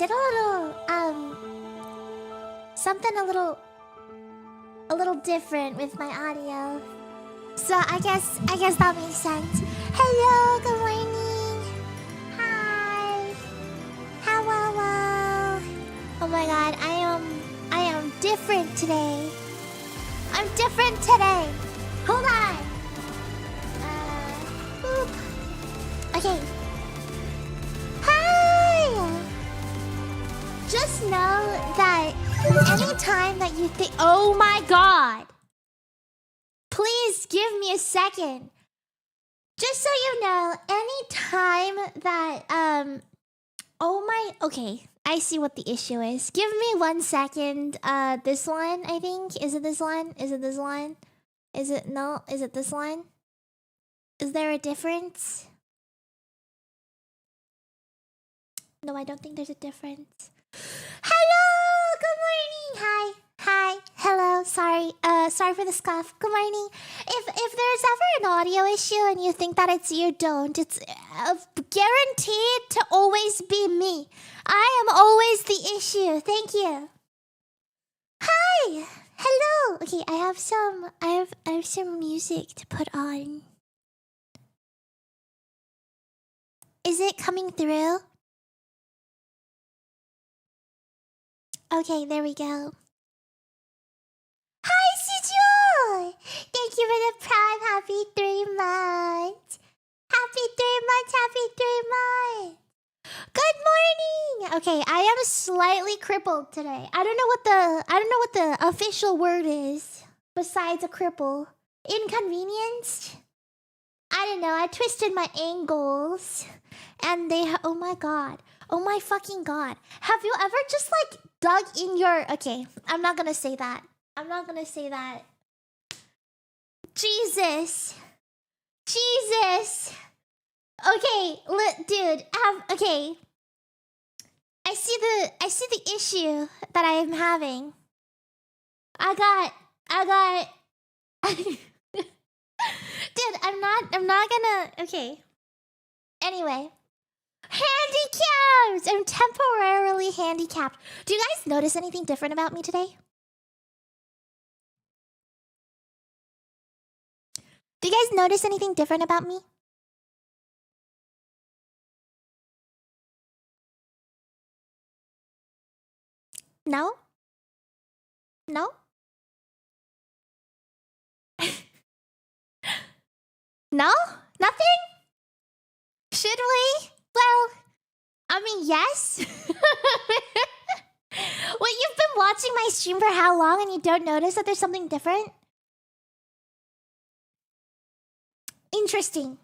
did a little something a little different with my audio. So I guess that makes sense. Hello, good morning. Hi. Hello. Oh my god, I am different today. I'm different today. Hold on. Boop. Okay. Hi. Just know that anytime that you think, oh my god. Please give me a second. Just so you know, anytime that okay, I see what the issue is. Give me 1 second. This one, I think. Is it this one? Is it this one? Is it no? Is it this one? Is there a difference? No, I don't think there's a difference. Hello, good morning. Hi. Hello. Sorry for the scuff. Good morning. If there's ever an audio issue and you think that it's you, don't. It's guaranteed to always be me. I am always the issue. Thank you. Hi. Hello. Okay, I have some music to put on. Is it coming through? Okay, there we go. Hi, Sujul! Thank you for the prime. Happy 3 months. Happy 3 months. Good morning. Okay, I am slightly crippled today. I don't know what the official word is besides a cripple. Inconvenienced? I don't know. I twisted my ankles and oh my god. Oh my fucking god. Have you ever just like dug in your... Okay, I'm not gonna say that. Jesus. Okay, dude. Okay. I see the issue that I am having. I got... Dude, I'm not gonna... Okay. Anyway. Handicapped! I'm temporarily handicapped. Do you guys notice anything different about me today? Do you guys notice anything different about me? No? No? No? Nothing? Should we? Well, I mean, yes. Wait, you've been watching my stream for how long and you don't notice that there's something different? Interesting.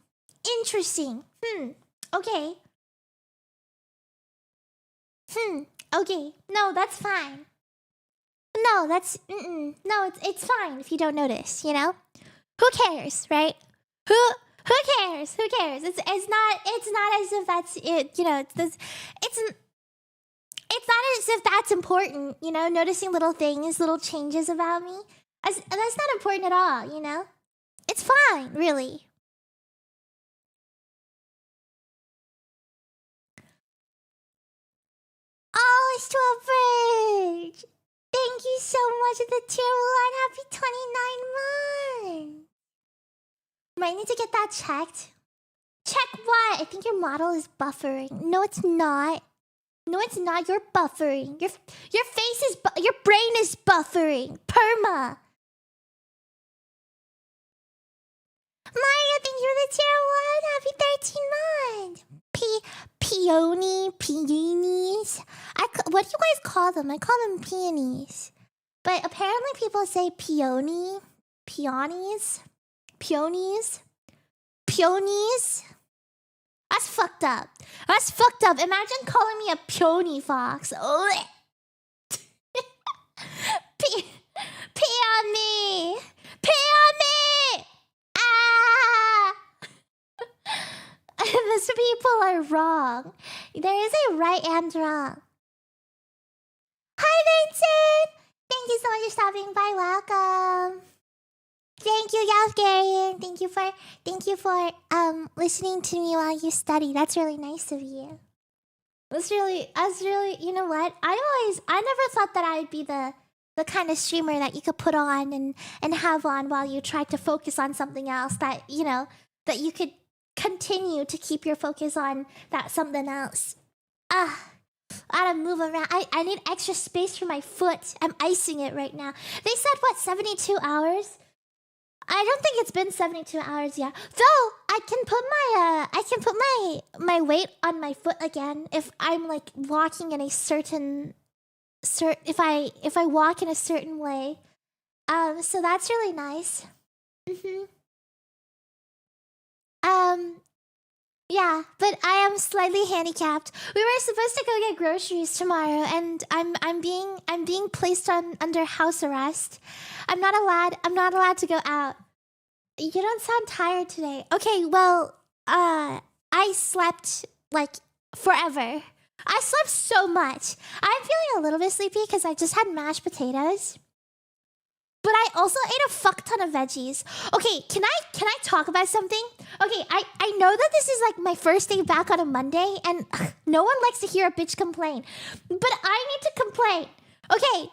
Okay. Okay. No, that's fine. No, no, it's fine if you don't notice, you know? Who cares, right? Who cares? It's not as if that's it, you know, it's not as if that's important, you know, noticing little things, little changes about me. That's not important at all, you know? It's fine, really. Oh, it's 12 Bridge! Thank you so much for the tier 1. Happy 29 months! Might need to get that checked. Check what? I think your model is buffering. No, it's not. You're buffering. Your face is your brain is buffering. Perma. Mario, thank you for the tier 1. Happy 13 months. Peonies. What do you guys call them? I call them peonies. But apparently people say peonies. That's fucked up. Imagine calling me a peony fox. Pee on me. Ah! Those people are wrong. There is a right and wrong. Hi, Vincent. Thank you so much for stopping by. Welcome. Thank you, Yalgarian. Thank you for listening to me while you study. That's really nice of you. That's really, you know what? I never thought that I'd be the kind of streamer that you could put on and have on while you try to focus on something else that, you know, that you could continue to keep your focus on that something else. Ah, I gotta move around. I need extra space for my foot. I'm icing it right now. They said, what, 72 hours? I don't think it's been 72 hours yet. Though I can put my weight on my foot again if I'm like walking in a certain if I walk in a certain way. So that's really nice. Mhm. Yeah, but I am slightly handicapped. We were supposed to go get groceries tomorrow, and I'm being placed on under house arrest. I'm not allowed to go out. You don't sound tired today. Okay, well, I slept like forever. I slept so much. I'm feeling a little bit sleepy because I just had mashed potatoes. But I also ate a fuck ton of veggies. Okay, can I talk about something? Okay, I know that this is like my first day back on a Monday, and no one likes to hear a bitch complain. But I need to complain. Okay,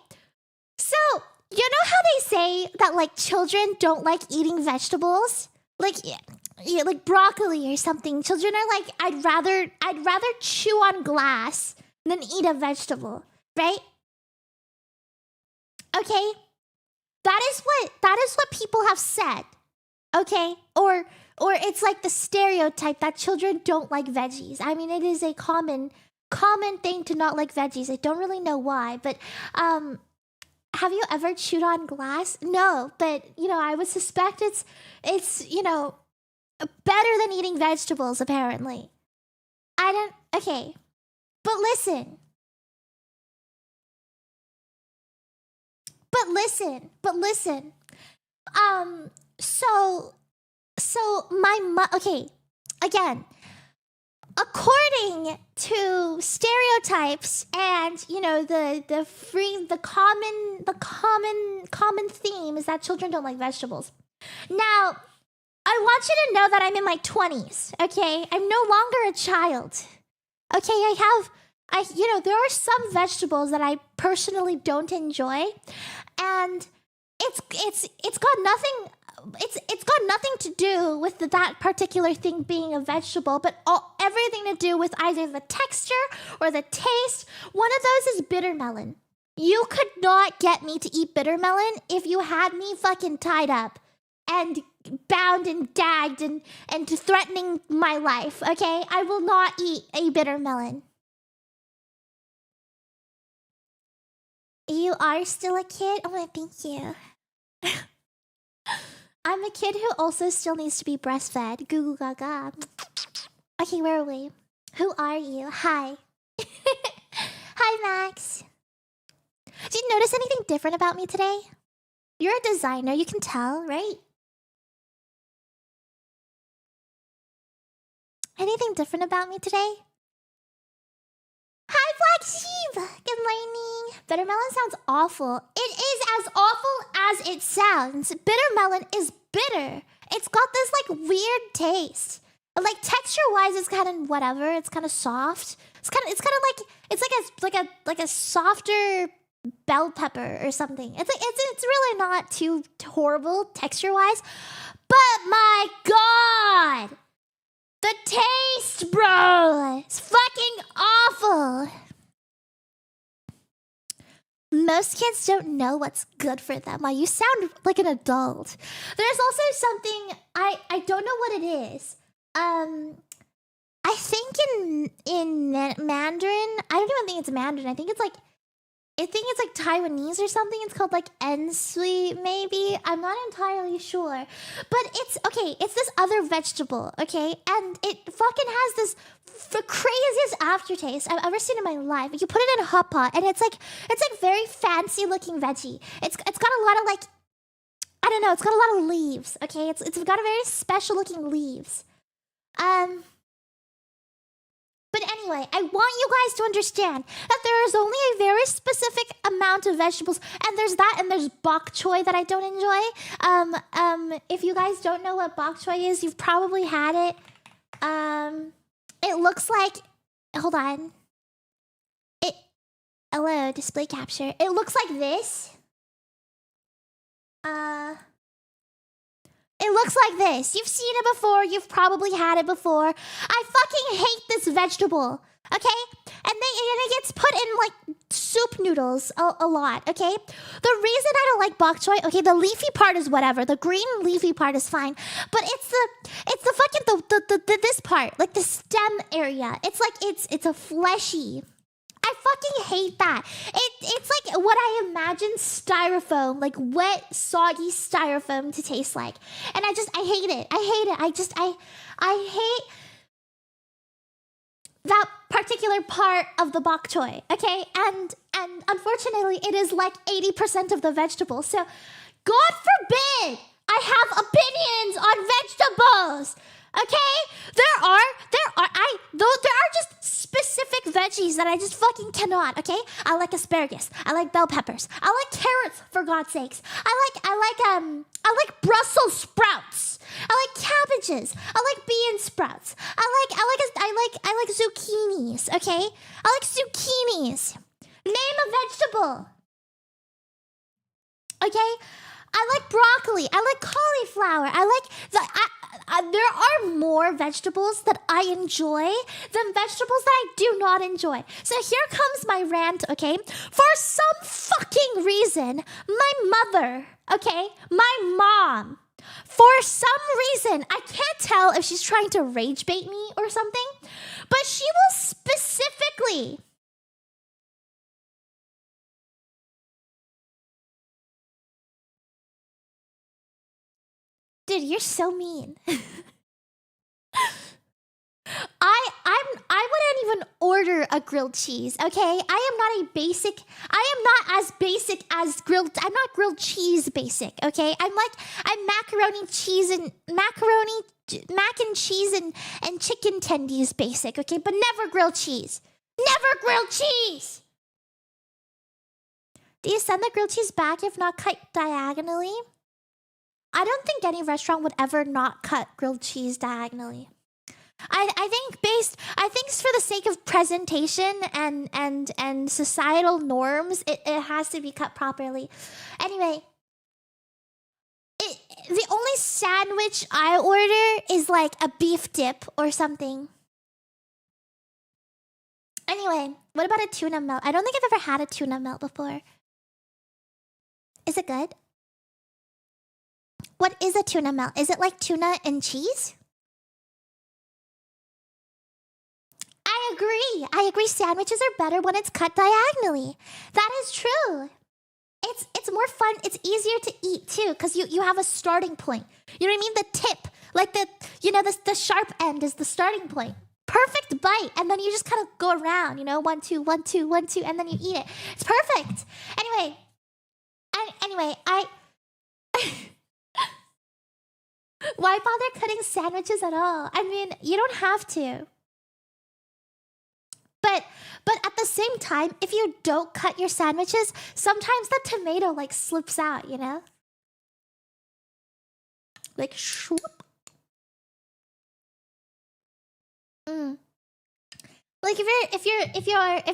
so you know how they say that like children don't like eating vegetables? Like yeah, like broccoli or something. Children are like, I'd rather chew on glass than eat a vegetable, right? Okay? That is what people have said. Okay? Or it's like the stereotype that children don't like veggies. I mean, it is a common thing to not like veggies. I don't really know why, but have you ever chewed on glass? No, but you know, I would suspect it's you know, better than eating vegetables apparently. I don't okay. But listen. But listen. So okay, again, according to stereotypes and you know the common theme is that children don't like vegetables. Now, I want you to know that I'm in my 20s, okay? I'm no longer a child. Okay, you know, there are some vegetables that I personally don't enjoy, and it's got nothing to do with that particular thing being a vegetable, but everything to do with either the texture or the taste. One of those is bitter melon. You could not get me to eat bitter melon if you had me fucking tied up and bound and gagged and threatening my life, okay? I will not eat a bitter melon. You are still a kid? Oh my, thank you. I'm a kid who also still needs to be breastfed. Goo goo gaga. Okay, where are we? Who are you? Hi. Hi, Max. Did you notice anything different about me today? You're a designer, you can tell, right? Anything different about me today? Hi, Black Sheep! Good morning. Bitter melon sounds awful. It is as awful as it sounds. Bitter melon is bitter. It's got this like weird taste. Like texture-wise, it's kind of whatever. It's kind of soft. It's kind of like a softer bell pepper or something. It's really not too horrible texture-wise. But my God! The taste, bro! It's fucking awful! Most kids don't know what's good for them. Wow, you sound like an adult. There's also something, I don't know what it is. I think in Mandarin, I don't even think it's Mandarin. I think it's like Taiwanese or something. It's called like inksie, maybe. I'm not entirely sure. But it's this other vegetable, okay? And it fucking has this the craziest aftertaste I've ever seen in my life. You put it in a hot pot and it's like very fancy looking veggie. It's got a lot of like, I don't know, it's got a lot of leaves, okay? It's got a very special looking leaves. But anyway, I want you guys to understand that there is only a very specific amount of vegetables, and there's that, and there's bok choy that I don't enjoy. If you guys don't know what bok choy is, you've probably had it. It looks like, hold on. Hello, display capture. It looks like this. It looks like this. You've seen it before. You've probably had it before. I fucking hate this vegetable. Okay? And it gets put in like soup noodles a lot. Okay? The reason I don't like bok choy. Okay, the leafy part is whatever. The green leafy part is fine. But it's the fucking the this part, like the stem area. It's like it's a fleshy. I fucking hate that. It's like what I imagine styrofoam, like wet, soggy styrofoam to taste like. And I hate it. I hate that particular part of the bok choy, okay? And unfortunately, it is like 80% of the vegetable. So, God forbid I have opinions on vegetables. Okay? There are just specific veggies that I just fucking cannot, okay? I like asparagus. I like bell peppers. I like carrots, for God's sakes. I like Brussels sprouts. I like cabbages. I like bean sprouts. I like zucchinis, okay? I like zucchinis. Name a vegetable. Okay? I like broccoli. I like cauliflower. There are more vegetables that I enjoy than vegetables that I do not enjoy. So here comes my rant, okay? For some fucking reason, my mother, okay? My mom, for some reason, I can't tell if she's trying to rage bait me or something, but she will specifically... Dude, you're so mean. I wouldn't even order a grilled cheese, okay? I am not as basic as I'm not grilled cheese basic, okay? I'm macaroni cheese and mac and cheese and chicken tendies basic, okay? But never grilled cheese. Never grilled cheese. Do you send the grilled cheese back if not cut diagonally? I don't think any restaurant would ever not cut grilled cheese diagonally. I think for the sake of presentation and societal norms, it has to be cut properly. Anyway, the only sandwich I order is like a beef dip or something. Anyway, what about a tuna melt? I don't think I've ever had a tuna melt before. Is it good? What is a tuna melt? Is it like tuna and cheese? I agree. Sandwiches are better when it's cut diagonally. That is true. It's more fun. It's easier to eat too, because you have a starting point. You know what I mean? The tip, like the sharp end is the starting point. Perfect bite, and then you just kind of go around. 1, 2, 1, 2, 1, 2, and then you eat it. It's perfect. Anyway, why bother cutting sandwiches at all? I mean, you don't have to. But at the same time, if you don't cut your sandwiches, sometimes the tomato like slips out, Like swoop. Like if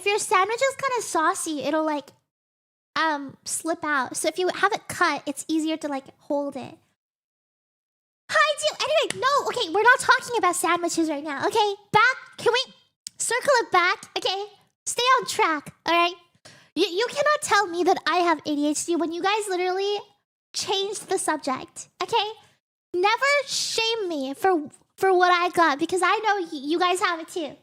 your sandwich is kind of saucy, it'll like slip out. So if you have it cut, it's easier to like hold it. Hi, dude. Anyway, no, okay, we're not talking about sandwiches right now. Okay, back. Can we circle it back? Okay, stay on track. All right. You cannot tell me that I have ADHD when you guys literally changed the subject. Okay, never shame me for what I got, because I know you guys have it too.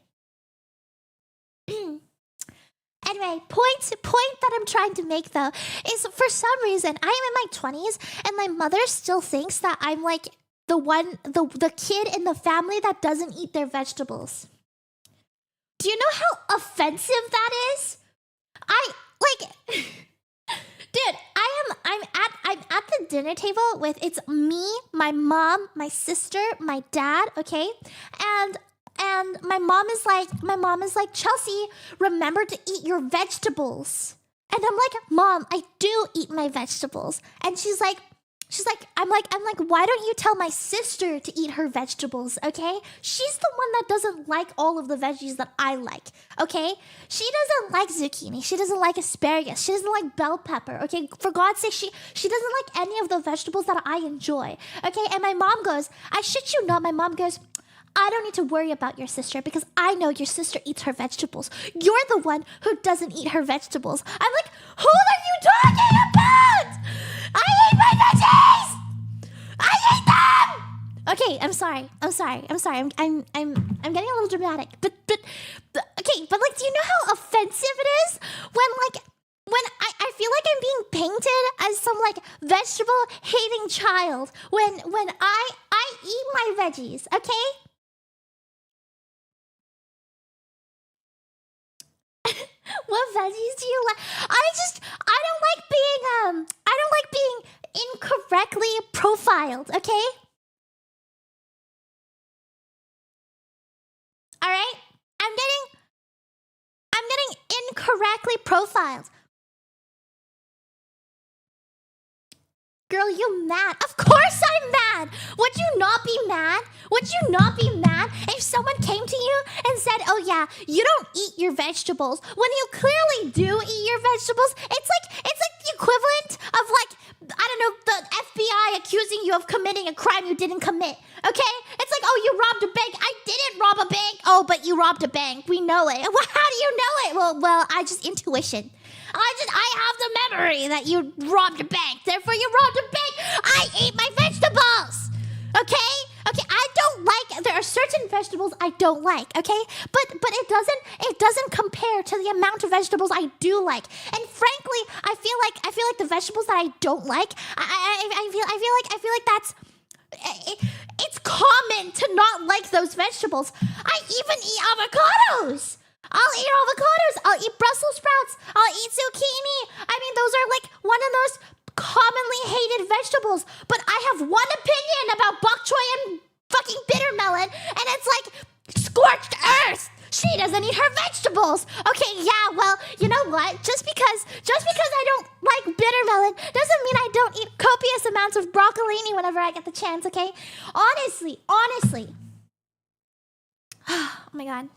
Anyway, point that I'm trying to make though is, for some reason I am in my 20s and my mother still thinks that I'm like the kid in the family that doesn't eat their vegetables. Do you know how offensive that is? Dude, I'm at the dinner table with, it's me, my mom, my sister, my dad, okay? And my mom is like, Chelsea, remember to eat your vegetables. And I'm like, Mom, I do eat my vegetables. And she's like, She's like, I'm like, why don't you tell my sister to eat her vegetables, okay? She's the one that doesn't like all of the veggies that I like, okay? She doesn't like zucchini. She doesn't like asparagus. She doesn't like bell pepper, okay? For God's sake, she doesn't like any of the vegetables that I enjoy, okay? And my mom goes, I shit you not, my mom goes, I don't need to worry about your sister because I know your sister eats her vegetables. You're the one who doesn't eat her vegetables. I'm like, who are you talking about? I eat my veggies! I eat them! Okay, I'm sorry. I'm getting a little dramatic. But okay, but like, do you know how offensive it is when I feel like I'm being painted as some like vegetable hating child when I eat my veggies, okay? What veggies do you like? I don't like being incorrectly profiled, okay? All right? I'm getting incorrectly profiled. Girl, you mad? Of course I'm mad. Would you not be mad? Would you not be mad if someone came to you and said, "Oh yeah, you don't eat your vegetables," when you clearly do eat your vegetables? It's like the equivalent of like, I don't know, the FBI accusing you of committing a crime you didn't commit. Okay? It's like, "Oh, you robbed a bank." I didn't rob a bank. Oh, but you robbed a bank. We know it. Well, how do you know it? Well, I just intuition. I have the memory that you robbed a bank. Therefore, you robbed a bank. I eat my vegetables. Okay? Okay, I don't like, there are certain vegetables I don't like, okay? But it doesn't compare to the amount of vegetables I do like. And frankly, I feel like the vegetables that I don't like, I feel like that's it's common to not like those vegetables. I even eat avocados. I'll eat avocados. I'll eat Brussels sprouts. I'll eat zucchini. I mean, those are like one of those commonly hated vegetables. But I have one opinion about bok choy and fucking bitter melon, and it's like scorched earth. She doesn't eat her vegetables. Okay, yeah, well, you know what? Just because I don't like bitter melon doesn't mean I don't eat copious amounts of broccolini whenever I get the chance, okay? Honestly. Oh my god.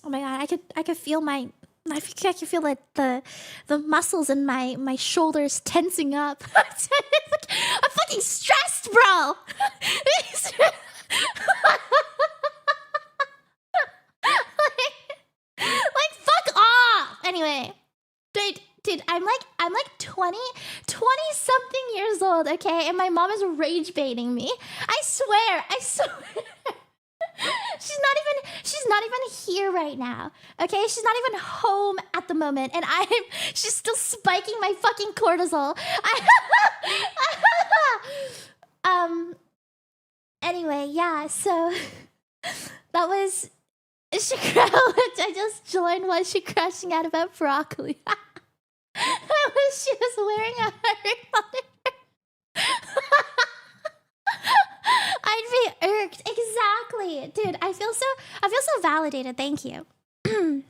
Oh my god, I could feel I could feel like the muscles in my shoulders tensing up. I'm fucking stressed, bro. like fuck off. Anyway, dude, I'm like 20 something years old, okay? And my mom is rage baiting me. I swear. She's not even here right now. Okay? She's not even home at the moment, and she's still spiking my fucking cortisol. Anyway, yeah, so that was Shakra, which I just joined while she crashing out about broccoli. She was wearing a Harry Potter. I'd be irked. Exactly. Dude, I feel so validated. Thank you. I'm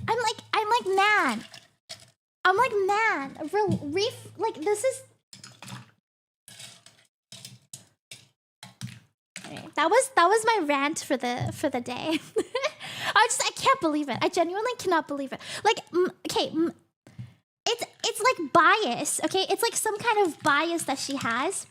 like mad. Like this is That was my rant for the day. I can't believe it. I genuinely cannot believe it. Like, okay, it's like bias, okay? It's like some kind of bias that she has.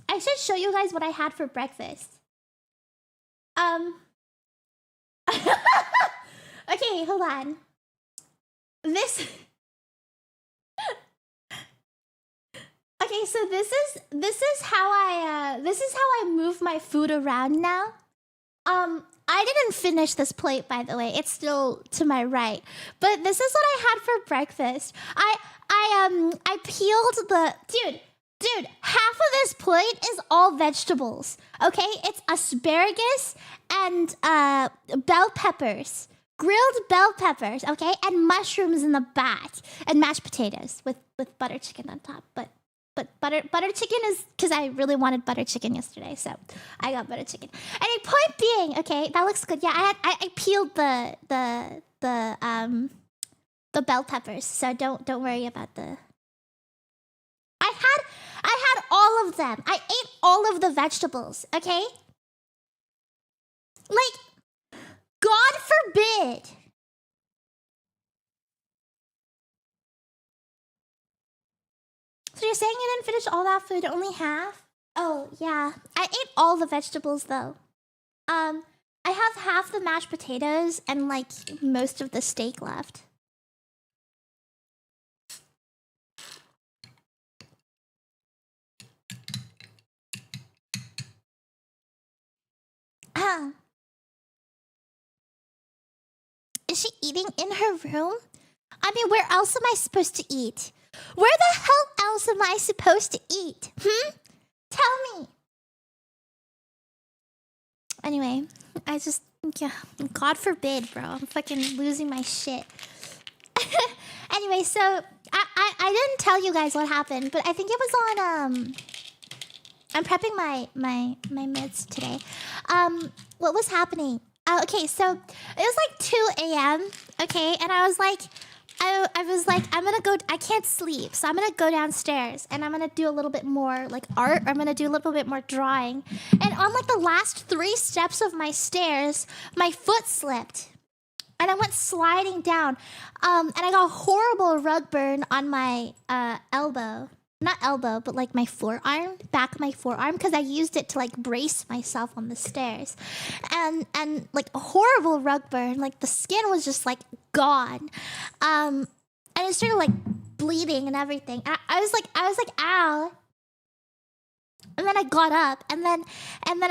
I should show you guys what I had for breakfast. Okay, hold on. Okay, so this is how I move my food around now. I didn't finish this plate, by the way. It's still to my right. But this is what I had for breakfast. I peeled the Dude, half of this plate is all vegetables. Okay? It's asparagus and bell peppers. Grilled bell peppers, okay? And mushrooms in the back. And mashed potatoes with butter chicken on top. But But butter chicken is because I really wanted butter chicken yesterday, so I got butter chicken. Anyway, point being, okay, that looks good. Yeah, I peeled the bell peppers, so don't worry about the. I had all of them. I ate all of the vegetables. Okay, like, God forbid. So you're saying you didn't finish all that food, only half? Oh, yeah. I ate all the vegetables, though. I have half the mashed potatoes and, like, most of the steak left. Is she eating in her room? I mean, where else am I supposed to eat? Where the hell else am I supposed to eat? Tell me. Anyway, I just, yeah, God forbid, bro. I'm fucking losing my shit. Anyway, so I didn't tell you guys what happened, but I think it was on I'm prepping my mids today. What was happening? Okay, so it was like 2 a.m. Okay, and I was like, I'm gonna go. I can't sleep, so I'm gonna go downstairs and I'm gonna do a little bit more like art. Or I'm gonna do a little bit more drawing. And on like the last 3 steps of my stairs, my foot slipped, and I went sliding down. And I got a horrible rug burn on my elbow. Not elbow, but like my forearm, back of my forearm, because I used it to like brace myself on the stairs, and like a horrible rug burn. Like the skin was just like gone, and it started like bleeding and everything. I was like, ow. And then I got up, and then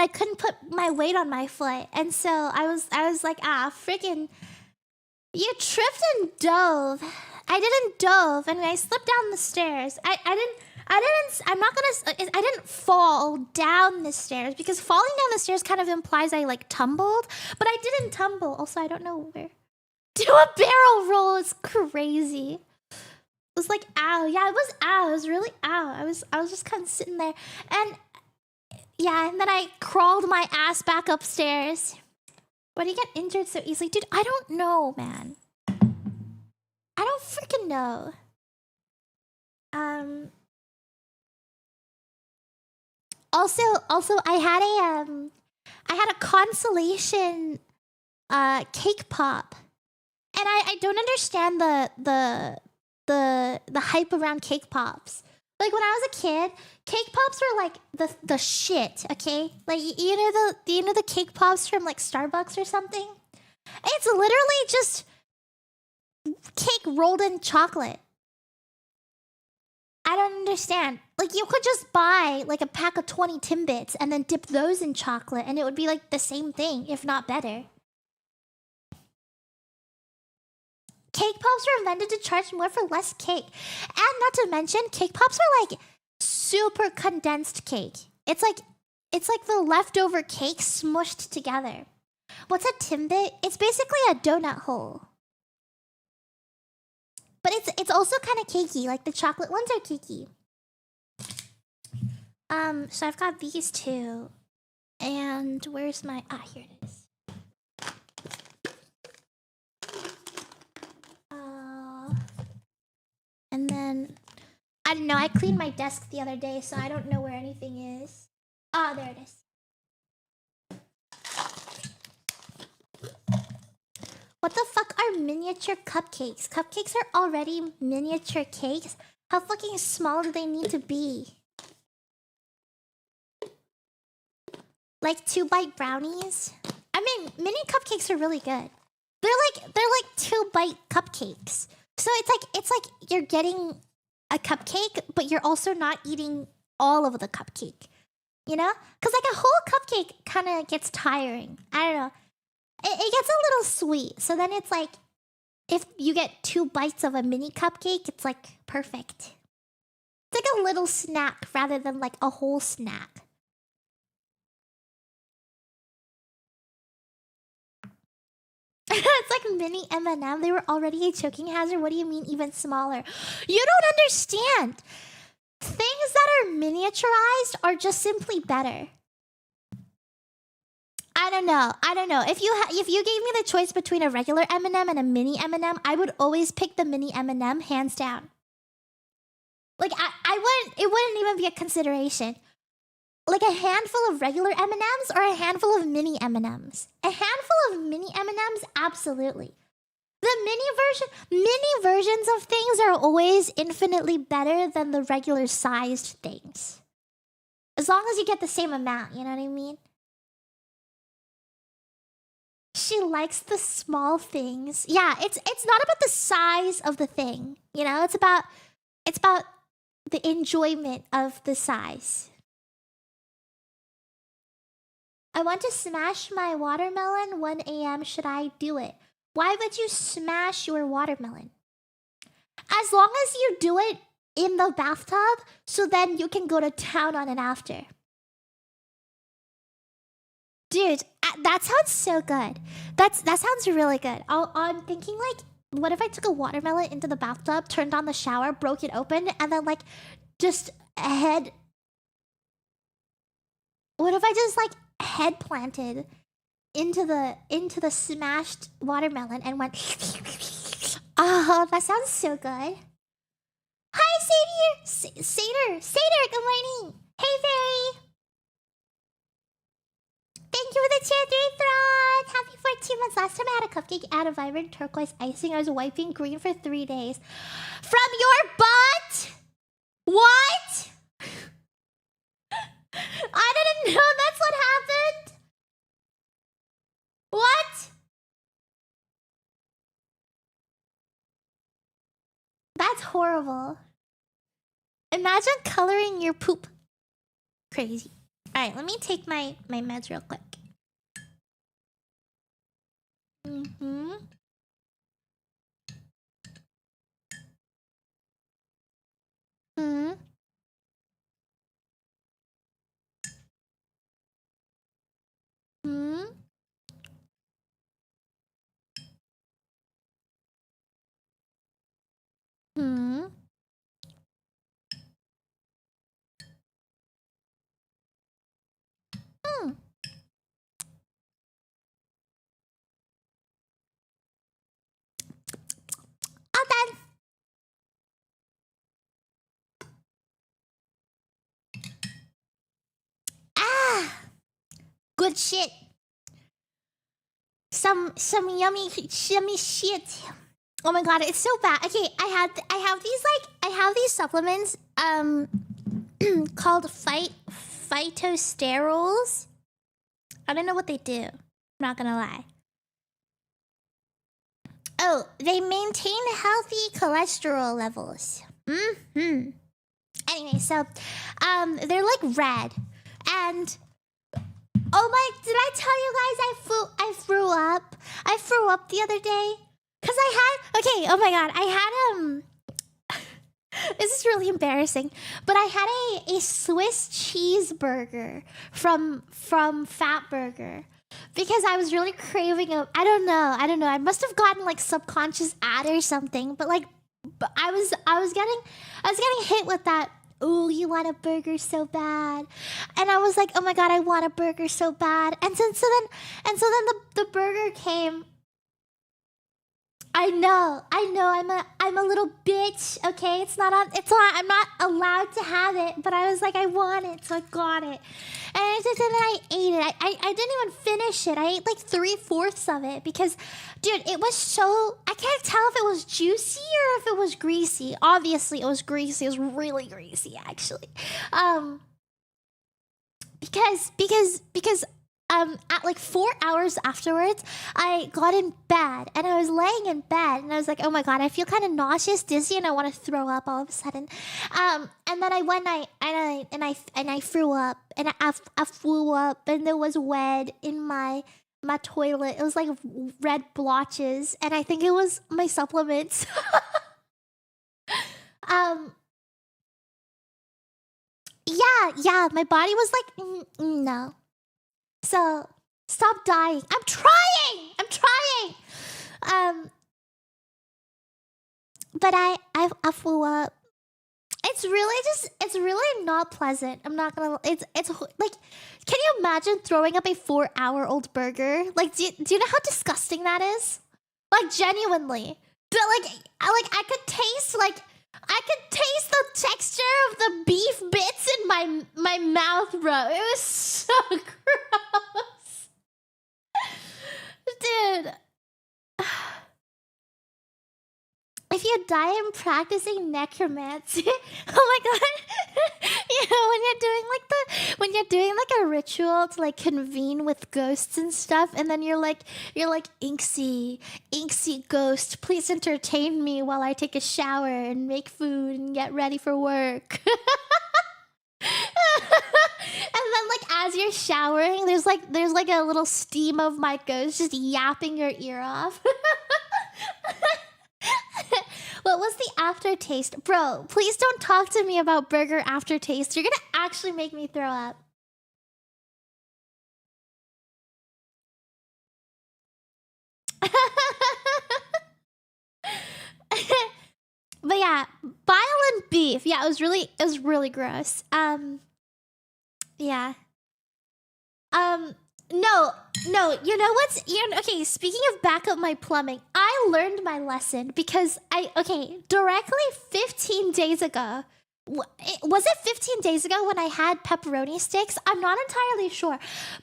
I couldn't put my weight on my foot, and so I was like, freaking, you tripped and dove. I didn't dove, and I slipped down the stairs. I didn't fall down the stairs, because falling down the stairs kind of implies I like tumbled, but I didn't tumble. Also, I don't know where. Do a barrel roll is crazy. It was like, ow. Yeah, it was ow. It was really ow. I was just kind of sitting there, and yeah, and then I crawled my ass back upstairs. Why do you get injured so easily? Dude, I don't know, man. I don't freaking know. Also, I had a consolation cake pop, and I don't understand the hype around cake pops. Like when I was a kid, cake pops were like the shit. Okay, like you know the cake pops from like Starbucks or something. It's literally just cake rolled in chocolate. I don't understand. Like, you could just buy like a pack of 20 Timbits and then dip those in chocolate, and it would be like the same thing, if not better. Cake pops were invented to charge more for less cake. And not to mention, cake pops are like super condensed cake. It's like the leftover cake smushed together. What's a Timbit? It's basically a donut hole. But it's also kind of cakey. Like the chocolate ones are cakey. So I've got these two. And where's my... here it is. And then... I don't know, I cleaned my desk the other day, so I don't know where anything is. There it is. What the fuck are miniature cupcakes? Cupcakes are already miniature cakes? How fucking small do they need to be? Like 2-bite brownies? I mean, mini cupcakes are really good. They're like 2-bite cupcakes. So it's like you're getting a cupcake, but you're also not eating all of the cupcake. You know? Because like a whole cupcake kind of gets tiring. I don't know. It gets a little sweet. So then it's like, if you get 2 bites of a mini cupcake, it's like perfect. It's like a little snack rather than like a whole snack. It's like mini M&M. They were already a choking hazard. What do you mean even smaller? You don't understand. things that are miniaturized are just simply better. I don't know. If you gave me the choice between a regular M&M and a mini M&M, I would always pick the mini M&M, hands down. Like it wouldn't even be a consideration. Like a handful of regular M&Ms or a handful of mini M&Ms. A handful of mini M&Ms, absolutely. The mini versions of things are always infinitely better than the regular sized things. As long as you get the same amount, you know what I mean? She likes the small things. Yeah, it's not about the size of the thing, you know? It's about the enjoyment of the size. I want to smash my watermelon 1 a.m. Should I do it? Why would you smash your watermelon? As long as you do it in the bathtub, so then you can go to town on it after. Dude, that sounds so good. That sounds really good. I'm thinking like, what if I took a watermelon into the bathtub, turned on the shower, broke it open, and then like just head... What if I just like head planted into the smashed watermelon and went... Oh, that sounds so good. Hi, Satyr! Satyr, good morning! Hey, Fairy! Thank you for the tier 3 thread! Happy 14 months. Last time I had a cupcake out of vibrant turquoise icing, I was wiping green for 3 days. From your butt? What? I didn't know that's what happened. What? That's horrible. Imagine coloring your poop. Crazy. Alright, let me take my meds real quick. Mm-hmm. Hmm. Hmm. Hmm. Hmm. All done. Ah, good shit. Some yummy shit. Oh my god, it's so bad. Okay, I have these supplements called phytosterols. I don't know what they do. I'm not gonna lie. Oh, they maintain healthy cholesterol levels. Mm-hmm. Anyway, so they're like red. And oh my, did I tell you guys I threw up? I threw up the other day. Cause I had oh my god, I had this is really embarrassing, but I had a Swiss cheeseburger from Fatburger because I was really craving a I don't know. I must have gotten like subconscious ad or something, but I was getting hit with that. Oh, you want a burger so bad, and I was like, oh my god, I want a burger so bad, and so then the burger came. I know. I'm a little bitch. Okay, I'm not allowed to have it, but I was like, I want it, so I got it, and then I ate it. I didn't even finish it. I ate like 3/4 of it because, dude, it was so. I can't tell if it was juicy or if it was greasy. Obviously, it was greasy. It was really greasy, actually. Because at like 4 hours afterwards, I got in bed and I was laying in bed and I was like, oh my god, I feel kind of nauseous, dizzy, and I want to throw up all of a sudden. And then I went and I threw up and I flew up and there was red in my toilet. It was like red blotches, and I think it was my supplements. Yeah, my body was like, no. So stop dying. I'm trying. But I flew up, it's really not pleasant. I'm not gonna. It's like, can you imagine throwing up a 4-hour-old burger? Like, do you know how disgusting that is? Like, genuinely. I could taste the texture of the beef bits in my mouth, bro. It was so gross, dude. If you die in practicing necromancy, oh my god! You know, when you're doing like a ritual to like convene with ghosts and stuff, and then you're like inksie ghost, please entertain me while I take a shower and make food and get ready for work. And then like as you're showering, there's like a little steam of my ghost just yapping your ear off. What was the aftertaste? Bro, please don't talk to me about burger aftertaste. You're gonna actually make me throw up. But yeah, bile and beef. Yeah, it was really gross. Yeah. No, you know what's... okay, speaking of back up my plumbing, I learned my lesson because directly 15 days ago... Was it 15 days ago when I had pepperoni sticks? I'm not entirely sure.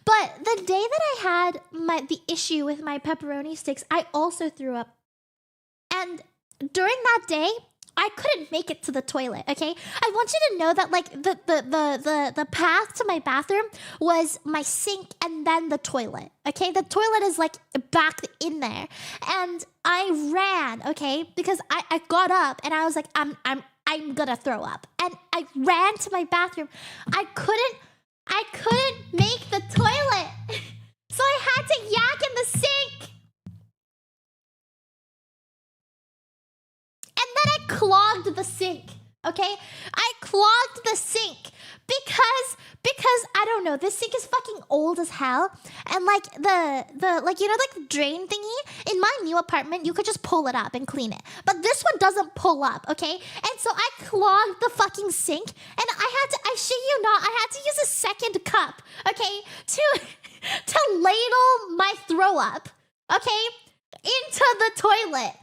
But the day that I had the issue with my pepperoni sticks, I also threw up. And during that day... I couldn't make it to the toilet, okay? I want you to know that like the path to my bathroom was my sink and then the toilet, okay? The toilet is like back in there. And I ran, okay? Because I got up and I was like, I'm gonna throw up. And I ran to my bathroom. I couldn't make the toilet. So I had to yak in the sink. And then I clogged the sink, okay? I clogged the sink because I don't know, this sink is fucking old as hell. And like the like, you know, like the drain thingy in my new apartment, you could just pull it up and clean it. But this one doesn't pull up, okay? And so I clogged the fucking sink and I shit you not, I had to use a second cup, okay, to ladle my throw up, okay, into the toilet.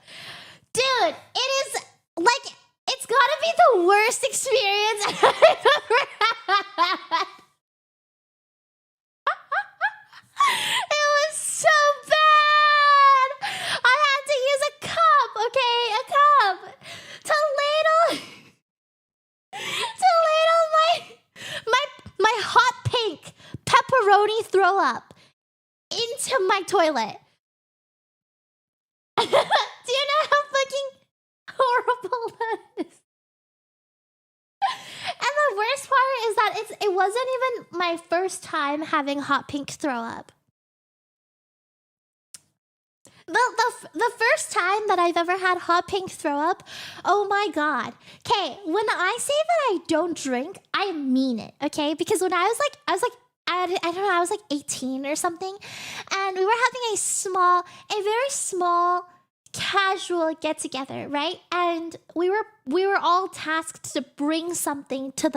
Dude, it is like, it's gotta be the worst experience I've ever had. It was so bad. I had to use a cup, okay, a cup to ladle my hot pink pepperoni throw up into my toilet. Do you know how fucking horrible that is? And the worst part is that it wasn't even my first time having hot pink throw up. The first time that I've ever had hot pink throw up, oh my god. Okay, when I say that I don't drink, I mean it, okay? Because when I was like I don't know, I was like 18 or something, and we were having a very small casual get together, right? And we were all tasked to bring something to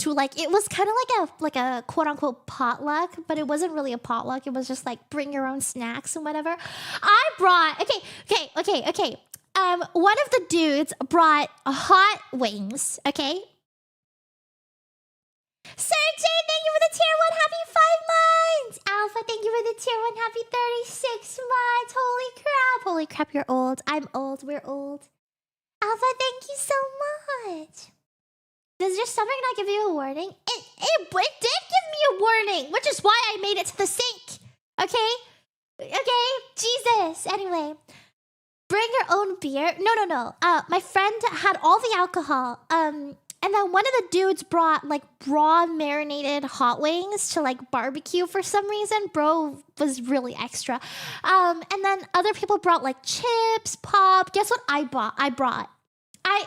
like, it was kind of like a quote unquote potluck, but it wasn't really a potluck. It was just like bring your own snacks and whatever. I brought okay. One of the dudes brought hot wings, okay? Sergey, thank you for the tier 1, happy 5 months! Alpha, thank you for the tier 1, happy 36 months! Holy crap, you're old. I'm old, we're old. Alpha, thank you so much! Does your stomach not give you a warning? It did give me a warning, which is why I made it to the sink! Okay? Okay? Jesus! Anyway, bring your own beer? No. My friend had all the alcohol, and then one of the dudes brought like raw marinated hot wings to like barbecue for some reason. Bro was really extra. And then other people brought like chips, pop. Guess what I brought? I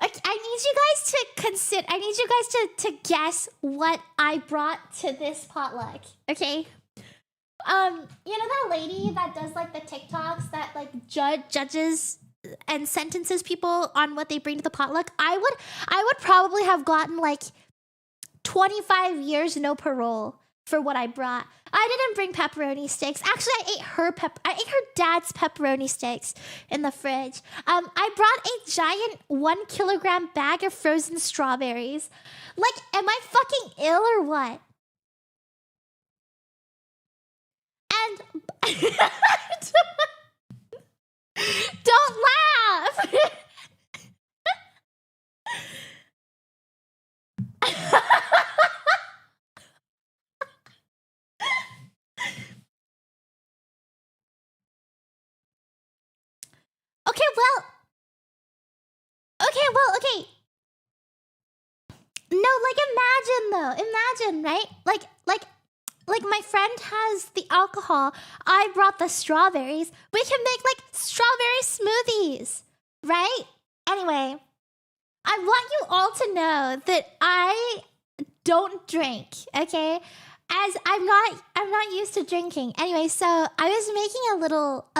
need you guys to consider. I need you guys to guess what I brought to this potluck. Okay. You know that lady that does like the TikToks that like judges and sentences people on what they bring to the potluck, I would probably have gotten like 25 years no parole for what I brought. I didn't bring pepperoni sticks. Actually, I ate her dad's pepperoni sticks in the fridge. I brought a giant 1 kilogram bag of frozen strawberries. Like, am I fucking ill or what? And don't laugh. Okay. No, like imagine, right? Like my friend has the alcohol. I brought the strawberries. We can make like strawberry smoothies, right? Anyway, I want you all to know that I don't drink, okay? As I'm not used to drinking. Anyway, so I was making a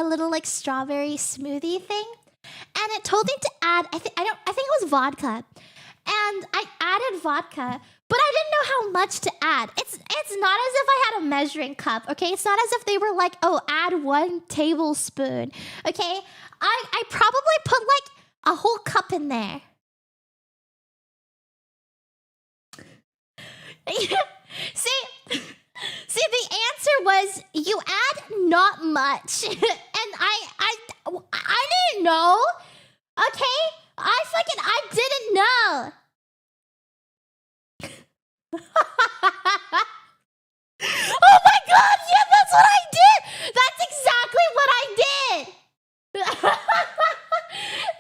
little like strawberry smoothie thing, and it told me to add I think it was vodka. And I added vodka, but I didn't know how much to add. It's not as if I had a measuring cup, okay? It's not as if they were like, "Oh, add 1 tablespoon." Okay? I probably put like a whole cup in there. See, the answer was you add not much. And I didn't know. Okay? I didn't know. Oh my god, yeah, that's what I did. That's exactly what I did.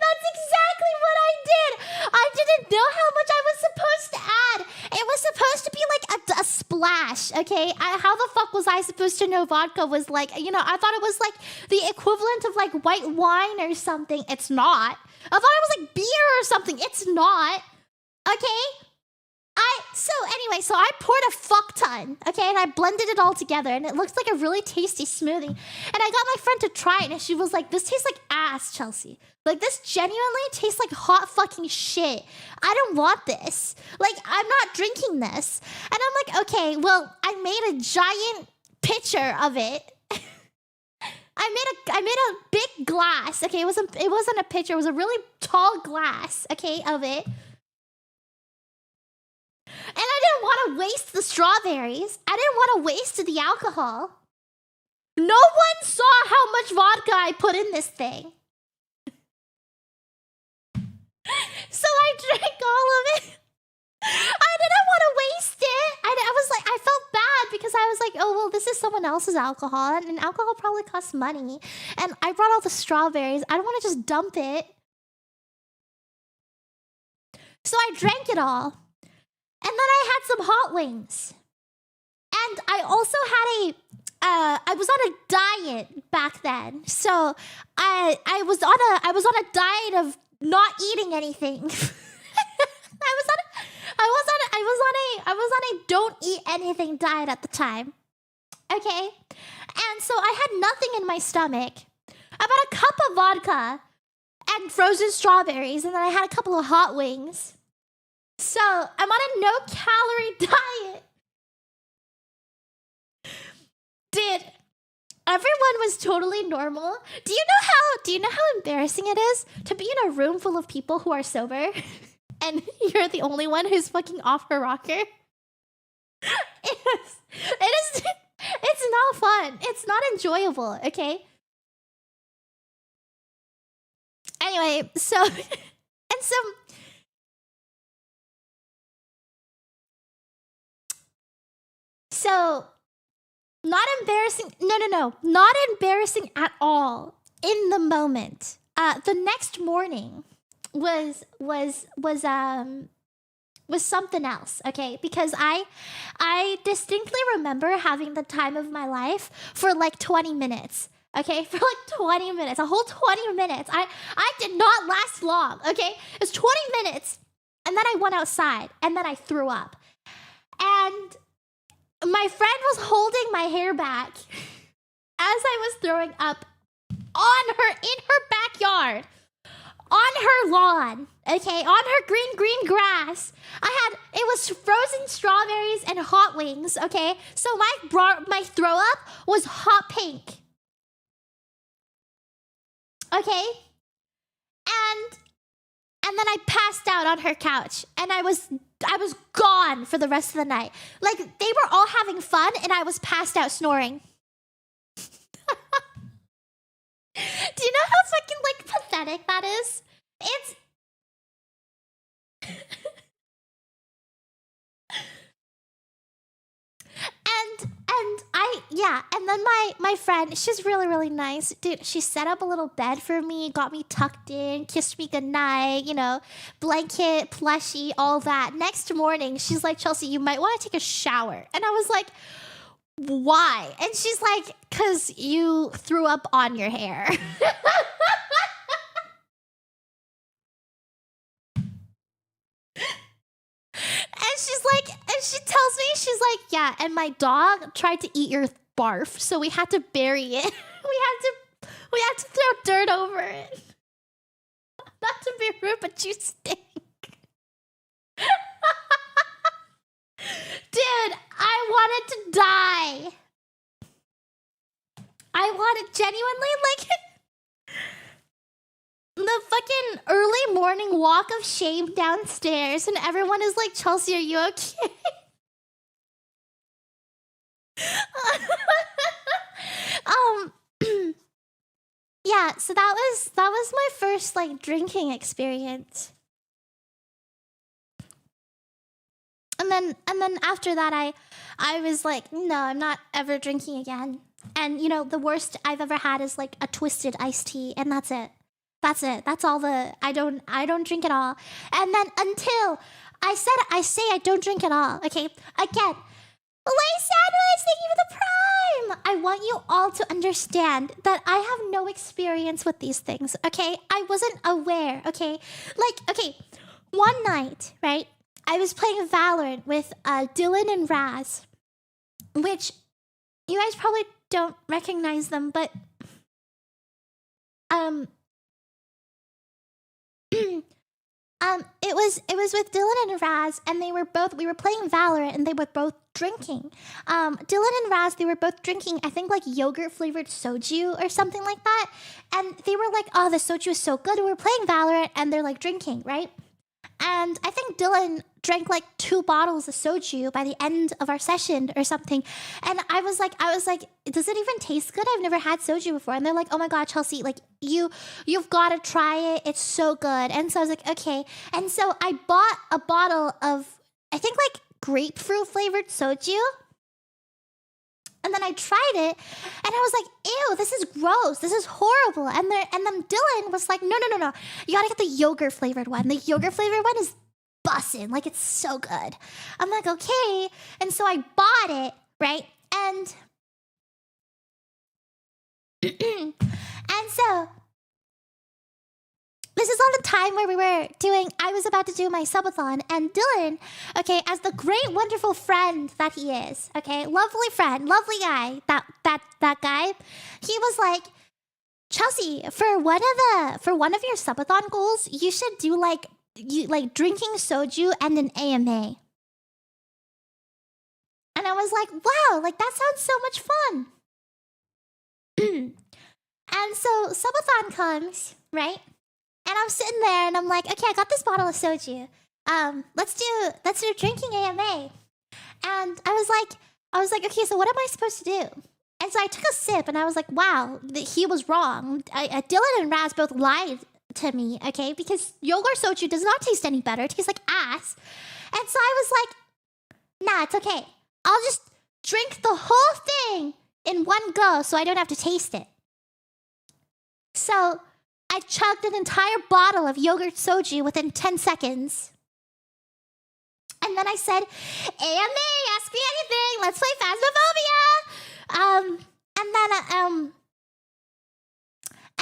That's exactly what I did. I didn't know how much I was supposed to add. It was supposed to be like a splash, okay? How the fuck was I supposed to know vodka was like, I thought it was like the equivalent of like white wine or something. It's not. I thought it was like beer or something. It's not. Okay? So I poured a fuck ton, okay, and I blended it all together, and it looks like a really tasty smoothie. And I got my friend to try it, and she was like, "This tastes like ass, Chelsea. Like, this genuinely tastes like hot fucking shit. I don't want this. Like, I'm not drinking this." And I'm like, "Okay, well, I made a giant pitcher of it." I made a big glass. Okay, it wasn't a pitcher. It was a really tall glass. Okay, of it. And I didn't want to waste the strawberries. I didn't want to waste the alcohol. No one saw how much vodka I put in this thing. So I drank all of it. I didn't want to waste it. I felt bad because I was like, "Oh, well, this is someone else's alcohol, and alcohol probably costs money. And I brought all the strawberries. I don't want to just dump it." So I drank it all. And then I had some hot wings. And I also had I was on a diet back then. So I was on a diet of not eating anything. I was on a don't eat anything diet at the time. Okay? And so I had nothing in my stomach. About a cup of vodka and frozen strawberries, and then I had a couple of hot wings. So I'm on a no-calorie diet. Dude, everyone was totally normal. Do you know how embarrassing it is to be in a room full of people who are sober and you're the only one who's fucking off her rocker? It's not fun. It's not enjoyable, okay? Anyway, so not embarrassing. No. Not embarrassing at all in the moment. The next morning was something else, okay? Because I distinctly remember having the time of my life for like 20 minutes. Okay, for like 20 minutes, a whole 20 minutes. I did not last long, okay? It was 20 minutes, and then I went outside, and then I threw up. And my friend was holding my hair back as I was throwing up in her backyard. on her lawn, okay, on her green grass. It was frozen strawberries and hot wings, okay? So my throw up was hot pink. Okay? And then I passed out on her couch, and I was gone for the rest of the night. Like, they were all having fun, and I was passed out snoring. Do you know how fucking, like, pathetic that is? It's... and then my friend, she's really, really nice. Dude, she set up a little bed for me, got me tucked in, kissed me goodnight, you know, blanket, plushie, all that. Next morning, she's like, Chelsea, you might want to take a shower. And I was like, why? And she's like, because you threw up on your hair. And she tells me, she's like, yeah, and my dog tried to eat your barf, so we had to bury it. we had to throw dirt over it. Not to be rude, but you stink. Dude, I wanted to die. I wanted genuinely, like, the fucking early morning walk of shame downstairs, and everyone is like, Chelsea, are you okay? Yeah, so that was my first, like, drinking experience. And then after that, I was like, no, I'm not ever drinking again. And, you know, the worst I've ever had is, like, a twisted iced tea, and that's it. That's it. That's all I don't drink at all. And then until I say I don't drink at all. Okay. Again, Lay Sandwich, thank you for the prime. I want you all to understand that I have no experience with these things. Okay. I wasn't aware. Okay. Like, okay. One night, right? I was playing Valorant with Dylan and Raz, which you guys probably don't recognize them, but it was with Dylan and Raz, and we were playing Valorant, and they were both drinking. Dylan and Raz, they were both drinking, I think, like, yogurt flavored soju or something like that. And they were like, oh, the soju is so good. We were playing Valorant, and they're like drinking, right? And I think Dylan drank like 2 bottles of soju by the end of our session or something. And I was like, does it even taste good? I've never had soju before. And they're like, oh my God, Chelsea, like, you've got to try it. It's so good. And so I was like, okay. And so I bought a bottle of, I think, like, grapefruit flavored soju. And then I tried it, and I was like, ew, this is gross. This is horrible. And then Dylan was like, no. You gotta get the yogurt flavored one. The yogurt flavored one is bussin'. Like, it's so good. I'm like, okay. And so I bought it, right? And so this is all the time where I was about to do my subathon, and Dylan, okay, as the great, wonderful friend that he is, okay, lovely friend, lovely guy, that guy, he was like, Chelsea, for one of your subathon goals, you should do like drinking soju and an AMA. And I was like, wow, like, that sounds so much fun. And so subathon comes, right? And I'm sitting there, and I'm like, okay, I got this bottle of soju. Let's do drinking AMA. And I was like, okay, so what am I supposed to do? And so I took a sip, and I was like, wow, he was wrong. Dylan and Raz both lied to me, okay? Because yogurt soju does not taste any better. It tastes like ass. And so I was like, nah, it's okay. I'll just drink the whole thing in one go so I don't have to taste it. So I chugged an entire bottle of yogurt soju within 10 seconds. And then I said, AMA, ask me anything. Let's play Phasmophobia.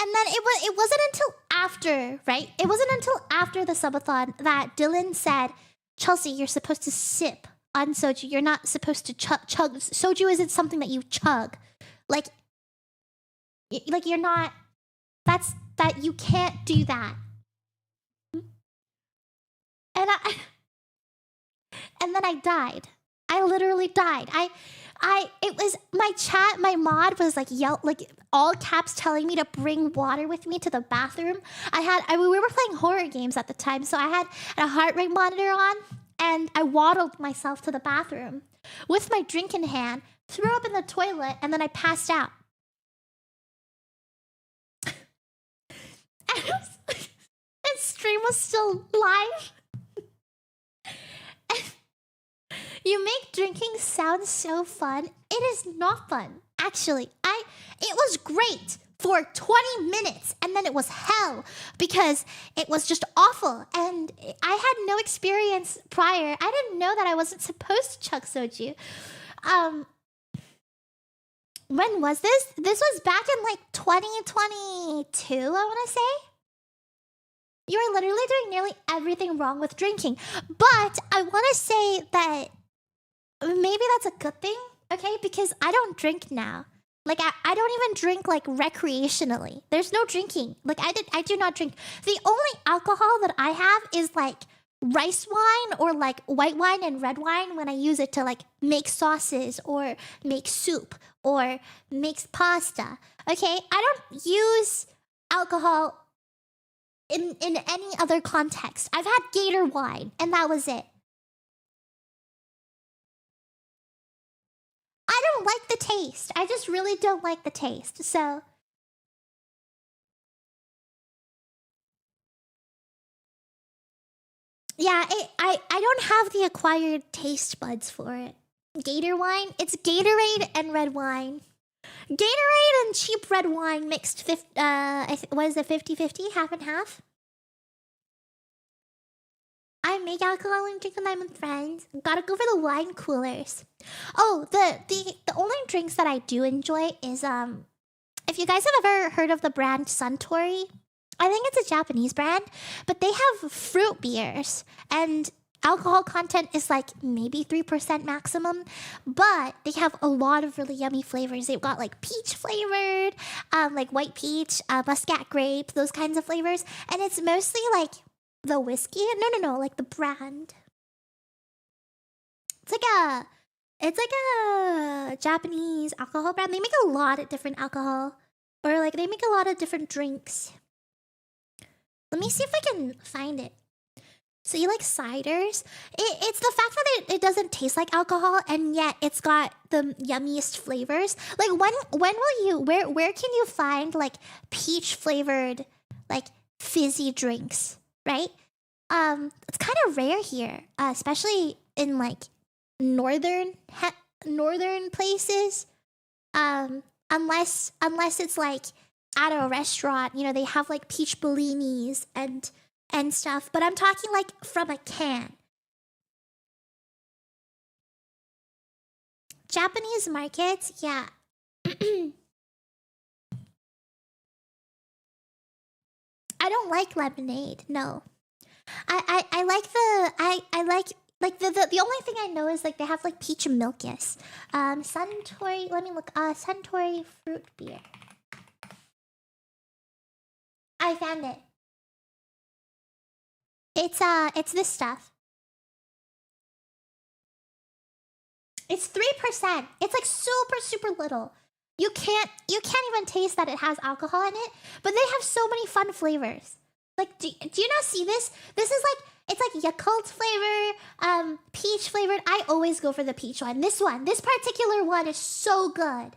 And then it wasn't until after, right? It wasn't until after the subathon that Dylan said, Chelsea, you're supposed to sip on soju. You're not supposed to chug. Soju isn't something that you chug. Like you're not... That you can't do that. and then I died. I literally died. It was my chat, my mod was like all caps telling me to bring water with me to the bathroom. We were playing horror games at the time, so I had a heart rate monitor on, and I waddled myself to the bathroom with my drink in hand, threw up in the toilet, and then I passed out. And stream was still live. You make drinking sound so fun. It is not fun, actually. It was great for 20 minutes, and then it was hell because it was just awful. And I had no experience prior. I didn't know that I wasn't supposed to chug soju. When was this? This was back in like 2022, I want to say. You are literally doing nearly everything wrong with drinking. But I want to say that maybe that's a good thing, okay? Because I don't drink now. Like, I don't even drink, like, recreationally. There's no drinking. Like, I do not drink. The only alcohol that I have is, like, rice wine or, like, white wine and red wine when I use it to, like, make sauces or make soup or make pasta, okay? I don't use alcohol in any other context. I've had Gator wine, and that was it. I don't like the taste. I just really don't like the taste. So yeah, I don't have the acquired taste buds for it. Gator wine? It's Gatorade and red wine. Gatorade and cheap red wine mixed, what is it, 50-50? Half and half? I make alcohol and drink when I'm with friends. Gotta go for the wine coolers. Oh, the only drinks that I do enjoy is, if you guys have ever heard of the brand Suntory, I think it's a Japanese brand, but they have fruit beers, and alcohol content is like maybe 3% maximum, but they have a lot of really yummy flavors. They've got like peach flavored, like white peach, muscat grape, those kinds of flavors, and it's mostly like the whiskey. No, like the brand. It's like a Japanese alcohol brand. They make a lot of different alcohol, or like they make a lot of different drinks. Let me see if I can find it. So you like ciders? It's the fact that it doesn't taste like alcohol, and yet it's got the yummiest flavors. Like when will you where can you find like peach flavored like fizzy drinks, right? It's kind of rare here, especially in like northern places. Unless it's like at a restaurant, you know, they have like peach bellinis and stuff, but I'm talking like from a can. Japanese markets, yeah. I don't like lemonade, no. I like the only thing I know is like they have like peach and milkies. Suntory, let me look. Suntory fruit beer. I found it. It's this stuff. It's 3%. It's like super little. You can't even taste that it has alcohol in it, but they have so many fun flavors. Like, do you not see this? This is like, it's like Yakult flavor, peach flavored. I always go for the peach one. This particular one is so good.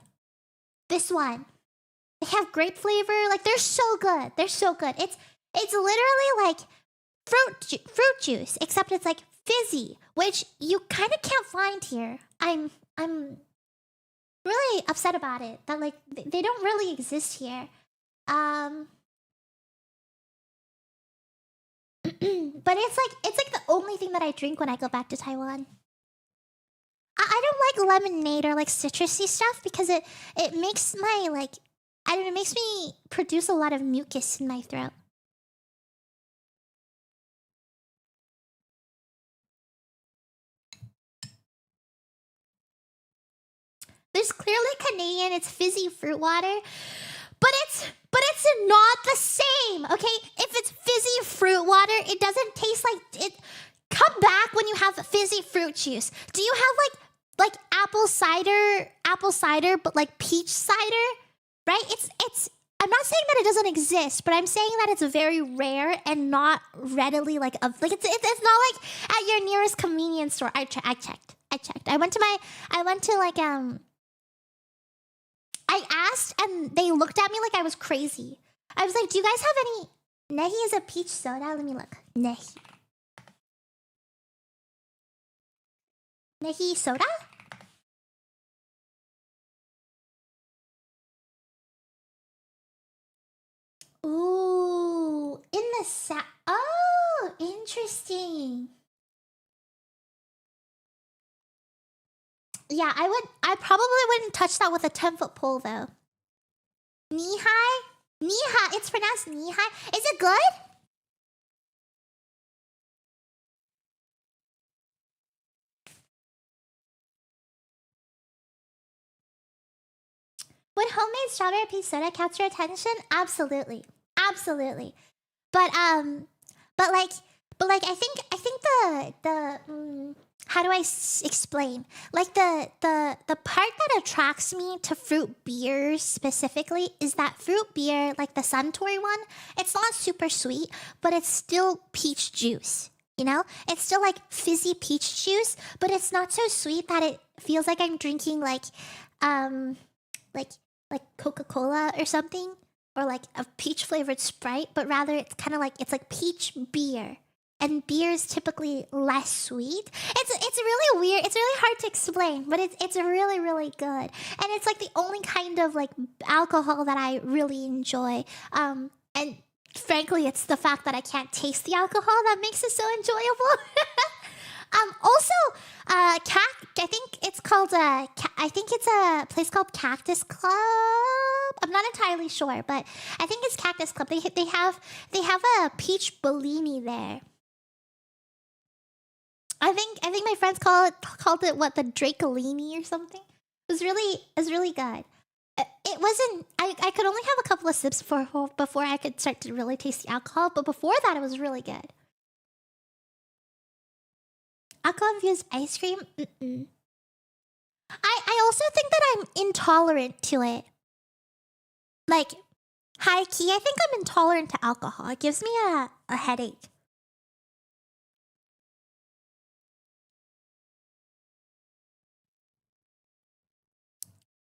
This one. They have grape flavor. Like, they're so good. They're so good. It's literally like fruit juice, except it's like fizzy, which you kind of can't find here. I'm really upset about it. That like they don't really exist here. But it's like the only thing that I drink when I go back to Taiwan. I don't like lemonade or like citrusy stuff because it makes my like I don't know, it makes me produce a lot of mucus in my throat. There's clearly Canadian, it's fizzy fruit water, but it's not the same, okay? If it's fizzy fruit water, it doesn't taste like it. come back when you have fizzy fruit juice. Do you have like apple cider, but like peach cider? Right? It's. I'm not saying that it doesn't exist, but I'm saying that it's very rare and not readily like it's not like at your nearest convenience store. I checked. I went to like I asked and they looked at me like I was crazy. I was like, "Do you guys have any Nehi is a peach soda? Let me look. Nehi soda? Ooh, in the oh, interesting. Yeah, I probably wouldn't touch that with a 10-foot pole though. Knee high? Knee high. It's pronounced knee high. Is it good? Would homemade strawberry peach soda catch your attention? Absolutely. Absolutely. But like I think the how do I explain? Like the part that attracts me to fruit beers specifically is that fruit beer, like the Suntory one, it's not super sweet, but it's still peach juice. You know? It's still like fizzy peach juice, but it's not so sweet that it feels like I'm drinking like like Coca-Cola or something, or like a peach flavored Sprite, but rather it's kind of like it's like peach beer. And beer is typically less sweet. It's really weird. It's really hard to explain, but it's really really good. And it's like the only kind of like alcohol that I really enjoy. And frankly, it's the fact that I can't taste the alcohol that makes it so enjoyable. Also, I think it's called I think it's a place called Cactus Club. I'm not entirely sure, but I think it's Cactus Club. They have a peach Bellini there. I think my friends called it what, the Dracolini or something. It was really good. It wasn't. I could only have a couple of sips before I could start to really taste the alcohol. But before that, it was really good. Alcohol infused ice cream. I also think that I'm intolerant to it. Like, high key, I think I'm intolerant to alcohol. It gives me a headache.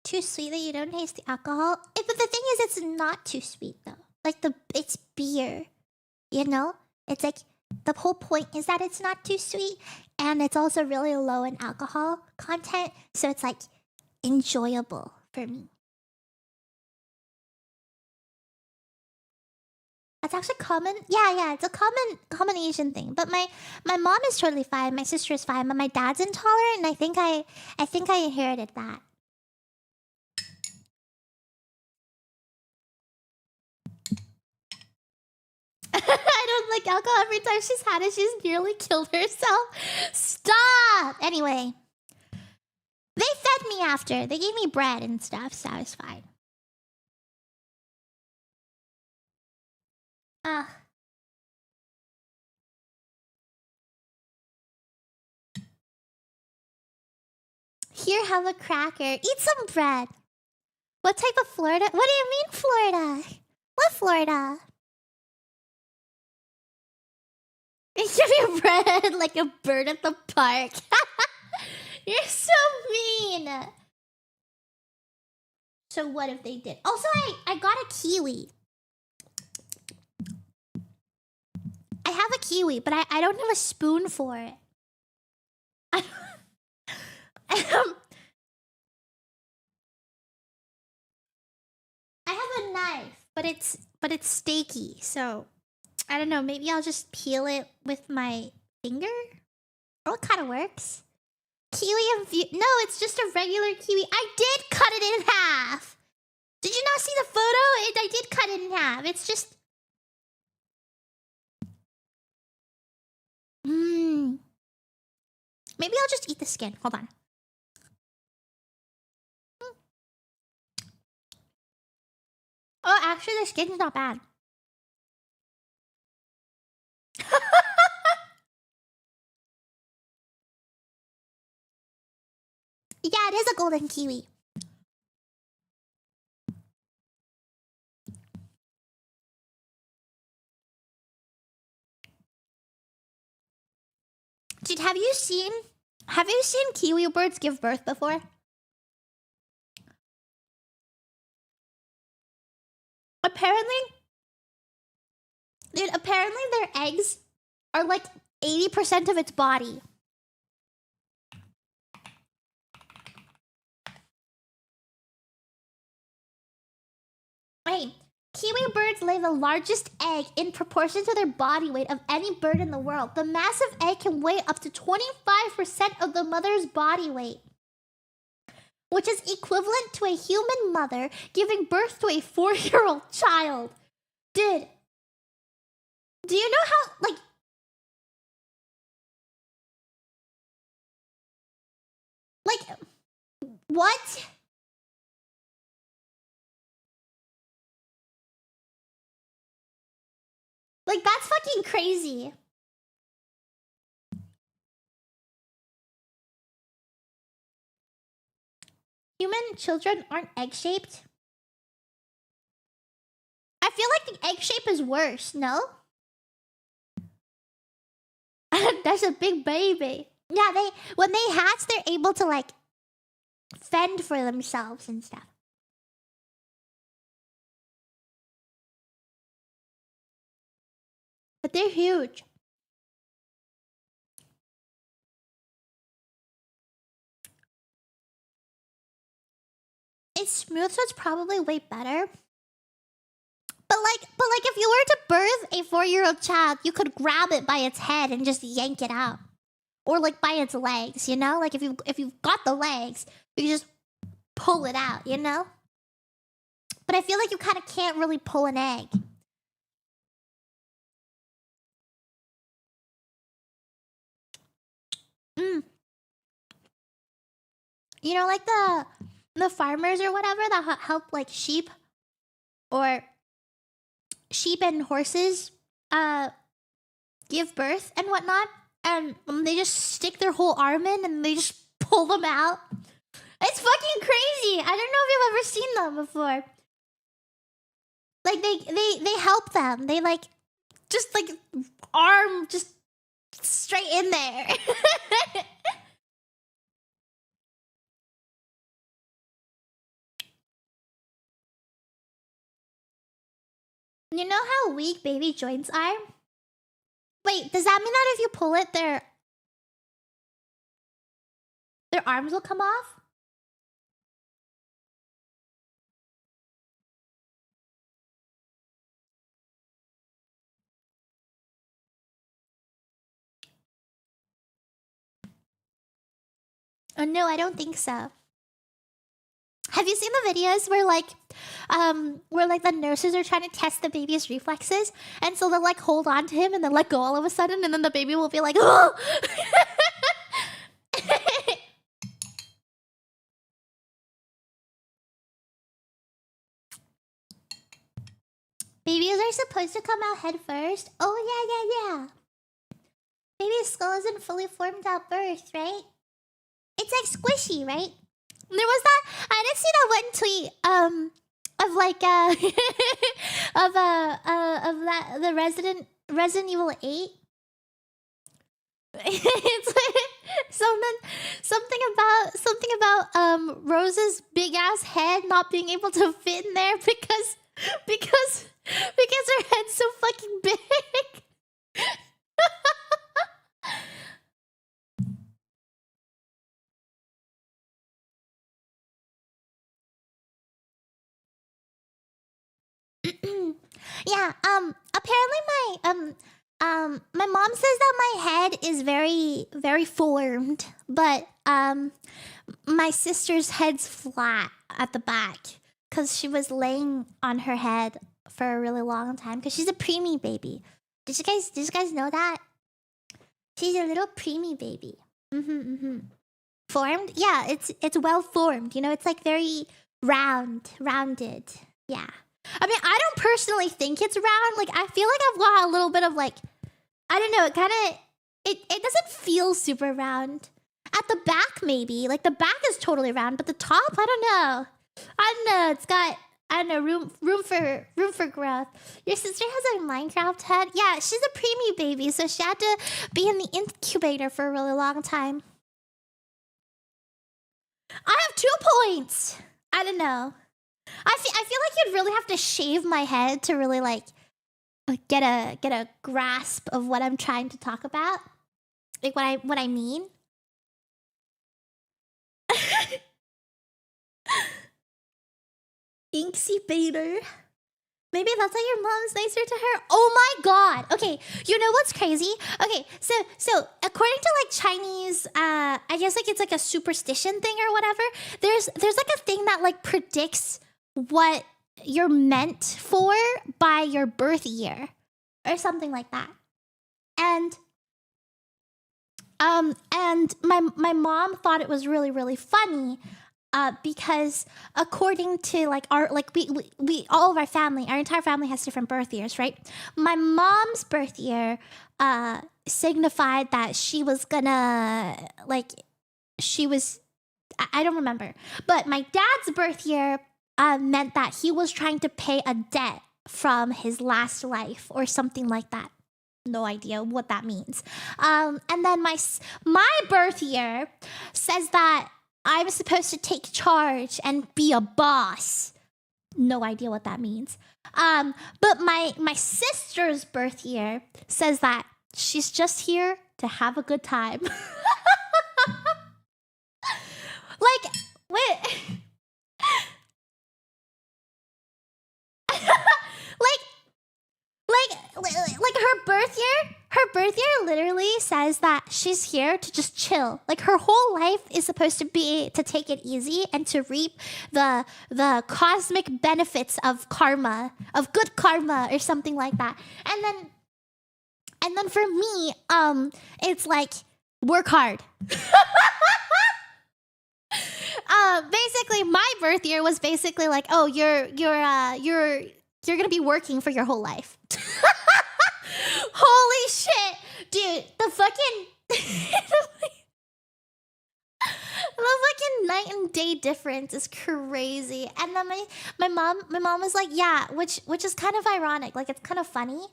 Too sweet that you don't taste the alcohol. But the thing is, it's not too sweet though. Like it's beer, you know. It's like the whole point is that it's not too sweet, and it's also really low in alcohol content, so it's like enjoyable for me. That's actually common. Yeah, it's a common Asian thing. But my mom is totally fine. My sister is fine, but my dad's intolerant, and I think I inherited that. I don't like alcohol. Every time she's had it, she's nearly killed herself. Stop! Anyway. They fed me after. They gave me bread and stuff, so I was fine. Ugh. Here, have a cracker. Eat some bread. What type of Florida? What do you mean Florida? What Florida? Give me bread like a bird at the park. You're so mean. So what if they did? Also, I got a kiwi. I have a kiwi, but I don't have a spoon for it. I have a knife, but it's steaky, so I don't know. Maybe I'll just peel it with my finger. Or it kind of works. Kiwi and no, it's just a regular kiwi. I did cut it in half. Did you not see the photo? I did cut it in half. It's just. Maybe I'll just eat the skin. Hold on. Oh, actually, the skin's not bad. Yeah, it is a golden kiwi. Dude, have you seen kiwi birds give birth before? Apparently, dude, their eggs are like 80% of its body. Wait, kiwi birds lay the largest egg in proportion to their body weight of any bird in the world. The massive egg can weigh up to 25% of the mother's body weight, which is equivalent to a human mother giving birth to a 4-year-old child. Dude, do you know how, what? Like, that's fucking crazy. Human children aren't egg-shaped. I feel like the egg shape is worse, no? That's a big baby. Yeah, when they hatch, they're able to, like, fend for themselves and stuff. But they're huge. It's smooth, so it's probably way better. But like, if you were to birth a 4-year-old child, you could grab it by its head and just yank it out, or like by its legs, you know. Like if you've got the legs, you can just pull it out, you know. But I feel like you kind of can't really pull an egg. You know, like the farmers or whatever that help like sheep and horses give birth and whatnot, and they just stick their whole arm in and they just pull them out. It's fucking crazy. I don't know if you've ever seen them before. Like they help them. They like just like arm just straight in there. You know how weak baby joints are? Wait, does that mean that if you pull it, their arms will come off? Oh no, I don't think so. Have you seen the videos where the nurses are trying to test the baby's reflexes, and so they'll like hold on to him and then let go all of a sudden, and then the baby will be like, oh! Babies are supposed to come out head first. Oh yeah. Baby's skull isn't fully formed at birth, right? It's like squishy, right? There was that. I did see that one tweet of like of the Resident Evil 8. It's like something about Rose's big ass head not being able to fit in there because her head's so fucking big. Yeah, apparently my mom says that my head is very, very formed, but my sister's head's flat at the back because she was laying on her head for a really long time because she's a preemie baby. Did you guys know that? She's a little preemie baby. Formed? Yeah, it's well formed. You know, it's like very rounded. Yeah. I mean, I don't personally think it's round. Like, I feel like I've got a little bit of like, I don't know, it doesn't feel super round. At the back, maybe. Like, the back is totally round, but the top, I don't know. It's got, I don't know, room for growth. Your sister has a Minecraft head? Yeah, she's a preemie baby, so she had to be in the incubator for a really long time. I have 2 points. I don't know. I feel like you'd really have to shave my head to really like get a grasp of what I'm trying to talk about. Like what I mean. Inksie baiter. Maybe that's why your mom's nicer to her. Oh my god. Okay, you know what's crazy? Okay, so according to like Chinese, I guess like it's like a superstition thing or whatever. There's like a thing that like predicts what you're meant for by your birth year or something like that. And my mom thought it was really, really funny. Because according to like our like we all of our family, our entire family has different birth years, right? My mom's birth year signified that she was gonna like I don't remember, but my dad's birth year meant that he was trying to pay a debt from his last life or something like that. No idea what that means. And then my birth year says that I'm supposed to take charge and be a boss. No idea what that means. But my sister's birth year says that she's just here to have a good time. Like, wait. like her birth year literally says that she's here to just chill. Like her whole life is supposed to be to take it easy and to reap the cosmic benefits of karma, of good karma or something like that. And then for me, it's like work hard. Basically my birth year was basically like, oh, you're gonna be working for your whole life. Holy shit, dude! The fucking night and day difference is crazy. And then my mom was like, yeah, which is kind of ironic. Like it's kind of funny,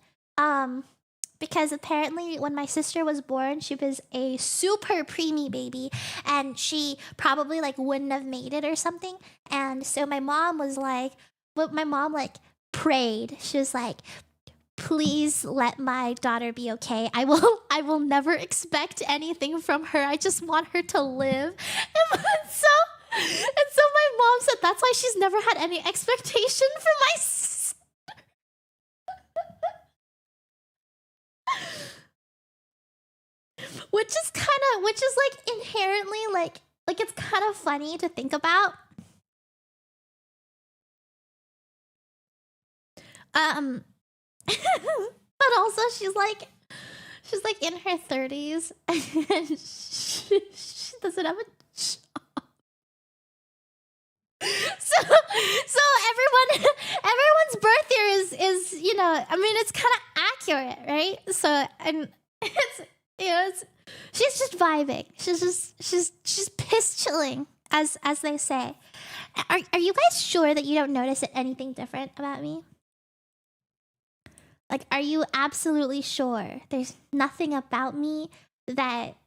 because apparently when my sister was born, she was a super preemie baby, and she probably like wouldn't have made it or something. And so my mom was like, but my mom like prayed. She was like, please let my daughter be okay. I will never expect anything from her. I just want her to live. And so my mom said that's why she's never had any expectation for my sister. Which is like inherently like it's kind of funny to think about. But also she's like in her 30s and she doesn't have a job. So everyone's birth year is you know, I mean it's kind of accurate, right? So and it's she's just vibing. She's piss chilling, as they say. Are you guys sure that you don't notice anything different about me? Like, are you absolutely sure there's nothing about me that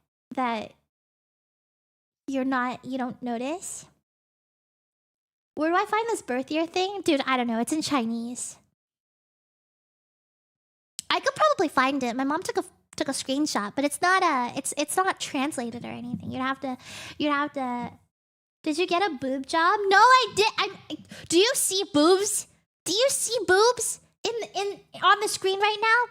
you don't notice? Where do I find this birth year thing? Dude, I don't know. It's in Chinese. I could probably find it. My mom took a screenshot, but it's not translated or anything. You'd have to. Did you get a boob job? No, I did. Do you see boobs? Do you see boobs in on the screen right now?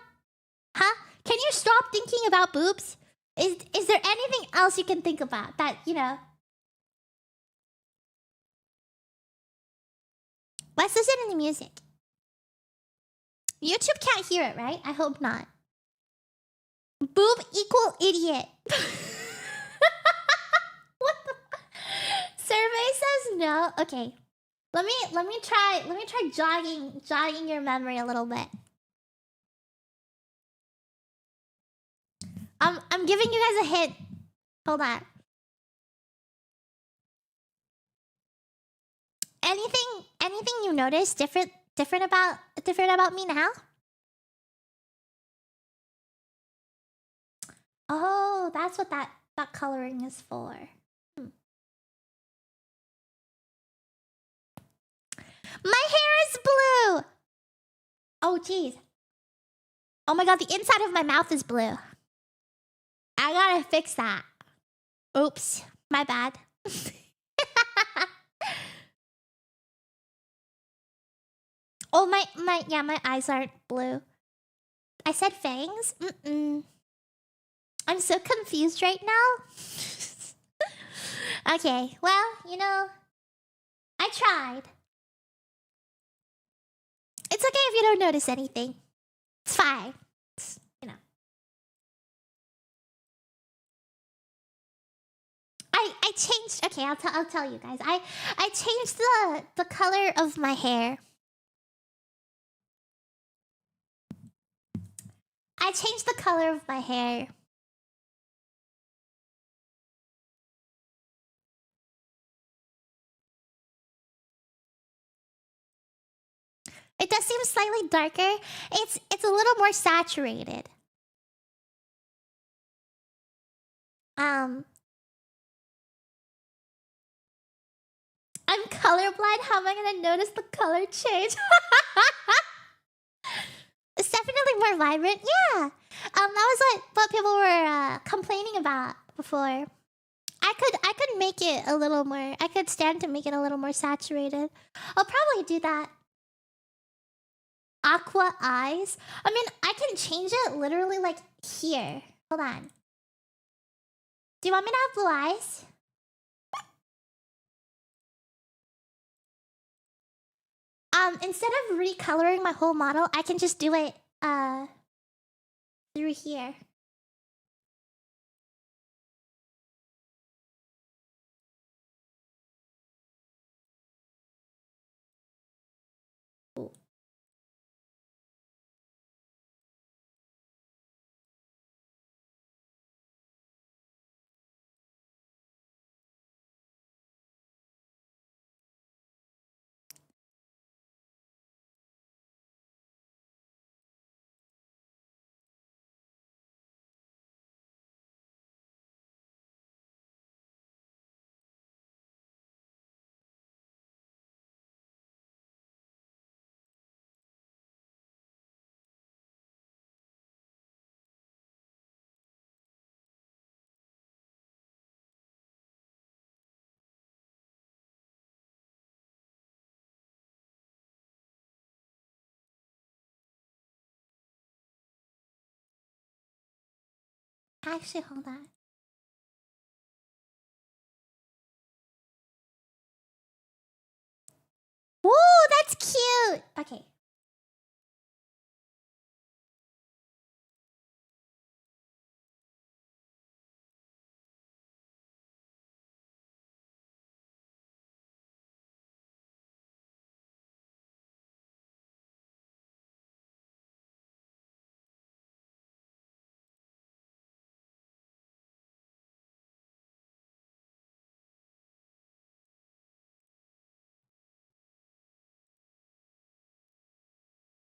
Huh? Can you stop thinking about boobs? Is there anything else you can think about that, you know? Let's listen to the music. YouTube can't hear it, right? I hope not. Boob equal idiot. What the? Survey says no. Okay. Let me try jogging your memory a little bit. I'm giving you guys a hint. Hold on. Anything you notice different about me now? Oh, that's what that coloring is for. Hmm. My hair is blue. Oh, jeez. Oh my god, the inside of my mouth is blue. I gotta fix that. Oops, my bad. Oh, my eyes aren't blue. I said fangs? I'm so confused right now. Okay, well, I tried. It's okay if you don't notice anything. It's fine. I changed. Okay, I'll tell you guys. I changed the color of my hair. I changed the color of my hair. It does seem slightly darker. It's a little more saturated. I'm colorblind. How am I gonna notice the color change? It's definitely more vibrant. Yeah. That was what people were complaining about before. I could make it a little more. I could stand to make it a little more saturated. I'll probably do that. Aqua eyes. I mean, I can change it literally like here. Hold on. Do you want me to have blue eyes? Instead of recoloring my whole model, I can just do it through here. Ooh. Actually, hold on. Ooh, that's cute. Okay.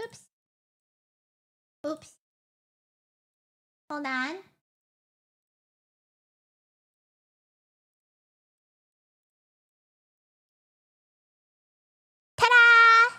Oops. Oops. Hold on. Ta-da!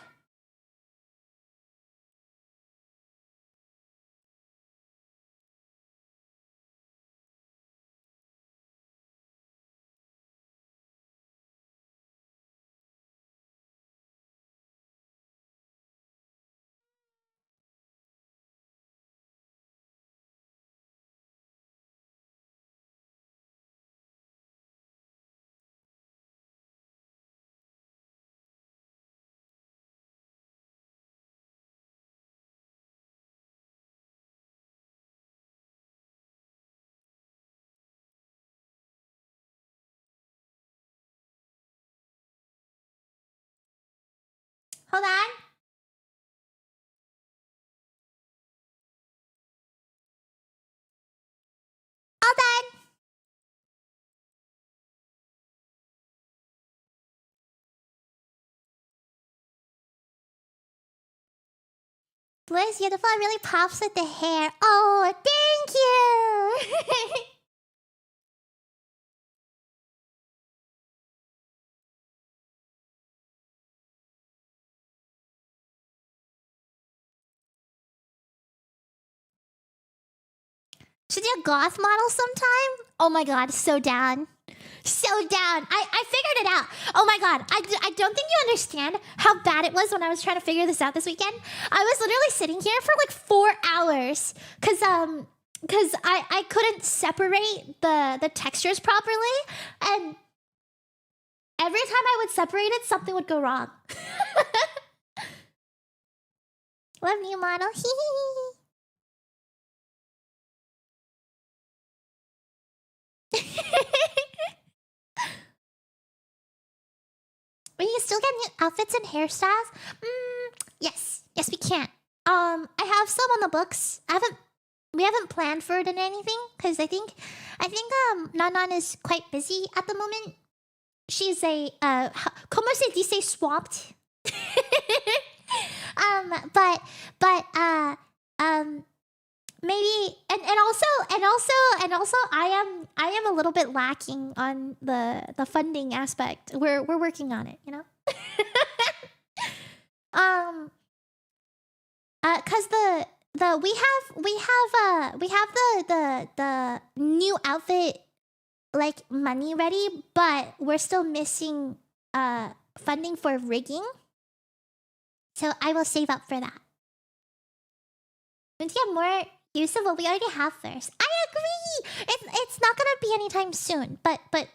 Hold on. All done. Bliss, you're the fun really pops with the hair. Oh, thank you! Should do a goth model sometime? Oh my god, so down. So down. I figured it out. Oh my god. I don't think you understand how bad it was when I was trying to figure this out this weekend. I was literally sitting here for like 4 hours because I couldn't separate the textures properly, and every time I would separate it, something would go wrong. Love new model. Hee hee. We can still get new outfits and hairstyles. Yes, we can. I have some on the books. We haven't planned for it in anything because I think Nanan is quite busy at the moment. She's a como se dice swamped. Maybe and also I am a little bit lacking on the funding aspect. We're working on it, you know. Cause we have the new outfit like money ready, but we're still missing funding for rigging. So I will save up for that. We need to get more use of what we already have first. I agree. It's not gonna be anytime soon, but the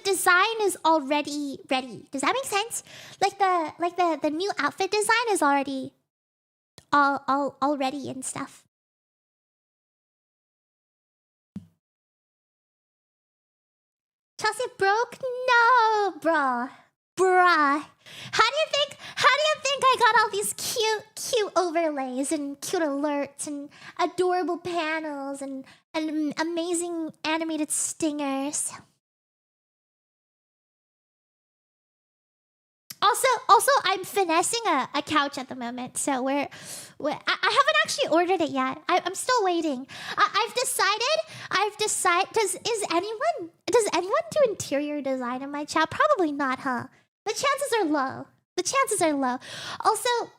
design is already ready. Does that make sense? Like the new outfit design is already all ready and stuff. Chelsea broke? No, bruh. How do you think I got all these cute overlays and cute alerts and adorable panels and amazing animated stingers? Also, I'm finessing a couch at the moment, so I haven't actually ordered it yet. I'm still waiting. I've decided. Does anyone do interior design in my chat? Probably not, huh? The chances are low. Also,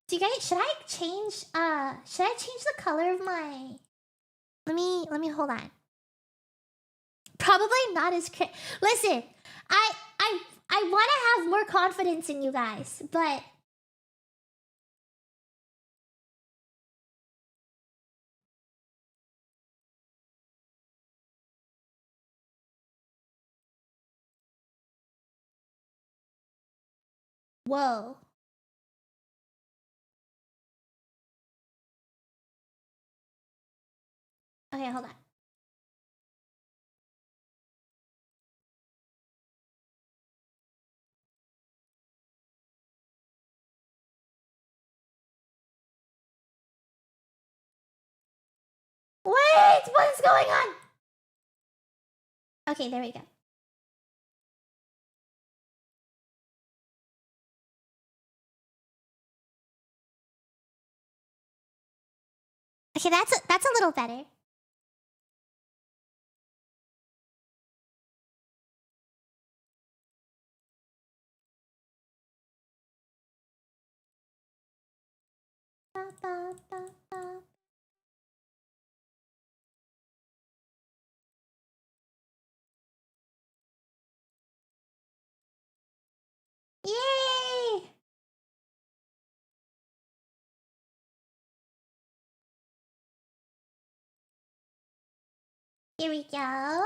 do you guys? Should I change the color of my? Let me hold on. Probably not as listen. I want to have more confidence in you guys, but whoa. Okay, hold on. Wait, what is going on? Okay, there we go. Okay, that's a little better. Yay! Here we go.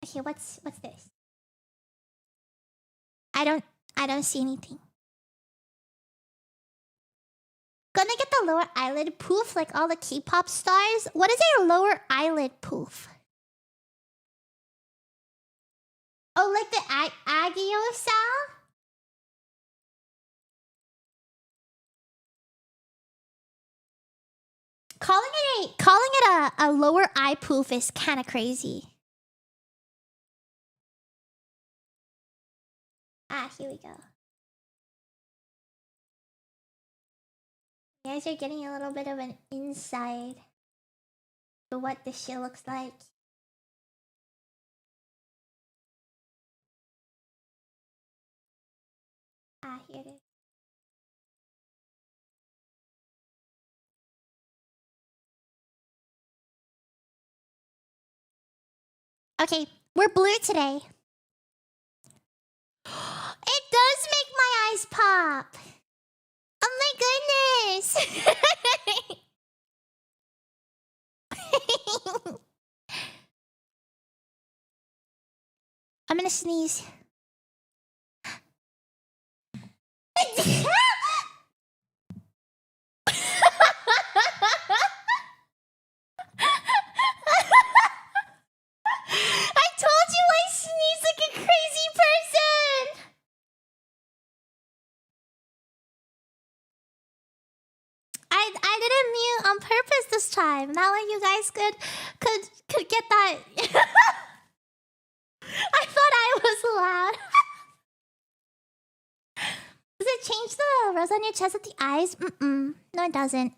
Okay, what's this? I don't see anything. Gonna get the lower eyelid poof like all the K-pop stars. What is a lower eyelid poof? Oh, like the Agio style? calling it a lower eye poof is kind of crazy. Ah, here we go. You guys are getting a little bit of an insight to what this shit looks like. Ah, here it is. Okay, we're blue today. It does make my eyes pop. Oh my goodness. I'm gonna sneeze. I told you I sneeze like a crazy person. I didn't mute on purpose this time. That way you guys could get that. I thought I was loud. Does it change the rose on your chest with the eyes? No, it doesn't.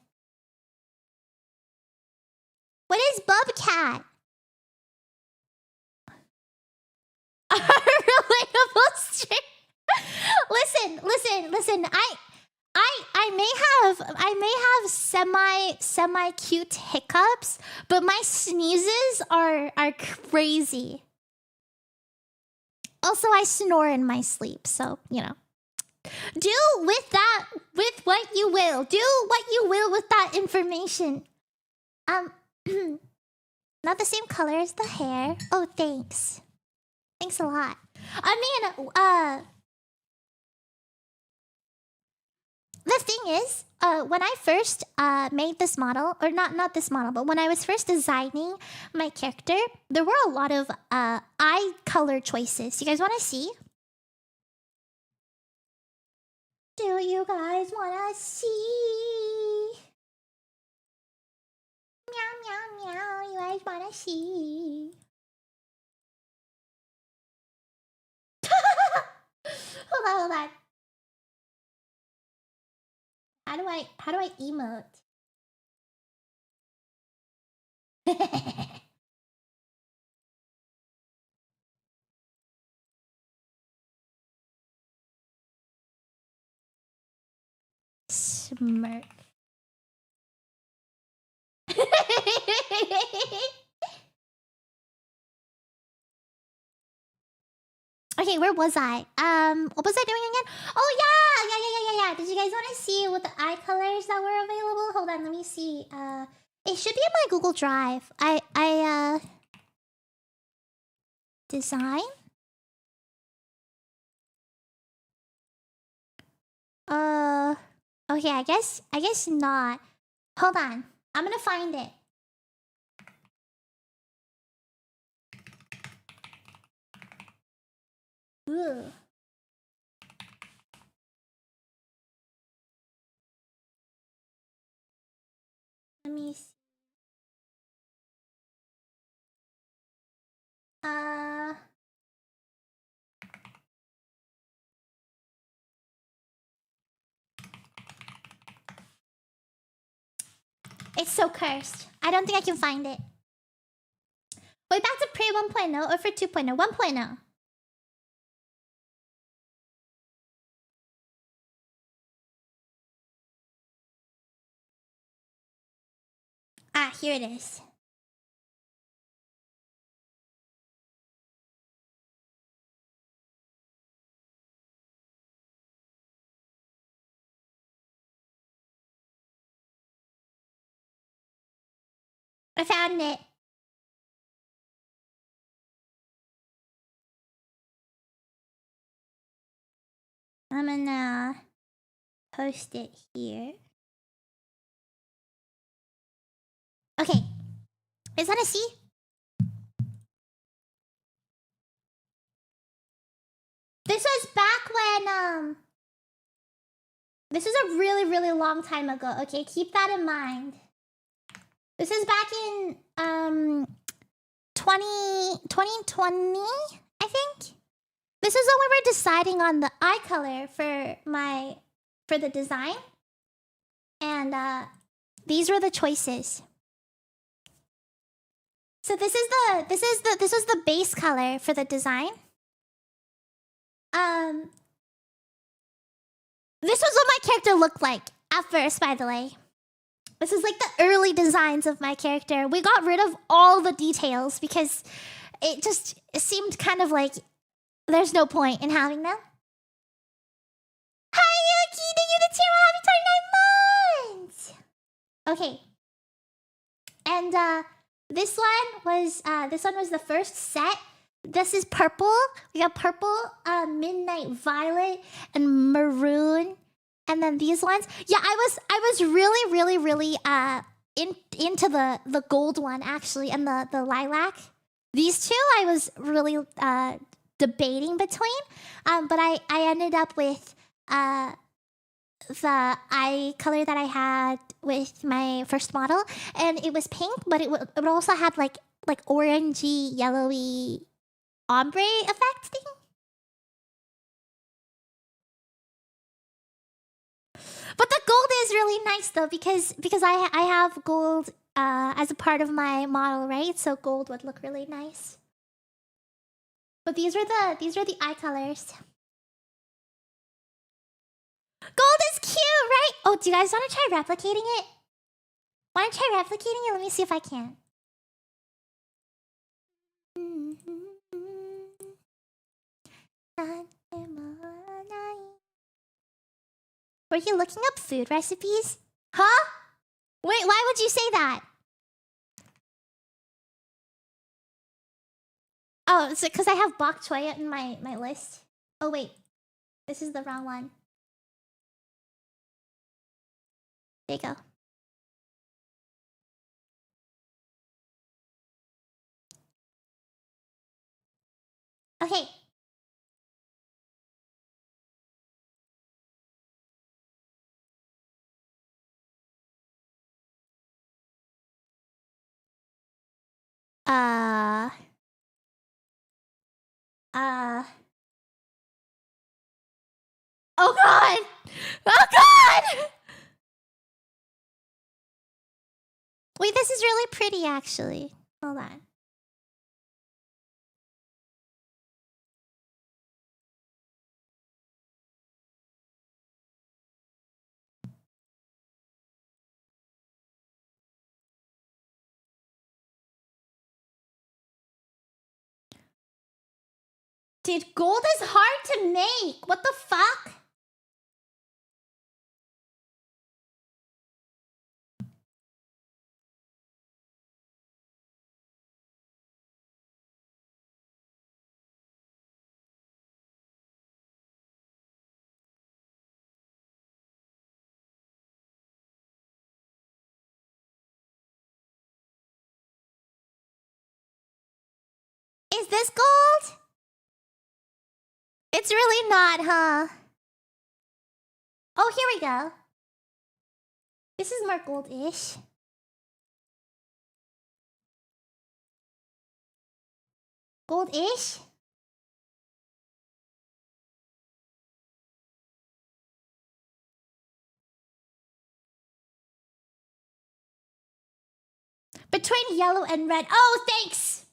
What is Bubcat? Relatable stream. Listen. I may have semi cute hiccups, but my sneezes are crazy. Also, I snore in my sleep, so you know. Do with what you will. Do what you will with that information. Not the same color as the hair. Oh, thanks. Thanks a lot. I mean, the thing is, when I first made this model, or not this model, but when I was first designing my character, there were a lot of eye color choices. You guys want to see? Do you guys want to see? Meow, meow, meow. You guys want to see? Hold on. How do I emote? Smirk. Okay, where was I? What was I doing again? Oh yeah. Did you guys want to see what the eye colors that were available? Hold on, let me see. It should be in my Google Drive. I design. Okay, I guess not. Hold on, I'm gonna find it. Ooh. Let me see. It's so cursed. I don't think I can find it. Wait, back to Prey 1.0 or for 2.0? 1.0. Ah, here it is. I found it. I'm gonna post it here. Okay. Is that a C? This was back when, this was a really, really long time ago. Okay, keep that in mind. This is back in 2020, I think. This is when we were deciding on the eye color for the design, and these were the choices. So this was the base color for the design. This was what my character looked like at first, by the way. This is like the early designs of my character. We got rid of all the details because it seemed kind of like there's no point in having them. Hi, Yuki! Thank you the happy 29 months! Okay. And this one was the first set. This is purple. We got purple, midnight violet, and maroon. And then these ones. Yeah, I was really into the gold one actually, and the lilac. These two I was really debating between. But I ended up with the eye color that I had with my first model, and it was pink, but it would also have like orangey, yellowy ombre effect thing. But the gold is really nice though, because I have gold as a part of my model, right? So gold would look really nice. But these are the eye colors. Gold is cute, right? Oh, do you guys want to try replicating it? Want to try replicating it? Let me see if I can. Were you looking up food recipes? Huh? Wait, why would you say that? Oh, it's because I have bok choy in my list. Oh, wait. This is the wrong one. There you go. Okay. Oh god! Oh god! Wait, this is really pretty actually. Hold on. Dude, gold is hard to make. What the fuck? Is this gold? It's really not, huh? Oh, here we go. This is more gold-ish. Gold-ish? Between yellow and red. Oh, thanks!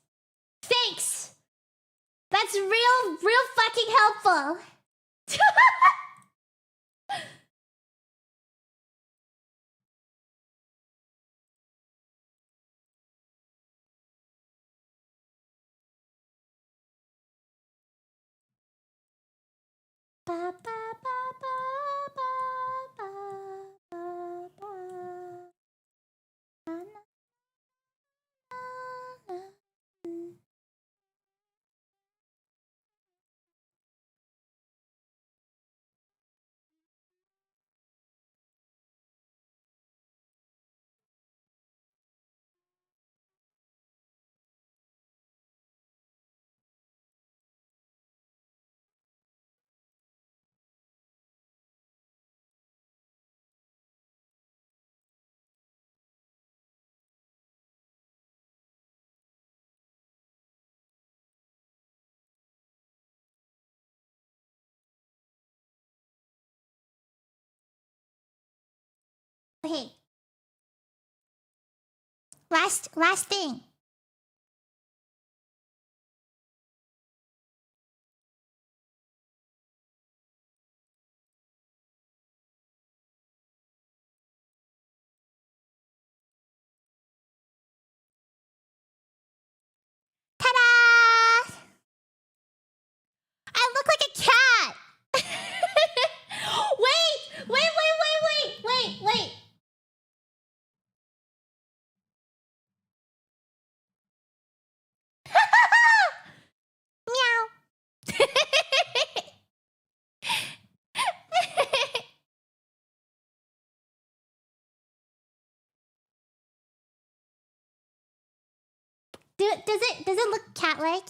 Thanks! That's real fucking helpful. Ba, ba, ba, ba, ba, ba, ba, ba. Na, na, na, na. Okay. Last thing. Ta-da! I look like a cat. Wait. Meow. Does it look cat-like?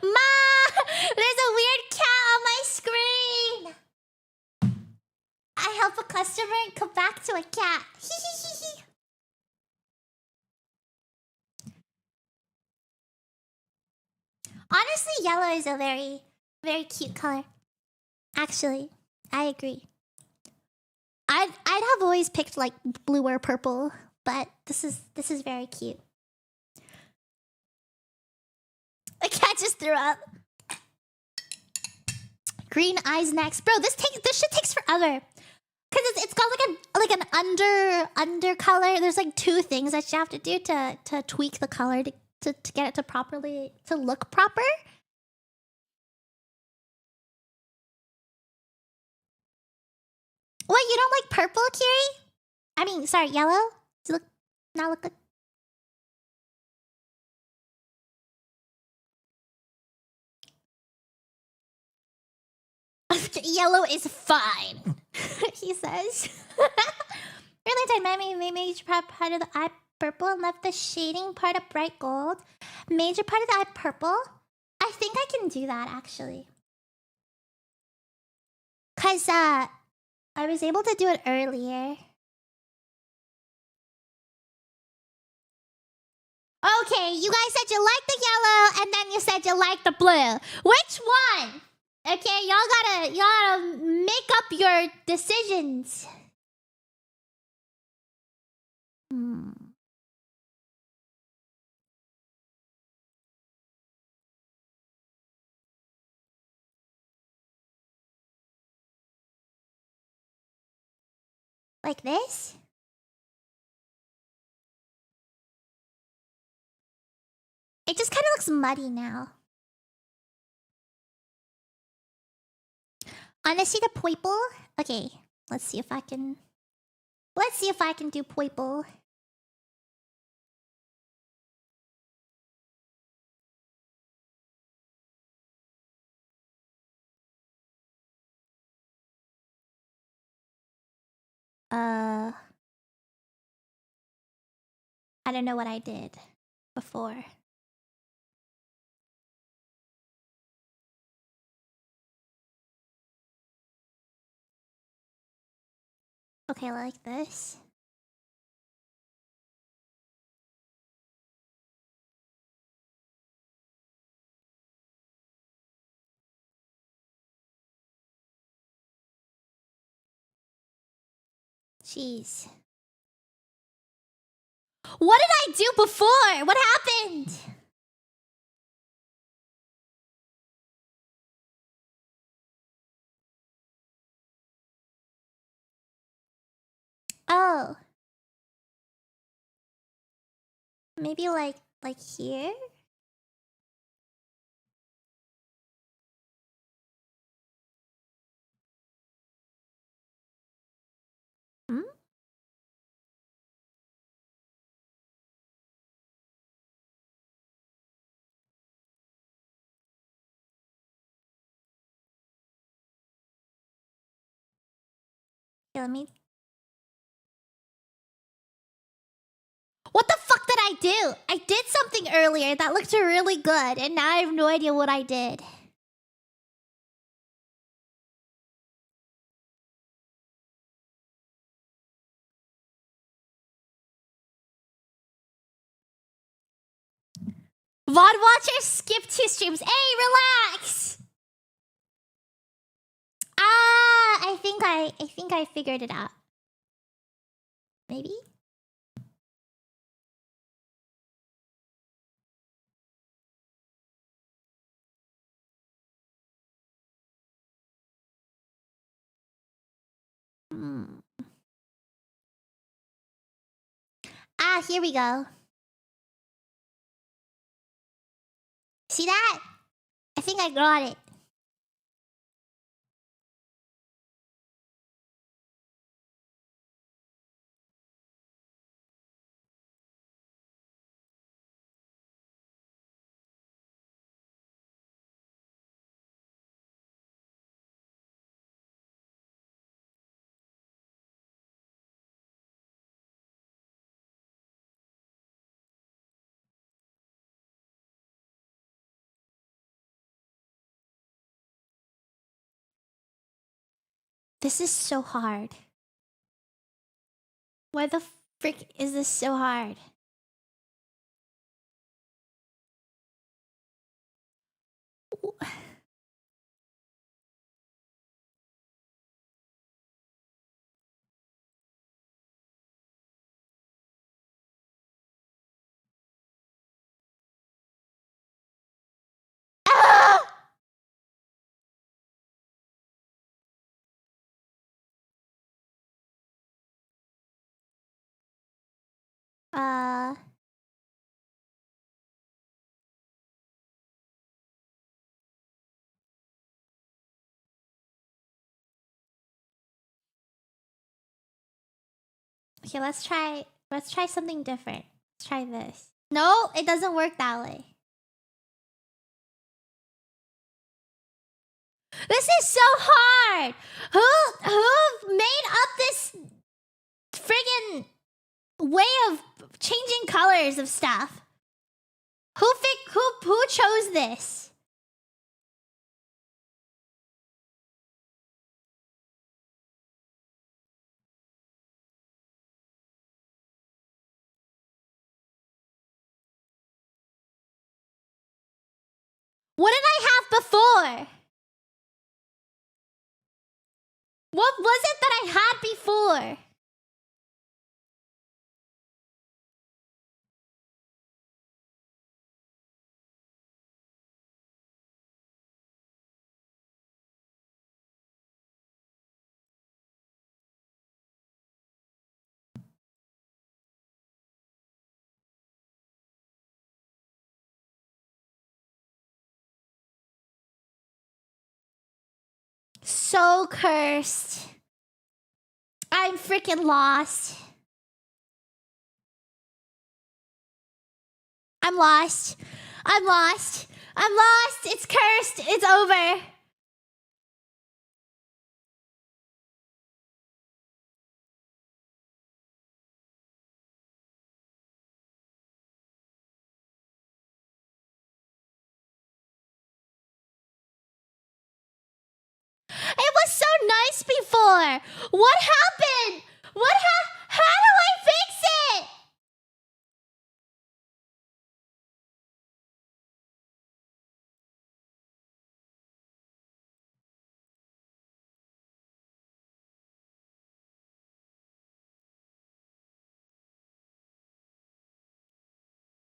Ma! There's a weird cat on my screen! I help a customer and come back to a cat. Honestly, yellow is a very, very cute color. Actually, I agree. I'd have always picked like blue or purple, but this is very cute. The cat just threw up. Green eyes next, bro. This shit takes forever. Cause it's got like an under color. There's like 2 things that you have to do to tweak the color to get it to look proper. What, you don't like purple, Kiri? I mean, sorry, yellow? Does it look not look good? Yellow is fine, he says. Early time, major part of the eye purple and left the shading part of bright gold. Major part of the eye purple. I think I can do that actually. Cause I was able to do it earlier. Okay, you guys said you like the yellow and then you said you like the blue. Which one? Okay, y'all gotta make up your decisions. Like this? It just kind of looks muddy now. Honestly, the purple. Okay, let's see if I can. Let's see if I can do purple. I don't know what I did before. Okay, like this. Jeez. What did I do before? What happened? Oh. Maybe like here? Hmm? Okay, let me... What the fuck did I do? I did something earlier that looked really good, and now I have no idea what I did. VOD watchers skip 2 streams. Hey, relax! I think I figured it out. Maybe? Here we go. See that? I think I got it. This is so hard. Why the frick is this so hard? Okay, let's try something different. Let's try this. No, it doesn't work that way. This is so hard. Who made up this friggin' way of changing colors of stuff? Who chose this? What did I have before? What was it that I had before? So cursed. I'm freaking lost. I'm lost. I'm lost. I'm lost. It's cursed. It's over. It was so nice before. What happened? How do I fix it?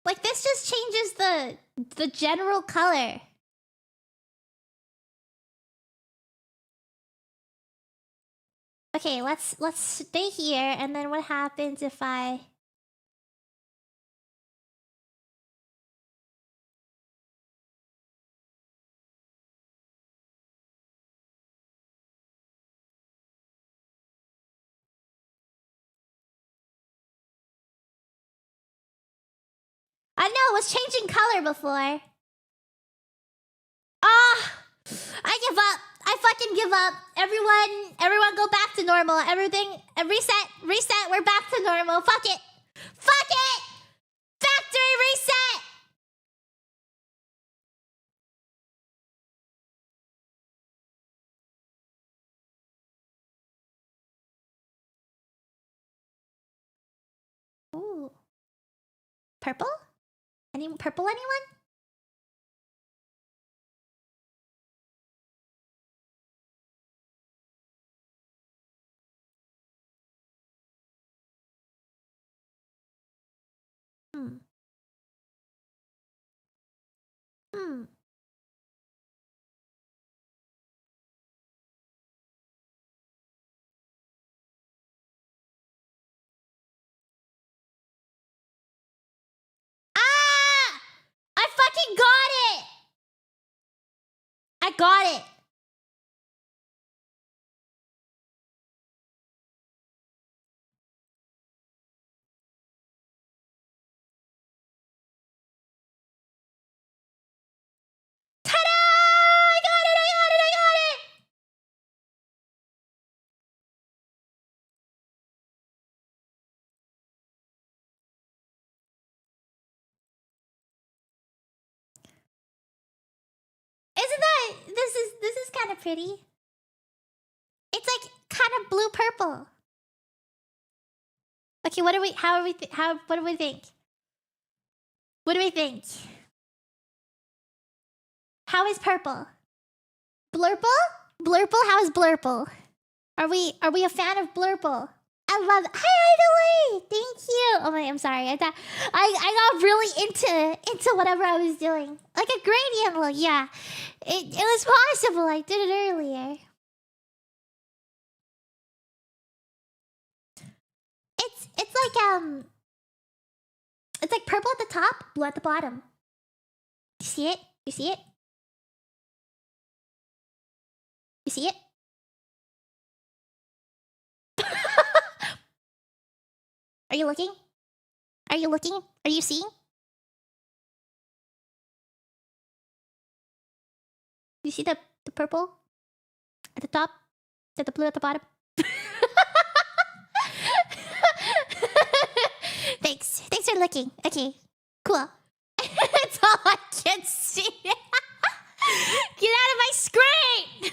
Like, this just changes the general color. Okay, let's stay here, and then what happens if I... I know, it was changing color before. I give up. I fucking give up. Everyone go back to normal. Everything, reset, we're back to normal. Fuck it. Fuck it! Factory reset! Ooh. Purple? Purple, anyone? fucking got it! I got it. Ta-da! I got it, I got it, I got it! Isn't that this is kind of pretty? It's like kind of blue purple. Okay, what do we what do we think? What do we think? How is purple? Blurple? Blurple? How is blurple? Are we a fan of blurple? I love it. Hi, Idolay! Thank you. Oh my, I'm sorry. I thought I got really into whatever I was doing. Like a gradient look, yeah. It was possible. I did it earlier. It's like purple at the top, blue at the bottom. You see it? You see it? You see it? Are you looking? Are you looking? Are you seeing? You see the purple at the top? The blue at the bottom? Thanks. Thanks for looking. Okay, cool. That's all I can see. Get out of my screen!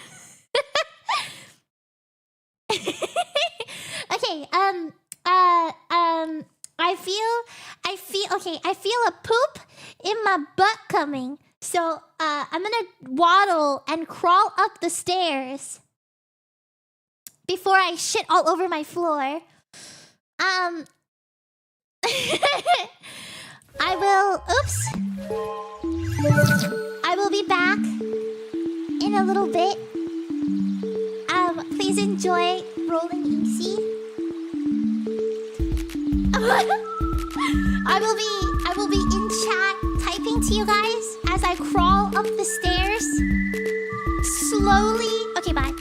Okay, I feel a poop in my butt coming. So, I'm gonna waddle and crawl up the stairs before I shit all over my floor. I will be back in a little bit. Please enjoy rolling inksie. I will be in chat typing to you guys as I crawl up the stairs slowly. Okay, bye.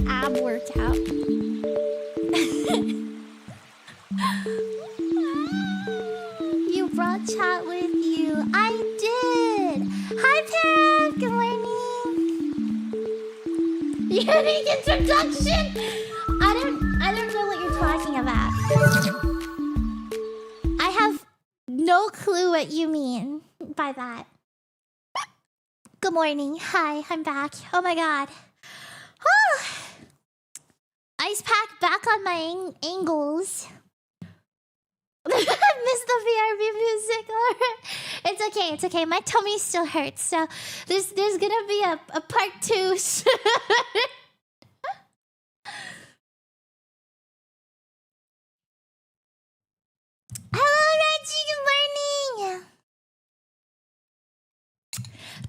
ab workout. You brought chat with you. I did. Hi, Pam. Good morning. Unique introduction. I don't know what you're talking about. I have no clue what you mean by that. Good morning. Hi, I'm back. Oh my god. Ice pack back on my angles. Miss the VRB music. It's okay. It's okay. My tummy still hurts. So there's gonna be a part 2 soon. Hello, Reggie. Good morning.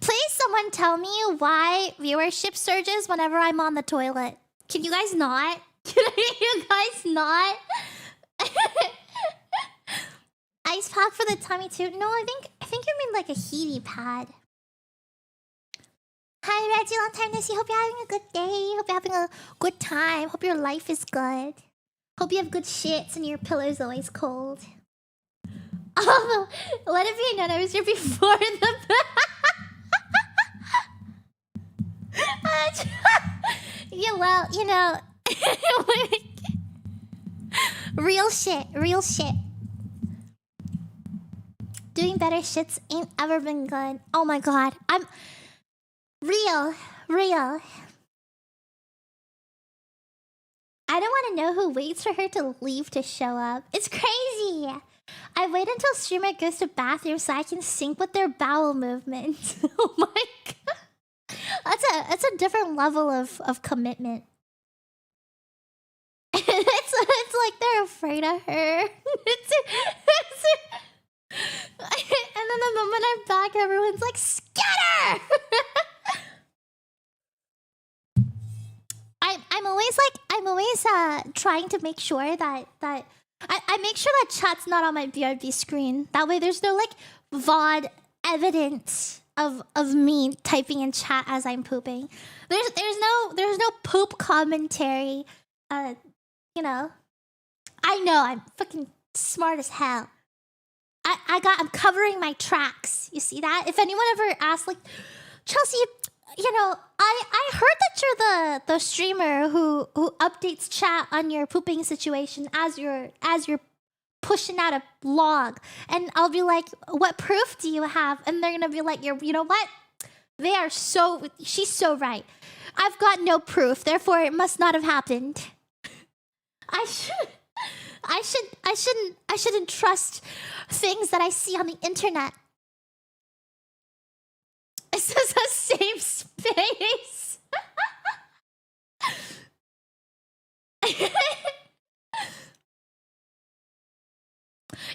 Please, someone tell me why viewership surges whenever I'm on the toilet. Can you guys not? Can you guys not? Ice pack for the tummy too? No, I think you mean like a heaty pad. Hi, Reggie. Long time no see. Hope you're having a good day. Hope you're having a good time. Hope your life is good. Hope you have good shits and your pillow's always cold. Oh, let it be known I was here before the... Yeah, well, you know... Real shit. Real shit. Doing better shits ain't ever been good. Oh my god. I'm... Real. I don't want to know who waits for her to leave to show up. It's crazy. I wait until streamer goes to bathroom so I can sync with their bowel movements. Oh my god. That's a different level of commitment. It's like they're afraid of her. And then the moment I'm back, everyone's like, scatter! I'm always trying to make sure that I make sure that chat's not on my BRB screen. That way there's no like VOD evidence of me typing in chat as I'm pooping. There's no poop commentary. You know. I know, I'm fucking smart as hell. I'm covering my tracks. You see that? If anyone ever asks, like, Chelsea, you know, I heard that you're the streamer who updates chat on your pooping situation as you're pushing out a log, and I'll be like, what proof do you have? And they're gonna be like, you know what? She's so right. I've got no proof, therefore it must not have happened. I shouldn't trust things that I see on the internet. This is a safe space.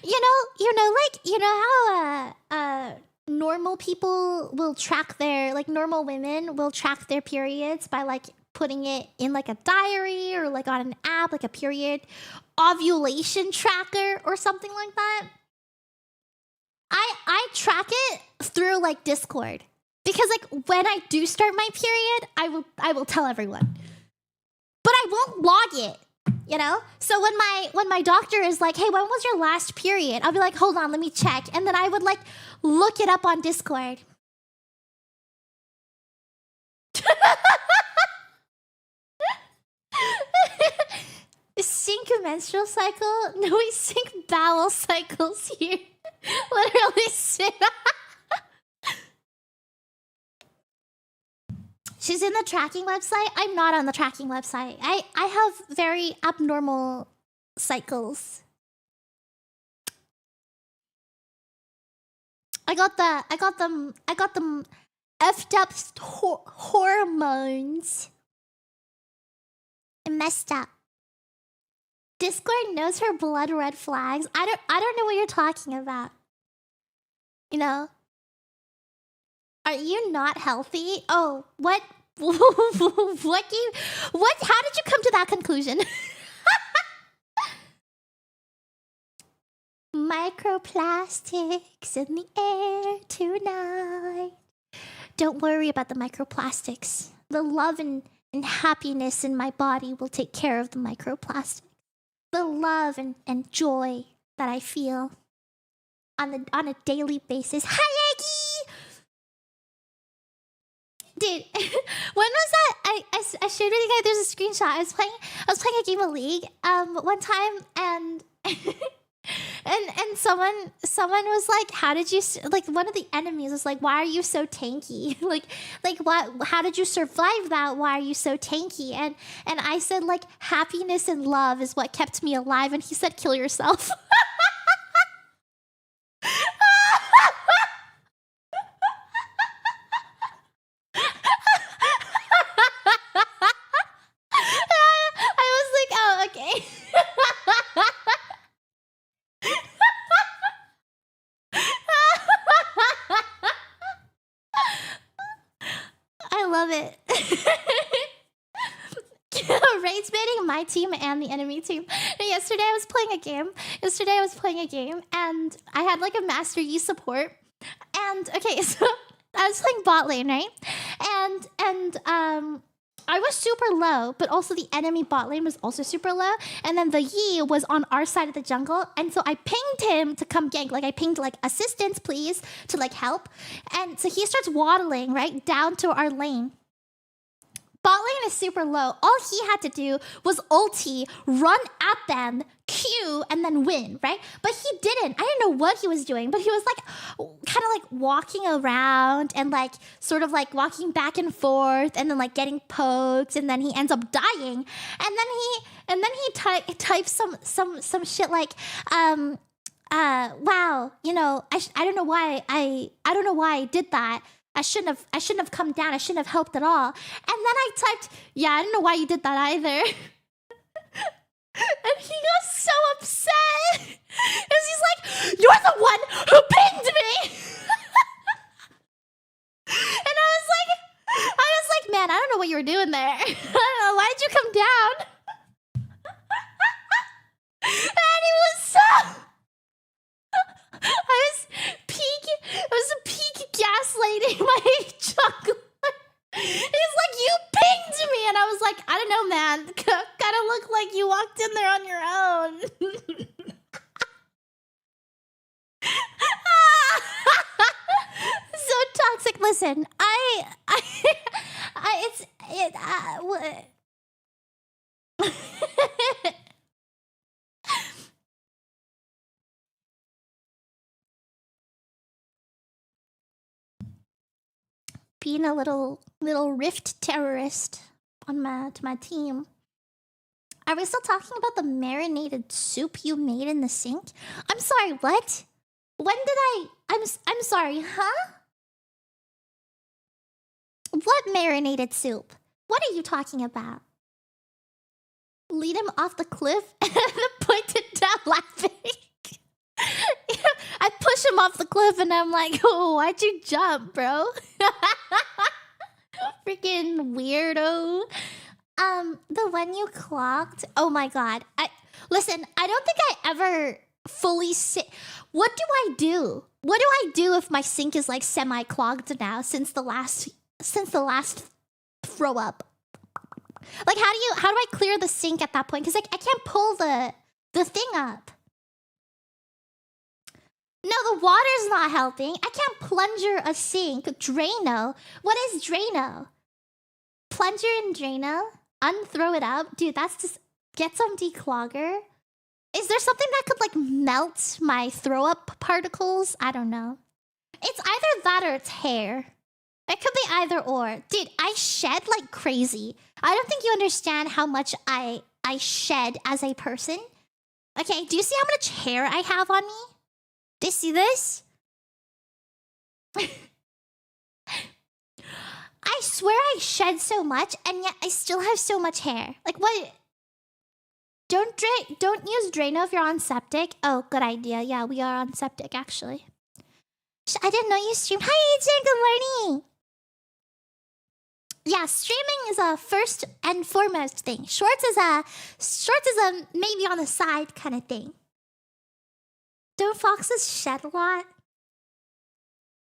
you know how normal people will track their, like, normal women will track their periods by like putting it in like a diary or like on an app, like a period ovulation tracker or something like that. I track it through like Discord, because like when I do start my period, I will tell everyone, but I won't log it, you know. So when my doctor is like, hey, when was your last period, I'll be like, hold on, let me check, and then I would like look it up on Discord. Sync menstrual cycle? No, we sync bowel cycles here. Literally sync. She's in the tracking website. I'm not on the tracking website. I have very abnormal cycles. I got them effed up hormones. I messed up. Discord knows her blood red flags. I don't know what you're talking about. You know? Are you not healthy? Oh, what? How did you come to that conclusion? Microplastics in the air tonight. Don't worry about the microplastics. The love and and happiness in my body will take care of the microplastics. The love and joy that I feel on a daily basis. Hi, Aggie! Dude, when was that? I shared with you guys. There's a screenshot. I was playing a game of League one time, and and someone was like, "How did you like?" One of the enemies was like, "Why are you so tanky? like what? How did you survive that? Why are you so tanky?" And I said like, "Happiness and love is what kept me alive." And he said, "Kill yourself." I was like, "Oh, okay." I love it. Rage baiting my team and the enemy team. Yesterday I was playing a game and I had like a Master Yi support. And okay, so I was playing bot lane, right? And I was super low, but also the enemy bot lane was also super low. And then the Yi was on our side of the jungle. And so I pinged him to come gank. Like I pinged like assistance, please, to like help. And so he starts waddling right down to our lane. Bot lane is super low. All he had to do was ulti, run at them, Q, and then win, right? But he didn't. I didn't know what he was doing, but he was like kind of like walking around and like sort of like walking back and forth and then like getting poked and then he ends up dying. And then he types some shit like wow, you know, I don't know why I don't know why I did that. I shouldn't have come down. I shouldn't have helped at all. And then I typed, yeah, I don't know why you did that either. And he got so upset. Because he's like, you're the one who pinged me. And I was like, man, I don't know what you were doing there. I don't know. Why did you come down? And he was so... I was peak gaslighting my juggler. He's like, you pinged me. And I was like, I don't know, man. Kind of looked like you walked in there on your own. So toxic. Listen, what? Being a little rift terrorist on to my team. Are we still talking about the marinated soup you made in the sink? I'm sorry, what? When did I'm sorry, huh? What marinated soup? What are you talking about? Lead him off the cliff and pointed down laughing. I push him off the cliff and I'm like, oh, why'd you jump, bro? Freaking weirdo. The one you clocked. Oh my god. Listen, I don't think I ever fully sit. What do I do? What do I do if my sink is like semi-clogged now since the last throw up? Like how do I clear the sink at that point? Because like I can't pull the thing up. No, the water's not helping. I can't plunger a sink. Drano. What is Drano? Plunger and Drano? Unthrow it up? Dude, that's just... Get some declogger? Is there something that could, like, melt my throw-up particles? I don't know. It's either that or it's hair. It could be either or. Dude, I shed like crazy. I don't think you understand how much I shed as a person. Okay, do you see how much hair I have on me? Do you see this? I swear I shed so much, and yet I still have so much hair. Like, what? Don't use Drano if you're on septic. Oh, good idea. Yeah, we are on septic, actually. I didn't know you streamed. Hi, AJ. Good morning. Yeah, streaming is a first and foremost thing. Shorts is a maybe on the side kind of thing. Don't foxes shed a lot?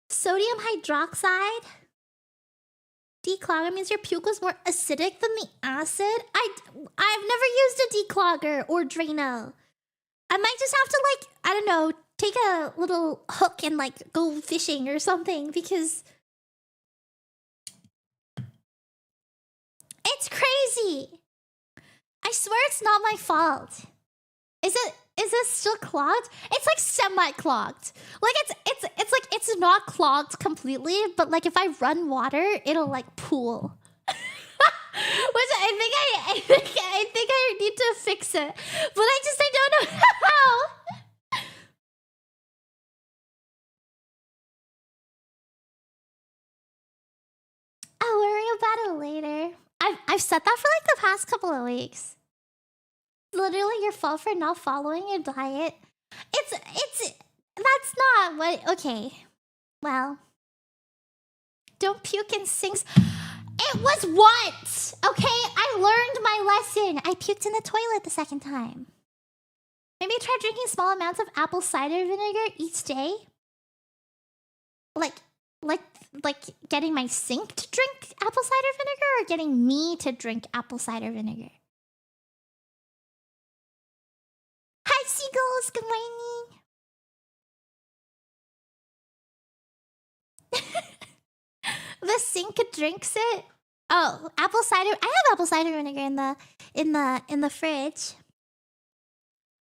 Sodium hydroxide? declogger means your puke was more acidic than the acid. I've never used a declogger or Drano. I might just have to, like, I don't know, take a little hook and, like, go fishing or something, because it's crazy. I swear it's not my fault. Is it still clogged? It's like semi-clogged. Like it's like it's not clogged completely, but like if I run water, it'll like pool. Which I think I need to fix it. But I don't know how. I'll worry about it later. I've said that for like the past couple of weeks. Literally your fault for not following your diet. That's not what. Okay, well, don't puke in sinks. It was once, okay? I learned my lesson. I puked in the toilet the second time. Maybe try drinking small amounts of apple cider vinegar each day. Like getting my sink to drink apple cider vinegar, or getting me to drink apple cider vinegar. Hi, seagulls. Good morning. The sink drinks it. Oh, apple cider. I have apple cider vinegar in the fridge.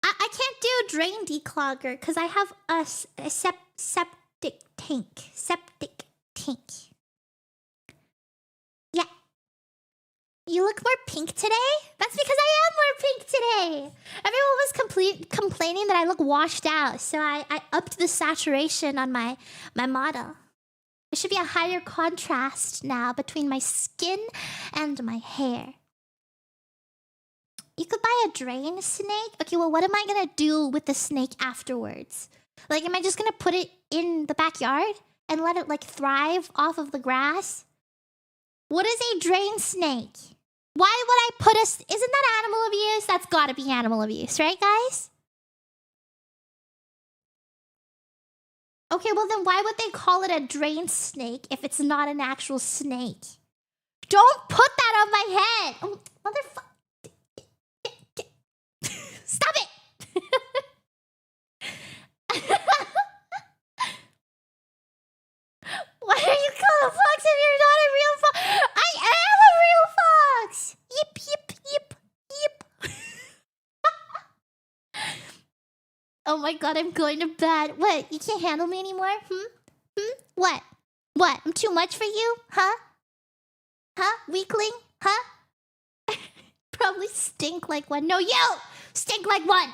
I can't do drain declogger because I have a septic tank. Septic tank. Yeah. You look more pink today? That's because I am more pink today. Everyone was complaining that I look washed out, so I upped the saturation on my model. There should be a higher contrast now between my skin and my hair. You could buy a drain snake. Okay, well, what am I gonna do with the snake afterwards? Like, am I just gonna put it in the backyard and let it, like, thrive off of the grass? What is a drain snake? Why would I put isn't that animal abuse? That's gotta be animal abuse, right, guys? Okay, well then why would they call it a drain snake if it's not an actual snake? Don't put that on my head! Oh, motherfucker. Stop it! Why are you called a fox if you're not a real fox? I am a real fox! Yip, yip, yip, yip. Oh my god, I'm going to bed. What? You can't handle me anymore? What? What? I'm too much for you? Huh? Huh? Weakling? Huh? Probably stink like one. No, you! Stink like one!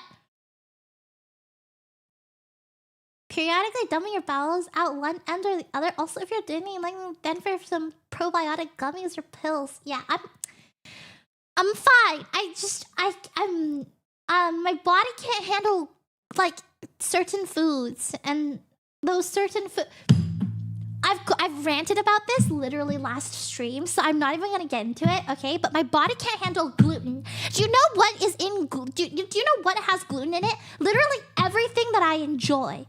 Periodically dumping your bowels out one end or the other. Also, if you're doing it, like, then for some probiotic gummies or pills. Yeah, I'm fine. My body can't handle, like, certain foods, and those certain food. I've ranted about this literally last stream, so I'm not even gonna get into it, okay? But my body can't handle gluten. Do you know what is in do you know what has gluten in it? Literally everything that I enjoy.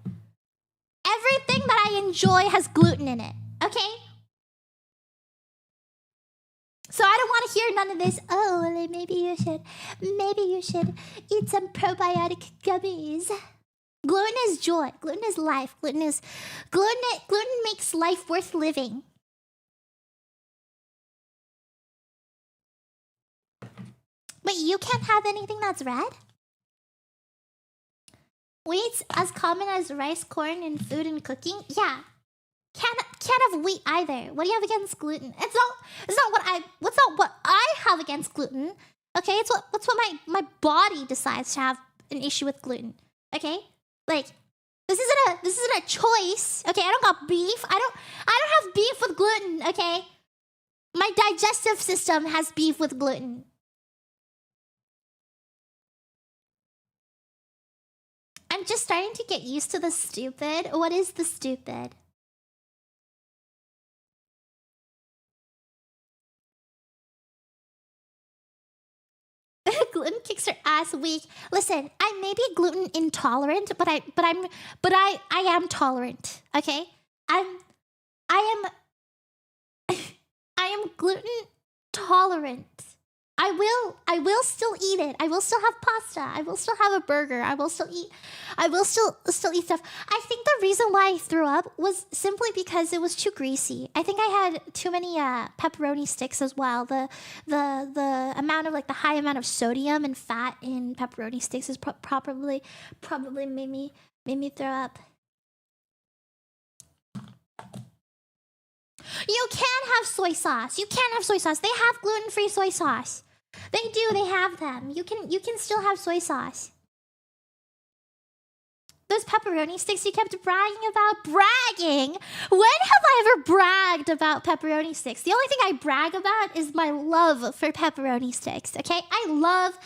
Everything that I enjoy has gluten in it, okay? So I don't want to hear none of this. Oh, well, maybe you should eat some probiotic gummies. Gluten is joy. Gluten is life. Gluten makes life worth living. Wait, you can't have anything that's red? Wheat's as common as rice, corn in food and cooking? Yeah. Can't have wheat either. What do you have against gluten? It's not what I have against gluten. Okay, it's what my body decides to have an issue with gluten. Okay? Like, this isn't a choice. Okay, I don't got beef. I don't have beef with gluten, okay? My digestive system has beef with gluten. I'm just starting to get used to the stupid. What is the stupid? Gluten kicks her ass weak. Listen, I may be gluten intolerant, but I am tolerant. Okay, I am gluten tolerant. I will still eat it. I will still have pasta. I will still have a burger. I will still eat stuff. I think the reason why I threw up was simply because it was too greasy. I think I had too many pepperoni sticks as well. The amount of like the high amount of sodium and fat in pepperoni sticks is probably made me throw up. You can have soy sauce. You can have soy sauce. They have gluten-free soy sauce. They do. They have them. You can still have soy sauce. Those pepperoni sticks you kept bragging about. Bragging? When have I ever bragged about pepperoni sticks? The only thing I brag about is my love for pepperoni sticks, okay? I love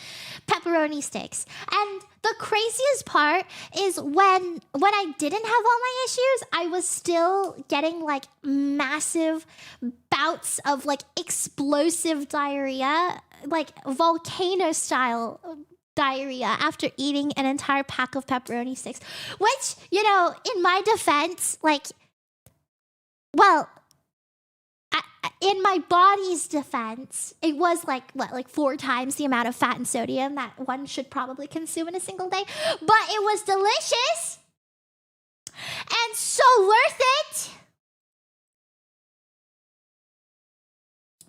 pepperoni sticks. And the craziest part is when I didn't have all my issues, I was still getting like massive bouts of like explosive diarrhea, like volcano style diarrhea after eating an entire pack of pepperoni sticks. Which, you know, in my defense, like, well, in my body's defense, it was like, what, like 4 times the amount of fat and sodium that one should probably consume in a single day. But it was delicious and so worth it.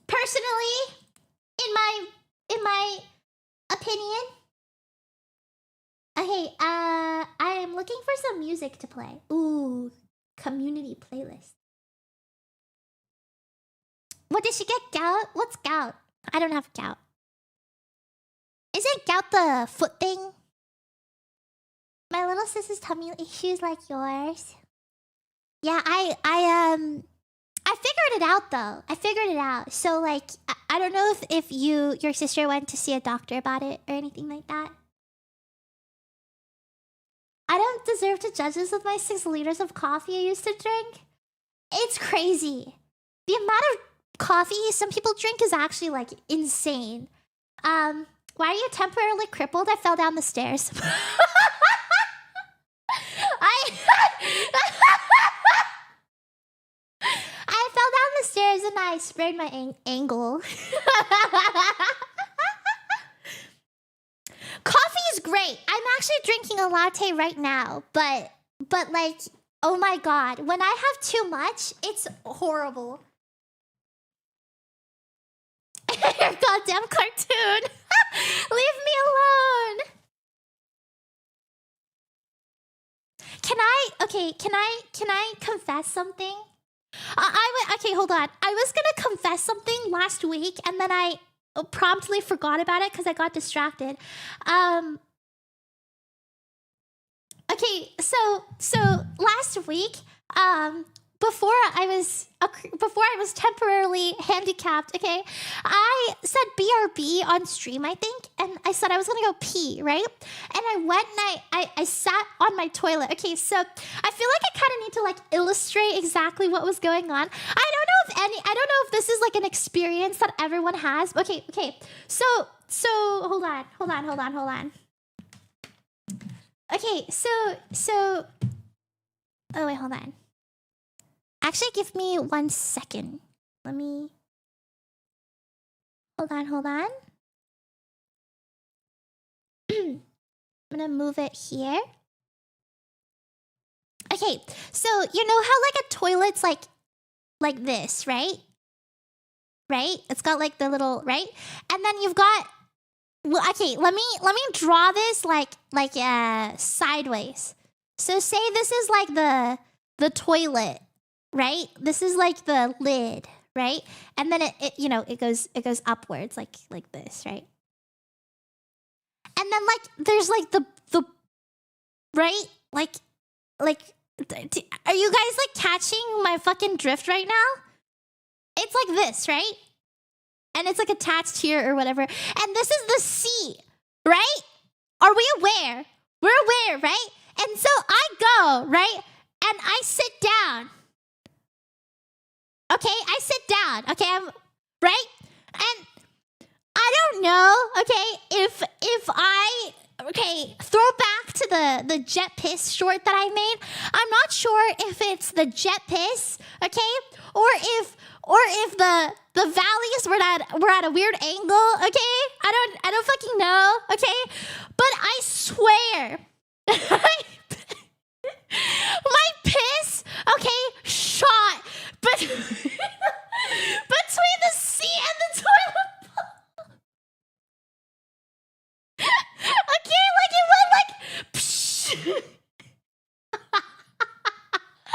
Personally, in my opinion. Okay, I am looking for some music to play. Ooh, community playlist. What, did she get gout? What's gout? I don't have gout. Isn't gout the foot thing? My little sister's tummy issues like yours. Yeah, I figured it out though. I figured it out. So like, I don't know if your sister went to see a doctor about it or anything like that. I don't deserve to judge this with my 6 liters of coffee I used to drink. It's crazy. The amount of coffee some people drink is actually like insane. Why are you temporarily crippled? I fell down the stairs. I fell down the stairs and I sprained my ankle. Coffee is great. I'm actually drinking a latte right now, but like, oh my god, when I have too much, it's horrible. Your goddamn cartoon. Leave me alone. Can I confess something? Okay, hold on. I was gonna confess something last week and then I promptly forgot about it because I got distracted. Okay, so last week, before I was temporarily handicapped, okay, I said BRB on stream, I think, and I said I was gonna go pee, right? And I went and I sat on my toilet. Okay, so I feel like I kind of need to like illustrate exactly what was going on. I don't know if this is like an experience that everyone has. Okay. So hold on. Okay, so oh wait, hold on. Actually, give me 1 second. Let me... Hold on. I'm gonna move it here. Okay, so you know how like a toilet's like this, right? Right? It's got like the little, right? And then you've got... Well, okay, let me draw this like sideways. So say this is like the toilet. Right? This is like the lid, right? And then it goes upwards like this, right? And then like there's like the right? Like are you guys like catching my fucking drift right now? It's like this, right? And it's like attached here or whatever. And this is the seat, right? Are we aware? We're aware, right? And so I go, right? And I sit down. Okay, I sit down. Okay, I'm right, and I don't know. Okay, if I throw back to the jet piss short that I made. I'm not sure if it's the jet piss. Okay, or if the valleys were at a weird angle, okay? I don't fucking know, okay? But I swear, my piss, okay, shot between the seat and the toilet bowl. Okay, like it went like psh.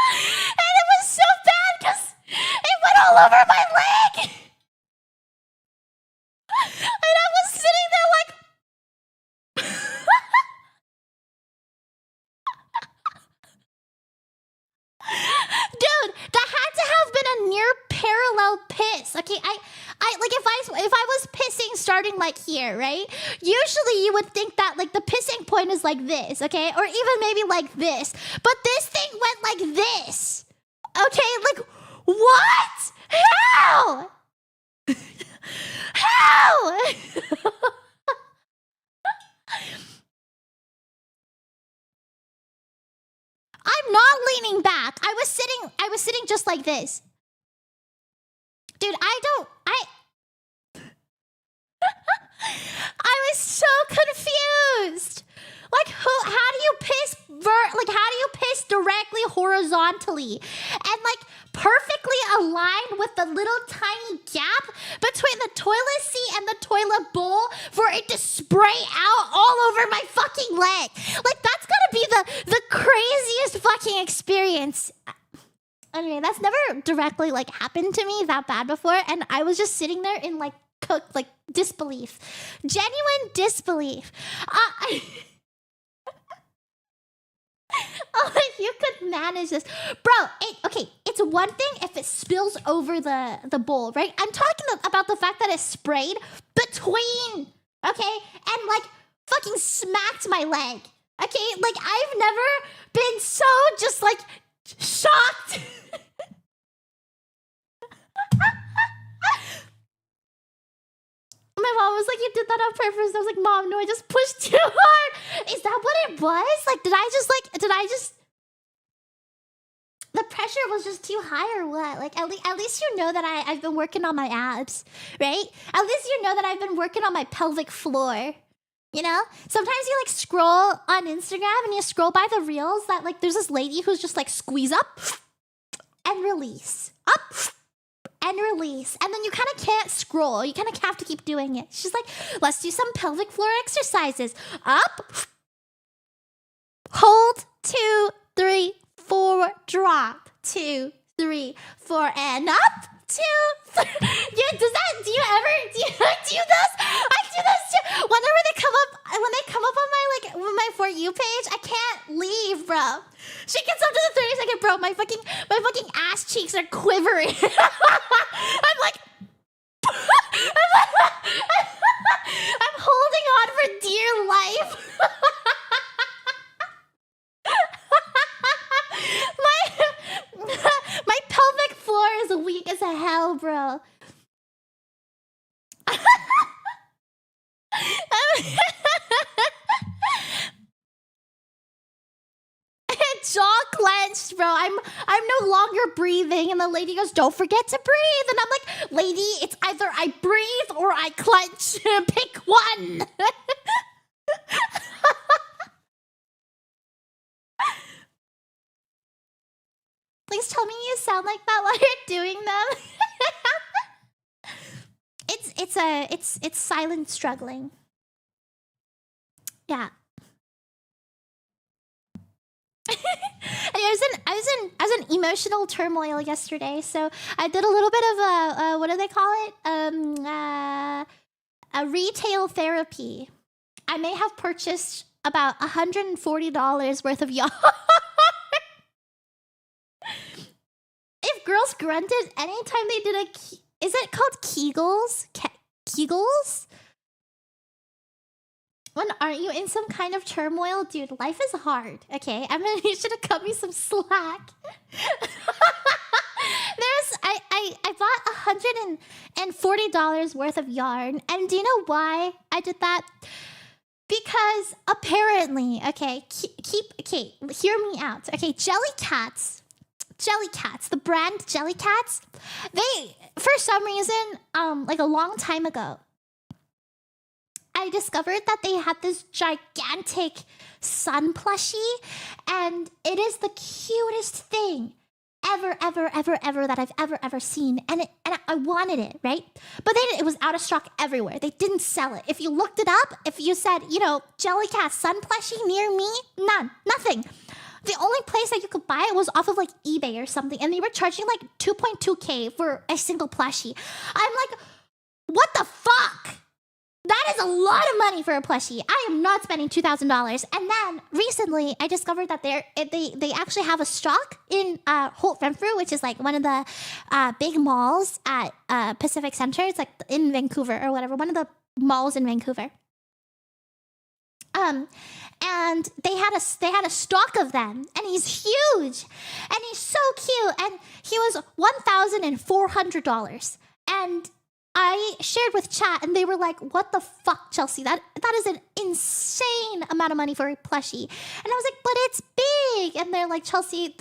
And it was so bad because it went all over my leg. And I was sitting there like dude, that had to have been a near parallel piss. Okay, I like if I was pissing starting like here, right? Usually you would think that like the pissing point is like this, okay? Or even maybe like this. But this thing went like this. Okay, like what? How? How? I'm not leaning back. I was sitting just like this. Dude, I was so confused. Like, how do you piss how do you piss directly horizontally and like perfectly aligned with the little tiny gap between the toilet seat and the toilet bowl for it to spray out all over my fucking leg? Like, that's gotta be the craziest fucking experience. Anyway, that's never directly like happened to me that bad before, and I was just sitting there in like disbelief, genuine disbelief. Oh, if you could manage this, bro. Okay, it's one thing if it spills over the bowl, right? I'm talking about the fact that it sprayed between, okay, and like fucking smacked my leg. Okay, like I've never been so just like shocked. My mom was like, "You did that on purpose." I was like, "Mom, no, I just pushed too hard." Is that what it was? Like, did I just the pressure was just too high or what? Like, at least you know that I've been working on my abs, right? At least you know that I've been working on my pelvic floor. You know? Sometimes you like scroll on Instagram and you scroll by the reels that like there's this lady who's just like squeeze up and release. Up and release. And then you kind of can't scroll. You kind of have to keep doing it. She's like, let's do some pelvic floor exercises. Up. Hold. 2, 3, 4. Drop. 2, 3, 4. And up. 2, 3. Yeah, do you ever do this? I do this too. Whenever they come up on my For You page, I can't leave, bro. She gets up to the 30-second, bro. My fucking ass cheeks are quivering. I'm like, I'm holding on for dear life. My pelvic floor is weak as hell, bro. Jaw clenched, bro. I'm no longer breathing, and the lady goes, "Don't forget to breathe." And I'm like, "Lady, it's either I breathe or I clench. Pick one." Please tell me you sound like that while you're doing them. It's silent struggling. Yeah. I was in emotional turmoil yesterday, so I did a little bit of a what do they call it? A retail therapy. I may have purchased about $140 worth of yarn. If girls grunted anytime they did is it called Kegels? Kegels? When aren't you in some kind of turmoil? Dude, life is hard, okay? I mean, you should have cut me some slack. I bought $140 worth of yarn. And do you know why I did that? Because apparently, okay, hear me out. Okay, jelly cats, Jellycats, the brand Jellycats, they, for some reason, like a long time ago, I discovered that they had this gigantic sun plushie, and it is the cutest thing ever that I've ever seen, and I wanted it, right? But then it was out of stock everywhere. They didn't sell it. If you looked it up, if you said, Jellycat sun plushie near me, nothing. The only place that you could buy it was off of like eBay or something, and they were charging like 2.2K for a single plushie. I'm like, what the fuck? That is a lot of money for a plushie. I am not spending $2,000. And then recently, I discovered that they actually have a stock in Holt Renfrew, which is like one of the big malls at Pacific Center. It's like in Vancouver or whatever, one of the malls in Vancouver. And they had a stock of them, and he's huge, and he's so cute, and he was $1,400, and I shared with chat, and they were like, "What the fuck, Chelsea? That is an insane amount of money for a plushie." And I was like, "But it's big." And they're like, "Chelsea,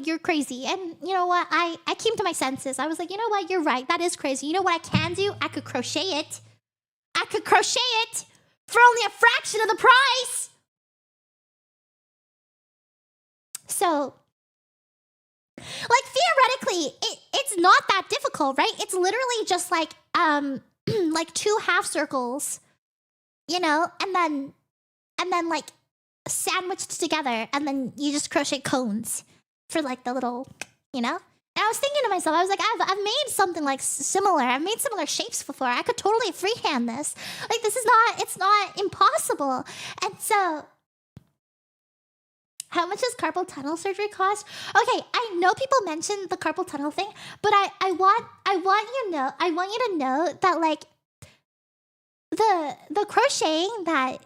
you're crazy." And you know what? I came to my senses. I was like, "You know what? You're right. That is crazy. You know what I can do? I could crochet it. For only a fraction of the price." So, like, theoretically, it's not that difficult, right? It's literally just like like 2 half circles, and then like sandwiched together, and then you just crochet cones for like the little, And I was thinking to myself, I was like, I've made something like similar. I've made similar shapes before. I could totally freehand this. Like, it's not impossible. And so, how much does carpal tunnel surgery cost? Okay, I know people mentioned the carpal tunnel thing, but I want you to know that like the crocheting that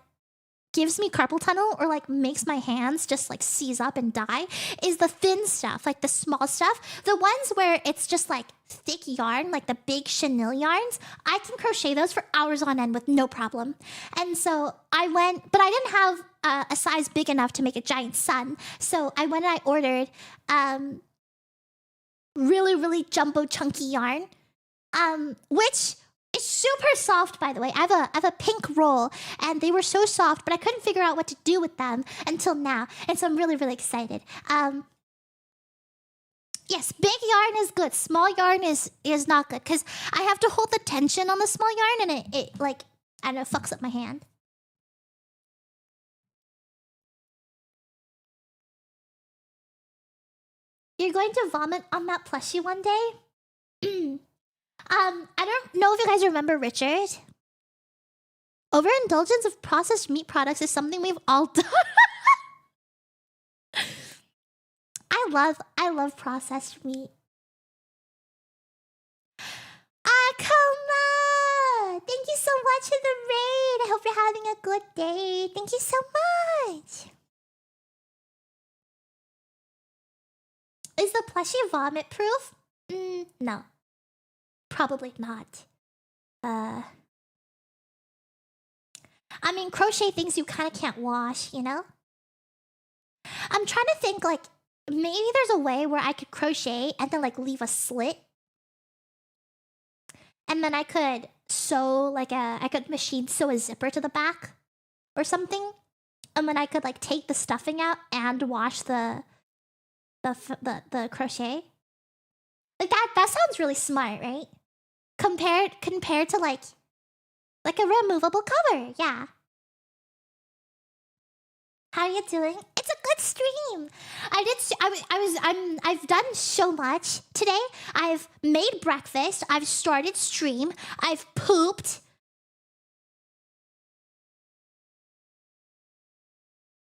gives me carpal tunnel or like makes my hands just like seize up and die is the thin stuff, like the small stuff. The ones where it's just like thick yarn, like the big chenille yarns, I can crochet those for hours on end with no problem. And so I went, but I didn't have a size big enough to make a giant sun. So I went and I ordered really jumbo chunky yarn, which is super soft, by the way. I have a pink roll, and they were so soft, but I couldn't figure out what to do with them until now. And so I'm really excited. Yes, big yarn is good. Small yarn is not good, because I have to hold the tension on the small yarn, and it like, I don't know, fucks up my hand. You're going to vomit on that plushie one day? I don't know if you guys remember Richard. Overindulgence of processed meat products is something we've all done. I love processed meat. Akoma! Thank you so much for the raid. I hope you're having a good day. Thank you so much. Is the plushie vomit proof? No. Probably not. I mean, crochet things you kind of can't wash, I'm trying to think, like, maybe there's a way where I could crochet and then, like, leave a slit. And then I could sew, like, I could machine sew a zipper to the back or something. And then I could, like, take the stuffing out and wash the crochet. Like, that sounds really smart, right? Compared to like a removable cover, yeah. How are you doing? It's a good stream. I've done so much today. I've made breakfast. I've started stream. I've pooped.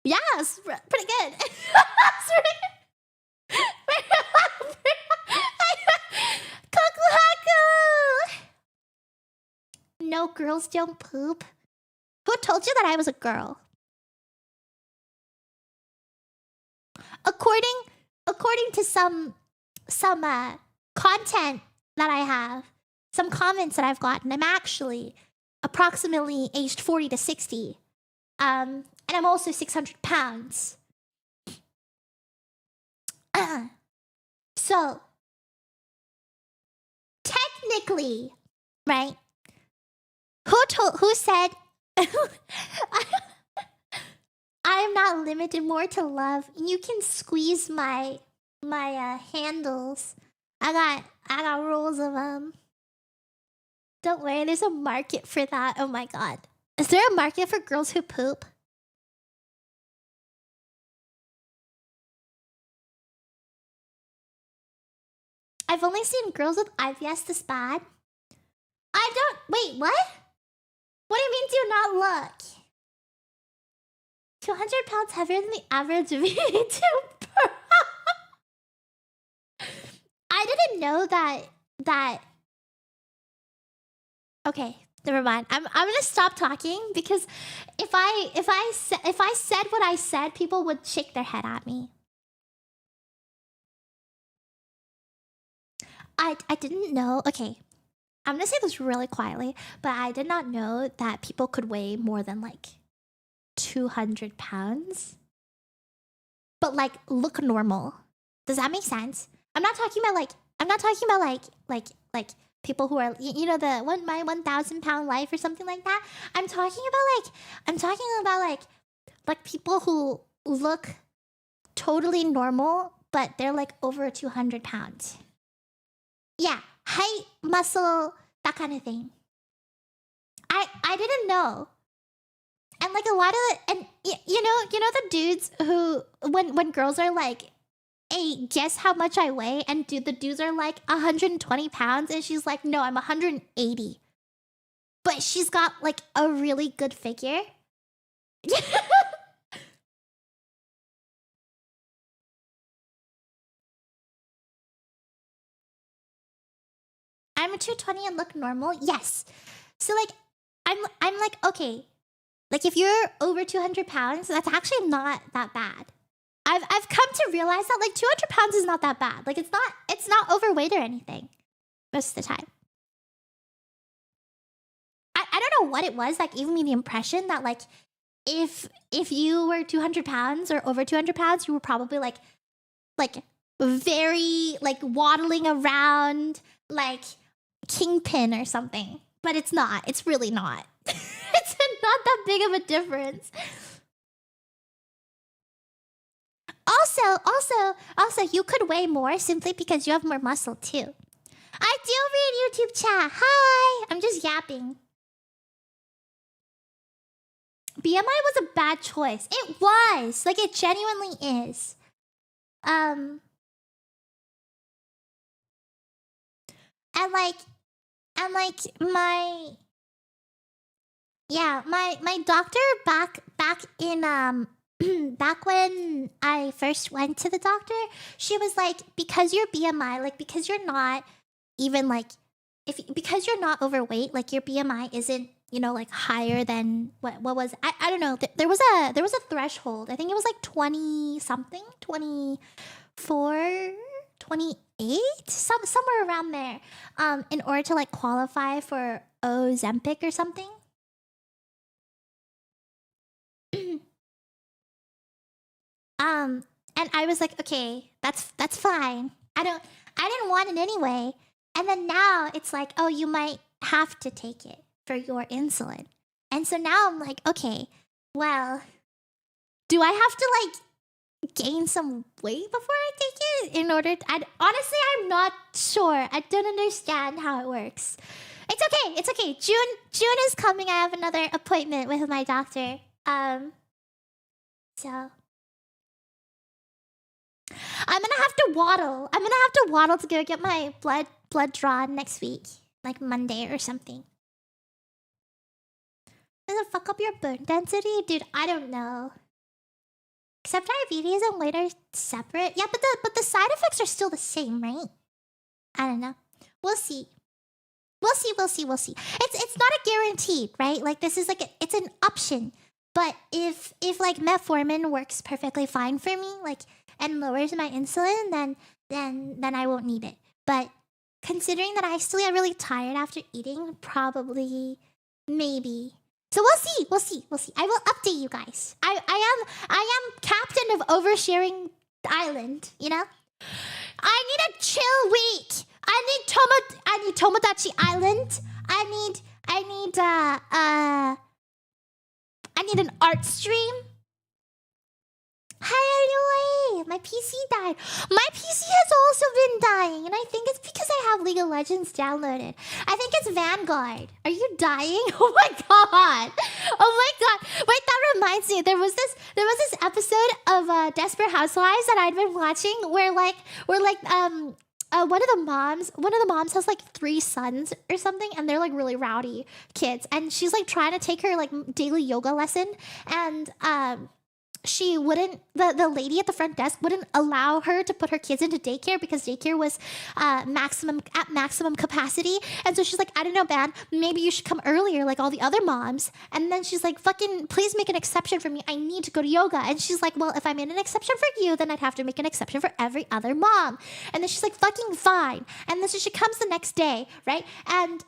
Yes, pretty good. No, girls don't poop. Who told you that I was a girl? According to some content that I have, some comments that I've gotten, I'm actually approximately aged 40 to 60. And I'm also 600 pounds. So, technically, right? Who said I'm not limited more to love? You can squeeze my handles. I got rolls of them. Don't worry, there's a market for that. Oh my god. Is there a market for girls who poop? I've only seen girls with IBS this bad. I don't... Wait, what? What do you mean do not look? 200 pounds heavier than the average VTuber. I didn't know that... Okay, never mind. I'm gonna stop talking because if I said what I said, people would shake their head at me. I didn't know. Okay, I'm gonna say this really quietly, but I did not know that people could weigh more than like 200 pounds, but like look normal. Does that make sense? I'm not talking about like people who are, you know, the my 1,000 pound life or something like that. I'm talking about like people who look totally normal, but they're like over 200 pounds. Yeah, height, muscle, that kind of thing. I didn't know. And like a lot of and you know the dudes who when girls are like, hey, guess how much I weigh? And the dudes are like 120 pounds and she's like, no, I'm 180. But she's got like a really good figure. I'm a 220 and look normal? Yes. So like I'm like, okay. Like if you're over 200 pounds, that's actually not that bad. I've come to realize that like 200 pounds is not that bad. Like it's not overweight or anything most of the time. I don't know what it was that gave me the impression that like if you were 200 pounds or over 200 pounds, you were probably like very like waddling around like Kingpin or something. But it's not. It's really not. It's not that big of a difference. Also, you could weigh more simply because you have more muscle too. I do read YouTube chat. Hi! I'm just yapping. BMI was a bad choice. It was. Like, it genuinely is. And my... Yeah, my doctor back in back when I first went to the doctor, she was like, because your BMI, like because you're not even like because you're not overweight, like your BMI isn't, you know, like higher than what was I don't know. There was a threshold. I think it was like 20 something, 24, 28, somewhere around there. In order to like qualify for Ozempic or something. And I was like, okay, that's fine. I didn't want it anyway. And then now it's like, oh, you might have to take it for your insulin. And so now I'm like, okay, well, do I have to like gain some weight before I take it in order to, honestly, I'm not sure. I don't understand how it works. It's okay. June is coming. I have another appointment with my doctor. So I'm gonna have to waddle. To go get my blood drawn next week, like Monday or something. Does it fuck up your bone density, dude? I don't know. Except diabetes and weight are separate. Yeah, but the side effects are still the same, right? I don't know. We'll see. We'll see. It's not a guarantee, right? Like this is like it's an option. But if like metformin works perfectly fine for me, like and lowers my insulin, then I won't need it. But considering that I still get really tired after eating, probably, maybe. So we'll see. I will update you guys. I am captain of oversharing the island, you know? I need a chill week. I need Tomodachi Island. I need an art stream. Hi, Aloy! My PC died. My PC has also been dying, and I think it's because I have League of Legends downloaded. I think it's Vanguard. Are you dying? Oh my god! Oh my god! Wait, that reminds me. There was this episode of Desperate Housewives that I'd been watching where one of the moms has like 3 sons or something, and they're like really rowdy kids, and she's like trying to take her like daily yoga lesson, and she wouldn't, the lady at the front desk wouldn't allow her to put her kids into daycare because daycare was maximum capacity. And so she's like, I don't know, man, maybe you should come earlier like all the other moms. And then she's like, fucking please make an exception for me, I need to go to yoga. And she's like, well, if I made an exception for you, then I'd have to make an exception for every other mom. And then she's like, fucking fine. And then so she comes the next day, right? And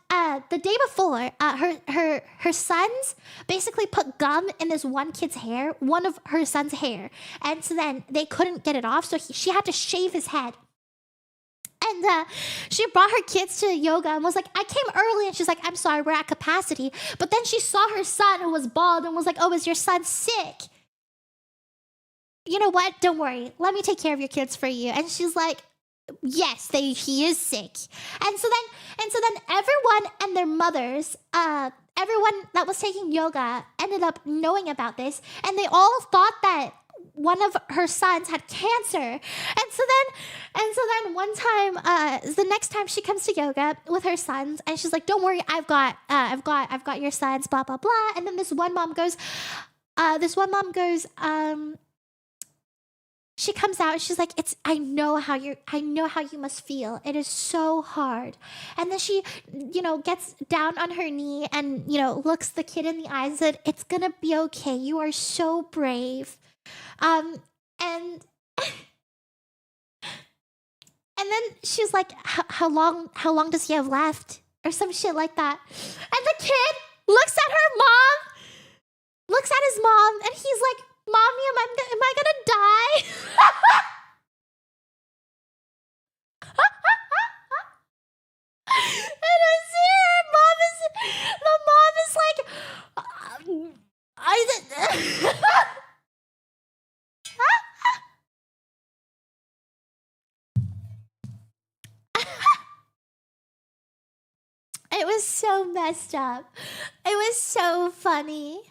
the day before, her sons basically put gum in this one kid's hair, one of her son's hair, and so then they couldn't get it off, so she had to shave his head. And she brought her kids to yoga and was like, I came early, and she's like, I'm sorry, we're at capacity. But then she saw her son who was bald and was like, oh, is your son sick? You know what, don't worry, let me take care of your kids for you. And she's like, yes, he is sick. And so then everyone and their mothers, everyone that was taking yoga ended up knowing about this, and they all thought that one of her sons had cancer. And so then one time, the next time she comes to yoga with her sons, and she's like, don't worry, I've got your sons, blah blah blah. And then this one mom goes, she comes out and she's like, I know how you must feel. It is so hard. And then she, gets down on her knee and, looks the kid in the eyes and said, it's gonna be okay. You are so brave. And and then she's like, how long does he have left? Or some shit like that. And the kid looks at his mom, and he's like, Mommy, am I gonna die? And I see the mom is like, It was so messed up. It was so funny.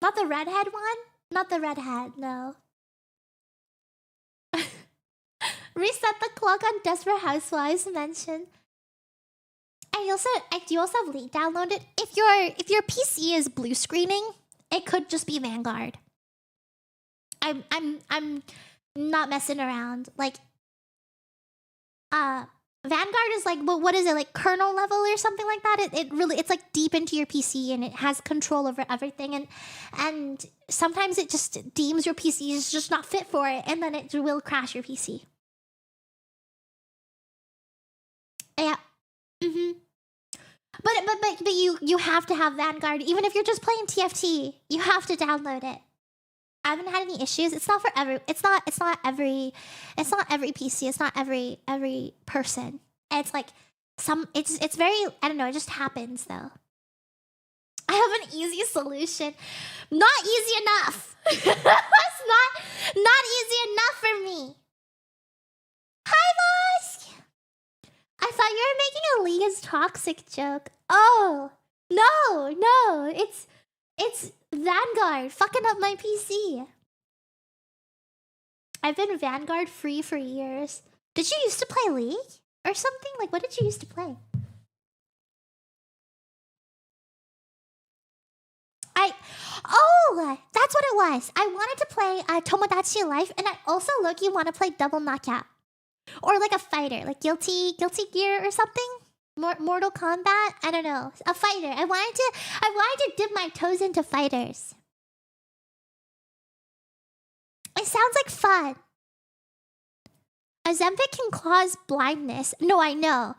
Not the redhead one? Not the redhead, no. Reset the clock on Desperate Housewives mention. I do also have League downloaded. If your PC is blue screening, it could just be Vanguard. I'm not messing around. Like Vanguard is like, what is it, like kernel level or something like that? It's like deep into your PC, and it has control over everything, and sometimes it just deems your PC is just not fit for it, and then it will crash your PC. Yeah. But you have to have Vanguard, even if you're just playing TFT. You have to download it. I haven't had any issues. It's not for every. It's not every PC. It's not every person. It's like It's very. I don't know. It just happens though. I have an easy solution. Not easy enough. It's not easy enough for me. Hi, Mosk. I thought you were making a League is toxic joke. Oh no! It's Vanguard fucking up my PC. I've been Vanguard free for years. Did you used to play League or something? Like, what did you used to play? Oh, that's what it was. I wanted to play Tomodachi Life, and I also low-key want to play Double Knockout, or like a fighter, like Guilty Gear or something. Mortal Kombat. I don't know. A fighter. I wanted to dip my toes into fighters. It sounds like fun. Ozempic can cause blindness. No, I know.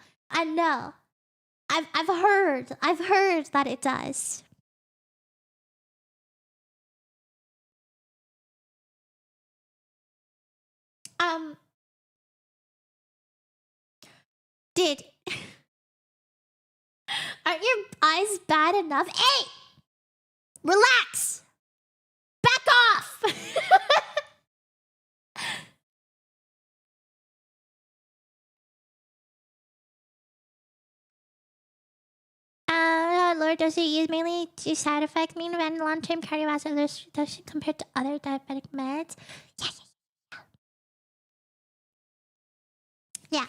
I've heard that it does. did. Aren't your eyes bad enough? Hey! Relax! Back off! Lord, does it use mainly to side effect mean when long-term cardiovascular reduction compared to other diabetic meds? Yeah. Yeah.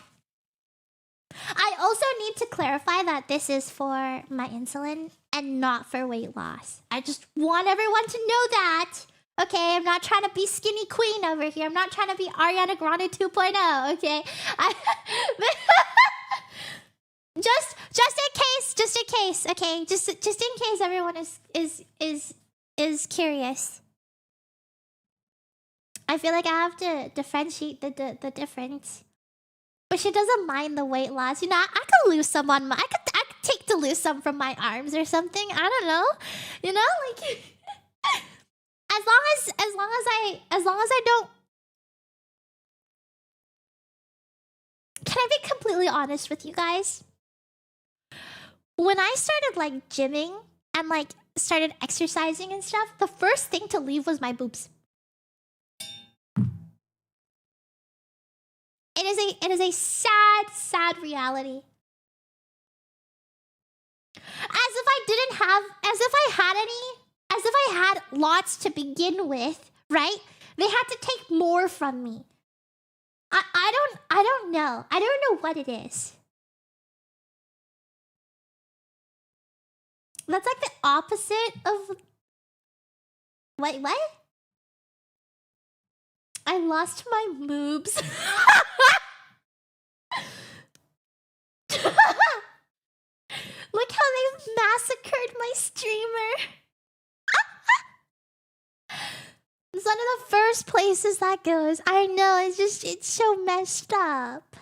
I also need to clarify that this is for my insulin and not for weight loss. I just want everyone to know that. Okay, I'm not trying to be skinny queen over here. I'm not trying to be Ariana Grande 2.0, okay? Just in case, okay? Just in case everyone is curious. I feel like I have to differentiate the difference. But she doesn't mind the weight loss. You know, I could lose some on my... I could take to lose some from my arms or something. I don't know. You know, like... as long as I don't... Can I be completely honest with you guys? When I started, like, gymming and, like, started exercising and stuff, the first thing to leave was my boobs. It is a sad reality. As if I had lots to begin with, right? They had to take more from me. I don't know. I don't know what it is. That's like the opposite of... Wait, what? I lost my moobs. Look how they've massacred my streamer. It's one of the first places that goes. I know, it's so messed up.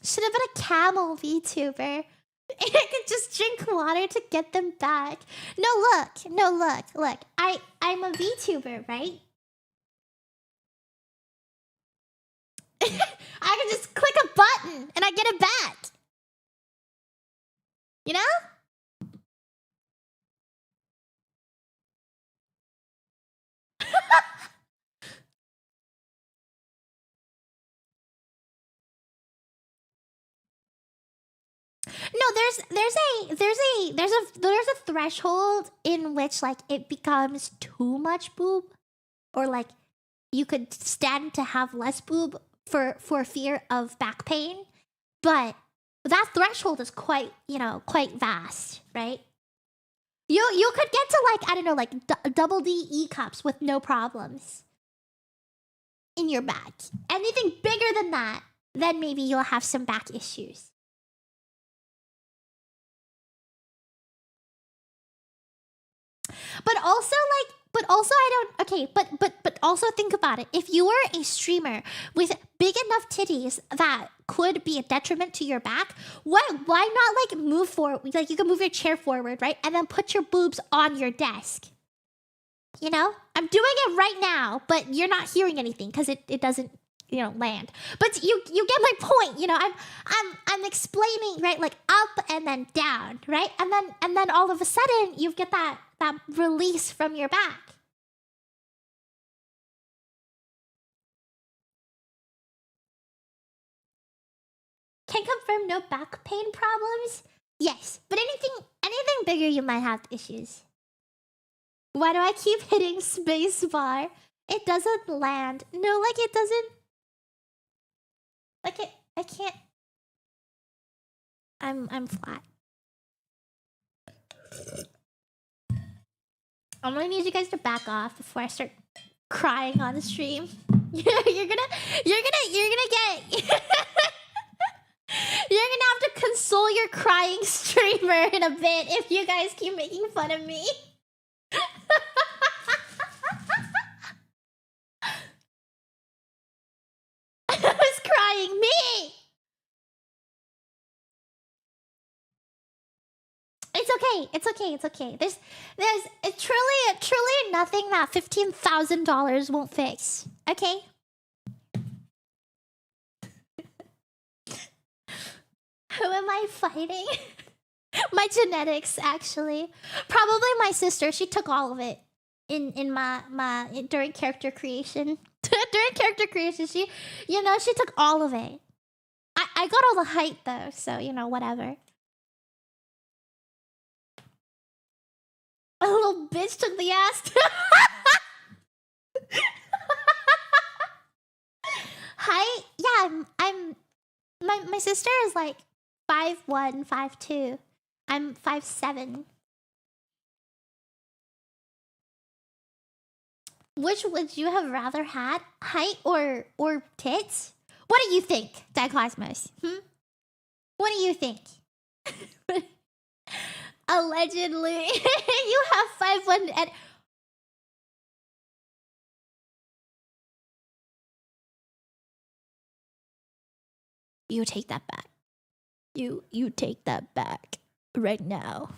Should have been a camel VTuber. I could just drink water to get them back. No, look. I'm a VTuber, right? I can just click a button and I get it back. You know? No, there's a threshold in which, like, it becomes too much boob, or like you could stand to have less boob for fear of back pain, but that threshold is quite vast, right? You could get to, like, I don't know, like double D E cups with no problems in your back. Anything bigger than that, then maybe you'll have some back issues. But also also think about it. If you were a streamer with big enough titties that could be a detriment to your back, why not, like, move forward? Like, you can move your chair forward, right? And then put your boobs on your desk. You know? I'm doing it right now, but you're not hearing anything because it doesn't, land. But you get my point. You know, I'm explaining, right? Like, up and then down, right? And then all of a sudden you get that release from your back. Can confirm no back pain problems? Yes, but anything bigger you might have issues. Why do I keep hitting spacebar? It doesn't land. No, like, it doesn't. Like, I can't. I'm flat. I'm gonna need you guys to back off before I start crying on the stream. you're gonna get. You're gonna have to console your crying streamer in a bit if you guys keep making fun of me. Who's crying? Me! It's okay. It's okay. It's okay. There's truly nothing that $15,000 won't fix. Okay. Who am I fighting? My genetics, actually. Probably my sister. She took all of it in my during character creation. During character creation, she took all of it. I got all the height though, so whatever. A little bitch took the ass. Height? Yeah, I'm my sister is like 5'1", 5'2". I'm 5'7". Which would you have rather had? Height or tits? What do you think, Dicosmos? What do you think? Allegedly. You have 5'1" and... You take that back. You take that back right now.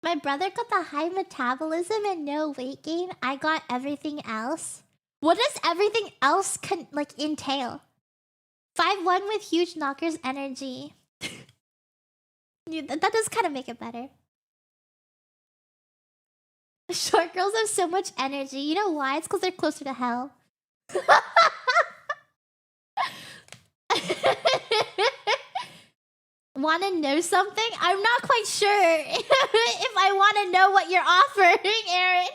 My brother got the high metabolism and no weight gain. I got everything else. What does everything else entail? 5'1" with huge knockers energy. That does kind of make it better. Short girls have so much energy. You know why? It's because they're closer to hell. Want to know something? I'm not quite sure if I want to know what you're offering, Aaron.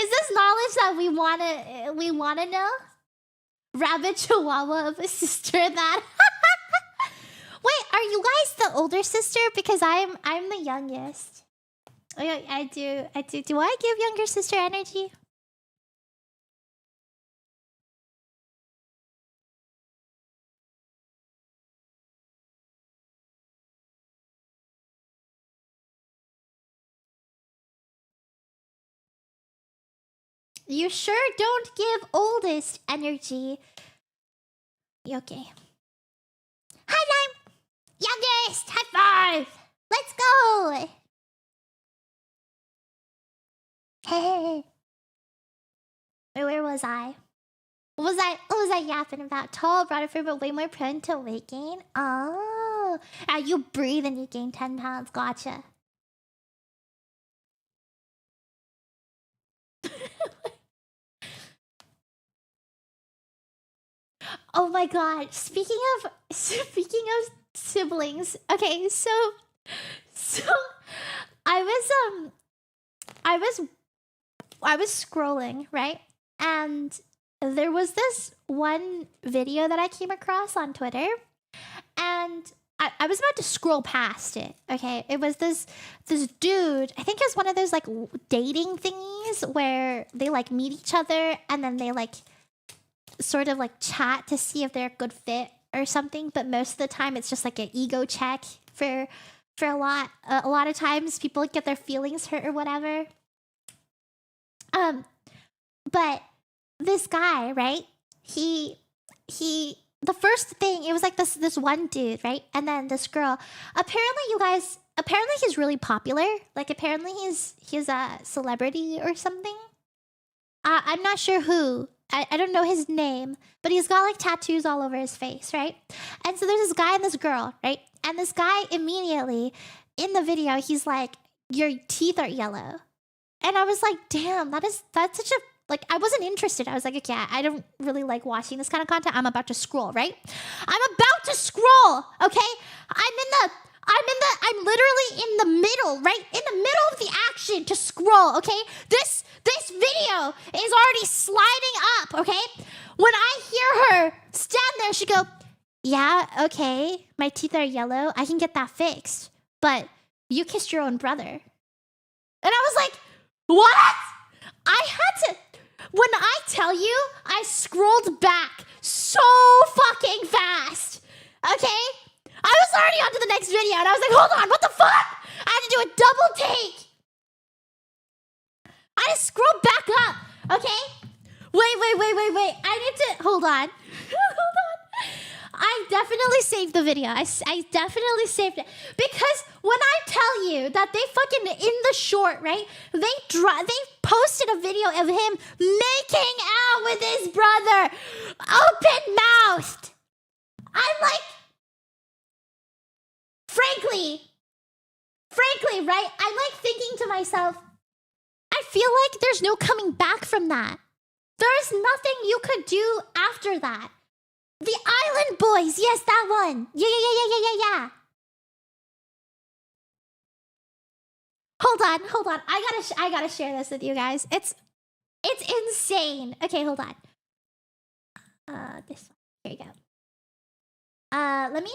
Is this knowledge that we want to know? Rabbit chihuahua of a sister that... Wait, are you guys the older sister? Because I'm the youngest. I do. Do I give younger sister energy? You sure don't give oldest energy. Okay. High five! Youngest! High five! Let's go! Hey. Where was I? What was I yapping about? Tall, broader frame, but way more prone to weight gain? Oh. You breathe and you gain 10 pounds. Gotcha. Oh my god. Speaking of siblings. Okay, so I was scrolling, right? And there was this one video that I came across on Twitter, and I was about to scroll past it. Okay, it was this dude. I think it was one of those like dating thingies where they like meet each other and then they like sort of like chat to see if they're a good fit or something. But most of the time, it's just like an ego check for a lot of times people get their feelings hurt or whatever. But this guy, right? He the first thing, it was like this one dude, right? And then this girl. Apparently he's really popular. Like apparently he's a celebrity or something. I'm not sure who. I don't know his name, but he's got like tattoos all over his face, right? And so there's this guy and this girl, right? And this guy immediately in the video, he's like, "Your teeth are yellow." And I was like, damn, that's such a, like, I wasn't interested. I was like, okay, I don't really like watching this kind of content. I'm about to scroll, right? I'm about to scroll, okay? I'm literally in the middle, right? In the middle of the action to scroll, okay? This video is already sliding up, okay? When I hear her stand there, she go, "Yeah, okay, my teeth are yellow. I can get that fixed. But you kissed your own brother." And I was like, what? I had to... When I tell you, I scrolled back so fucking fast, okay? I was already on to the next video, and I was like, hold on, what the fuck? I had to do a double take. gotta scroll back up, okay? Wait. I need to hold on. Hold on. I definitely saved the video. I definitely saved it because when I tell you that they fucking in the short, right? They posted a video of him making out with his brother, open mouthed. I'm like, frankly, right? I'm like thinking to myself, I feel like there's no coming back from that. There's nothing you could do after that. The Island Boys, yes, that one. Yeah. Hold on. I gotta share this with you guys. It's insane. Okay, hold on. This one. Here you go. Let me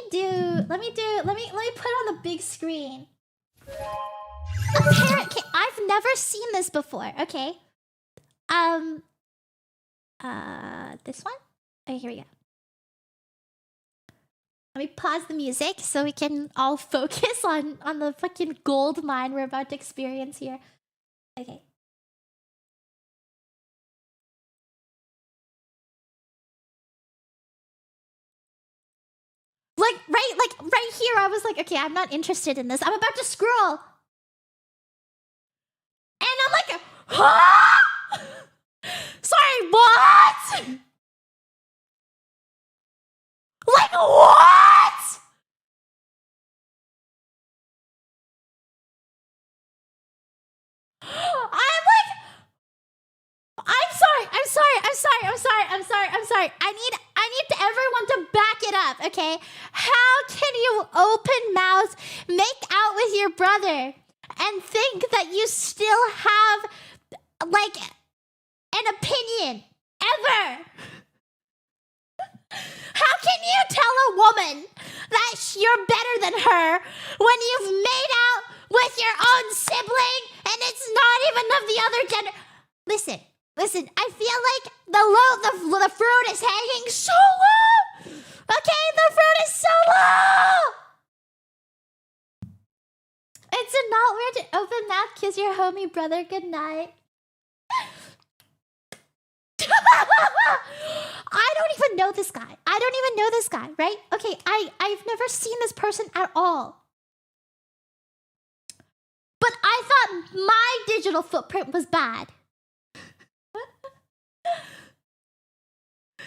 put on the big screen. Apparently, I've never seen this before. Okay. This one. Okay, here we go. Let me pause the music so we can all focus on the fucking gold mine we're about to experience here. Okay. Like right here, I was like, okay, I'm not interested in this. I'm about to scroll. And I'm like, huh? Sorry, what? Like, what? I'm sorry. I need everyone to back it up, okay? How can you open mouth, make out with your brother, and think that you still have, like, an opinion? Ever? How can you tell a woman that you're better than her when you've made out with your own sibling and it's not even of the other gender? Listen, I feel like the fruit is hanging so low. Okay, the fruit is so low. It's not weird to open mouth, kiss your homie brother goodnight. I don't even know this guy. Right? Okay, I've never seen this person at all. But I thought my digital footprint was bad.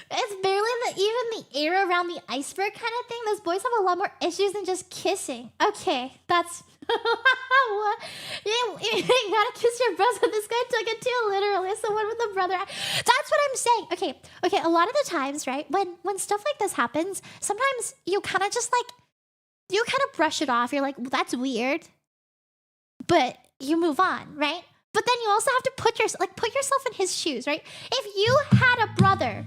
It's barely even the air around the iceberg kind of thing. Those boys have a lot more issues than just kissing. Okay, that's... What? You gotta kiss your brother. This guy took it too literally. So what with the brother? That's what I'm saying. Okay. A lot of the times, right, when stuff like this happens, sometimes you kind of just like, you kind of brush it off. You're like, well, that's weird, but you move on, right? But then you also have to put yourself in his shoes, right? If you had a brother,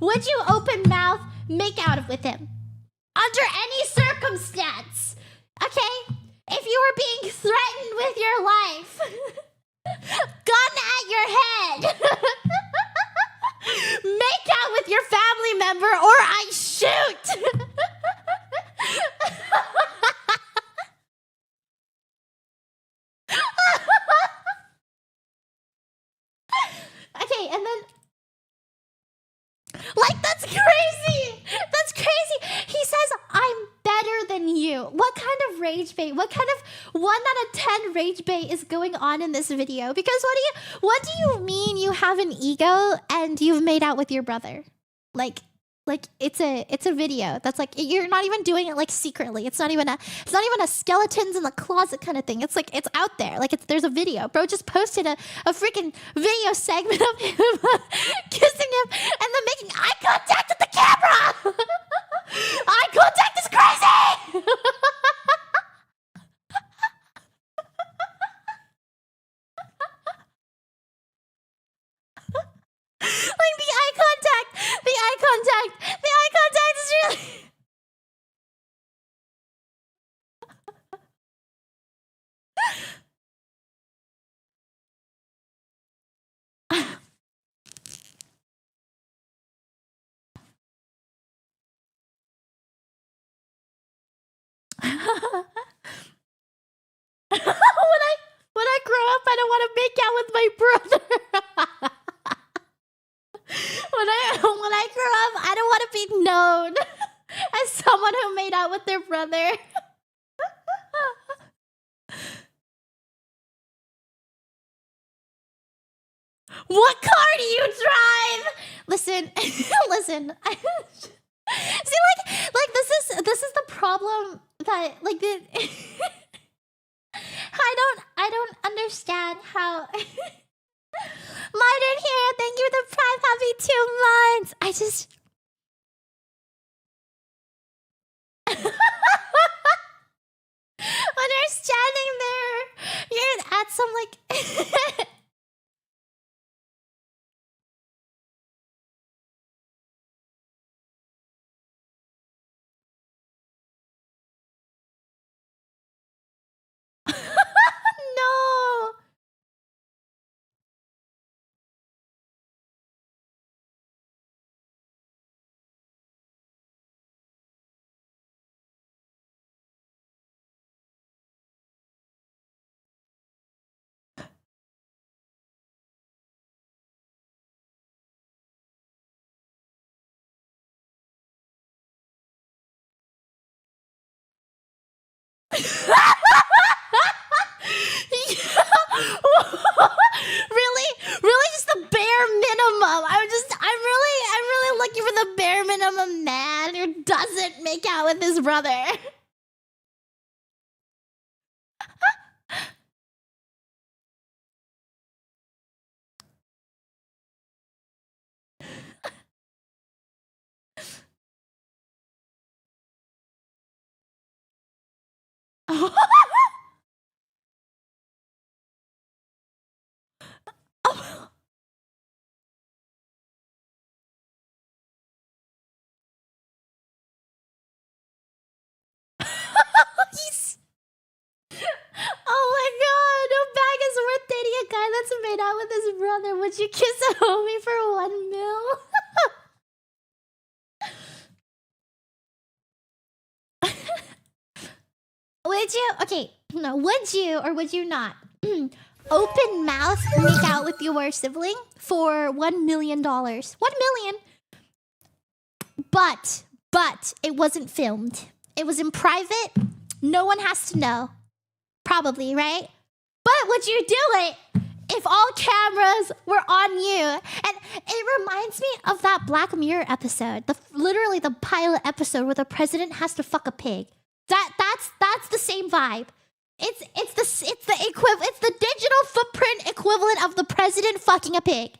would you open mouth, make out with him under any circumstance? Okay. If you were being threatened with your life, gun at your head, make out with your family member or I shoot. Okay, and then... Like, that's crazy! That's crazy! He says, I'm better than you. What kind of rage bait? What kind of 1 out of 10 rage bait is going on in this video? Because what do you mean you have an ego and you've made out with your brother? Like it's a video that's like, you're not even doing it like secretly. It's not even a skeletons in the closet kind of thing. It's like, it's out there. Like, there's a video. Bro just posted a freaking video segment of him kissing him and then making eye contact with the camera. Eye contact is crazy. Like, the eye contact is really... want to be known as someone who made out with their brother. What car do you drive? Listen, listen. See, like this is the problem that like the I don't understand how. Martin here, thank you for the prime happy 2 months. I just when you're standing there, you're at some like no. Really just the bare minimum. I'm really looking for the bare minimum man who doesn't make out with his brother. He's... Oh my god, no bag is worth dating a guy that's made out with his brother. Would you kiss a homie for 1 mil? Would you? Okay, no. Would you or would you not open mouth make out with your sibling for $1 million? 1 million. But it wasn't filmed. It was in private. No one has to know. Probably, right? But would you do it if all cameras were on you? And it reminds me of that Black Mirror episode. Literally the pilot episode where the president has to fuck a pig. That's the same vibe. It's the digital footprint equivalent of the president fucking a pig.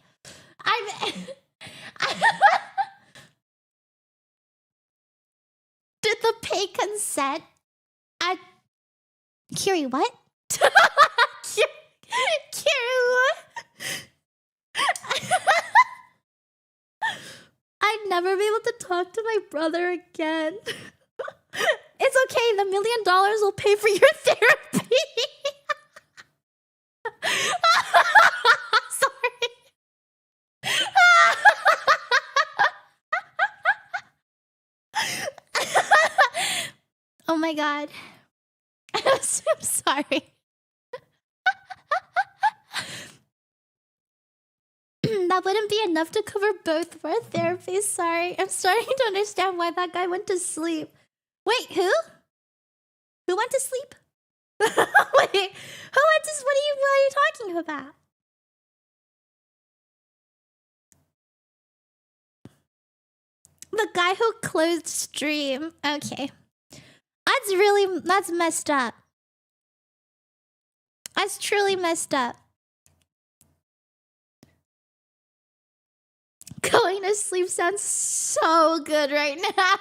Did the pig consent? Kiwi, what? Kiwi, what? I'd never be able to talk to my brother again. It's okay, the $1 million will pay for your therapy. Sorry. Oh my god. I'm so sorry. That wouldn't be enough to cover both of our therapies. Sorry. I'm starting to understand why that guy went to sleep. Wait, who? Who went to sleep? Wait, who went to... What are you talking about? The guy who closed stream. Okay. That's messed up. That's truly messed up. Going to sleep sounds so good right now.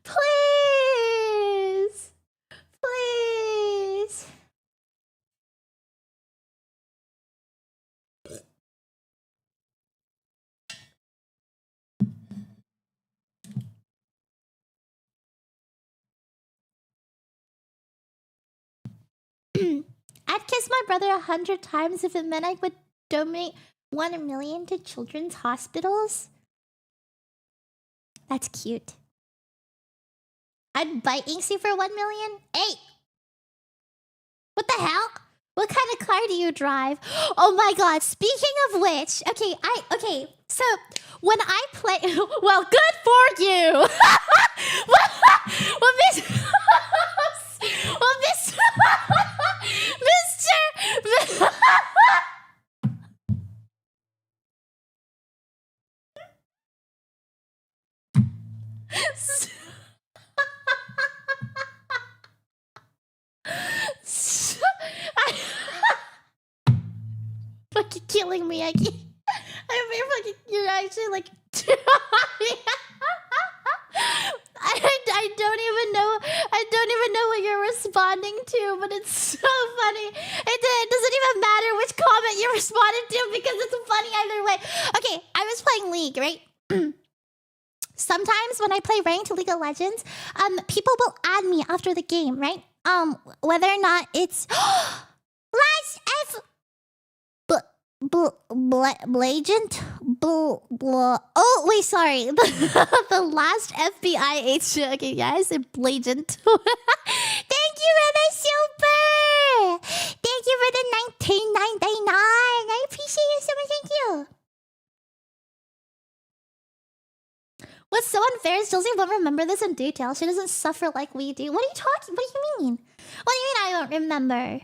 Please. Please. I'd kiss my brother 100 times if it meant I would donate 1 million to children's hospitals. That's cute. I'd buy inksie for 1 million. Hey! What the hell? What kind of car do you drive? Oh my god, speaking of which, okay, so when I play, well, good for you. well, Miss, well, Miss, Mister. Fucking killing me. I can't. You're actually like. I don't even know. I don't even know what you're responding to, but it's so funny. It doesn't even matter which comment you responded to because it's funny either way. Okay, I was playing League, right? Sometimes when I play ranked League of Legends, people will add me after the game, right? Whether or not it's last F Blagent? Oh, wait, sorry. The last FBI agent. Okay, guys, it's Blagent. Thank you for the super! Thank you for the 1999. I appreciate you so much. Thank you. What's so unfair is Josie won't remember this in detail. She doesn't suffer like we do. What are you talking? What do you mean? What do you mean I don't remember?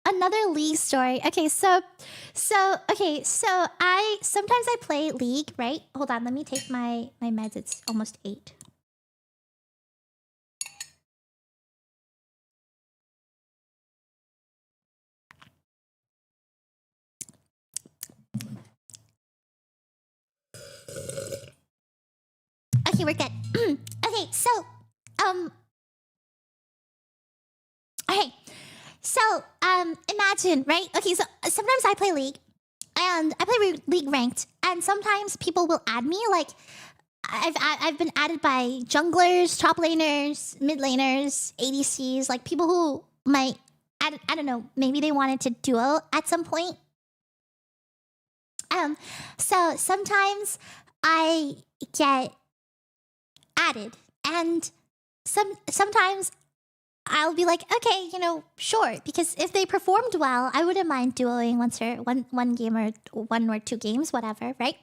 Another League story. Okay, so I sometimes I play League, right? Hold on, let me take my meds. It's almost 8. Okay, we're good. Okay, so okay. So, imagine, right? Okay, so sometimes I play League, and I play League ranked, and sometimes people will add me. Like, I've been added by junglers, top laners, mid laners, ADCs, like people who might, I don't know, maybe they wanted to duo at some point. So sometimes I get added, and sometimes I'll be like, okay, you know, sure, because if they performed well, I wouldn't mind duoing one game or 1 or 2 games, whatever, right?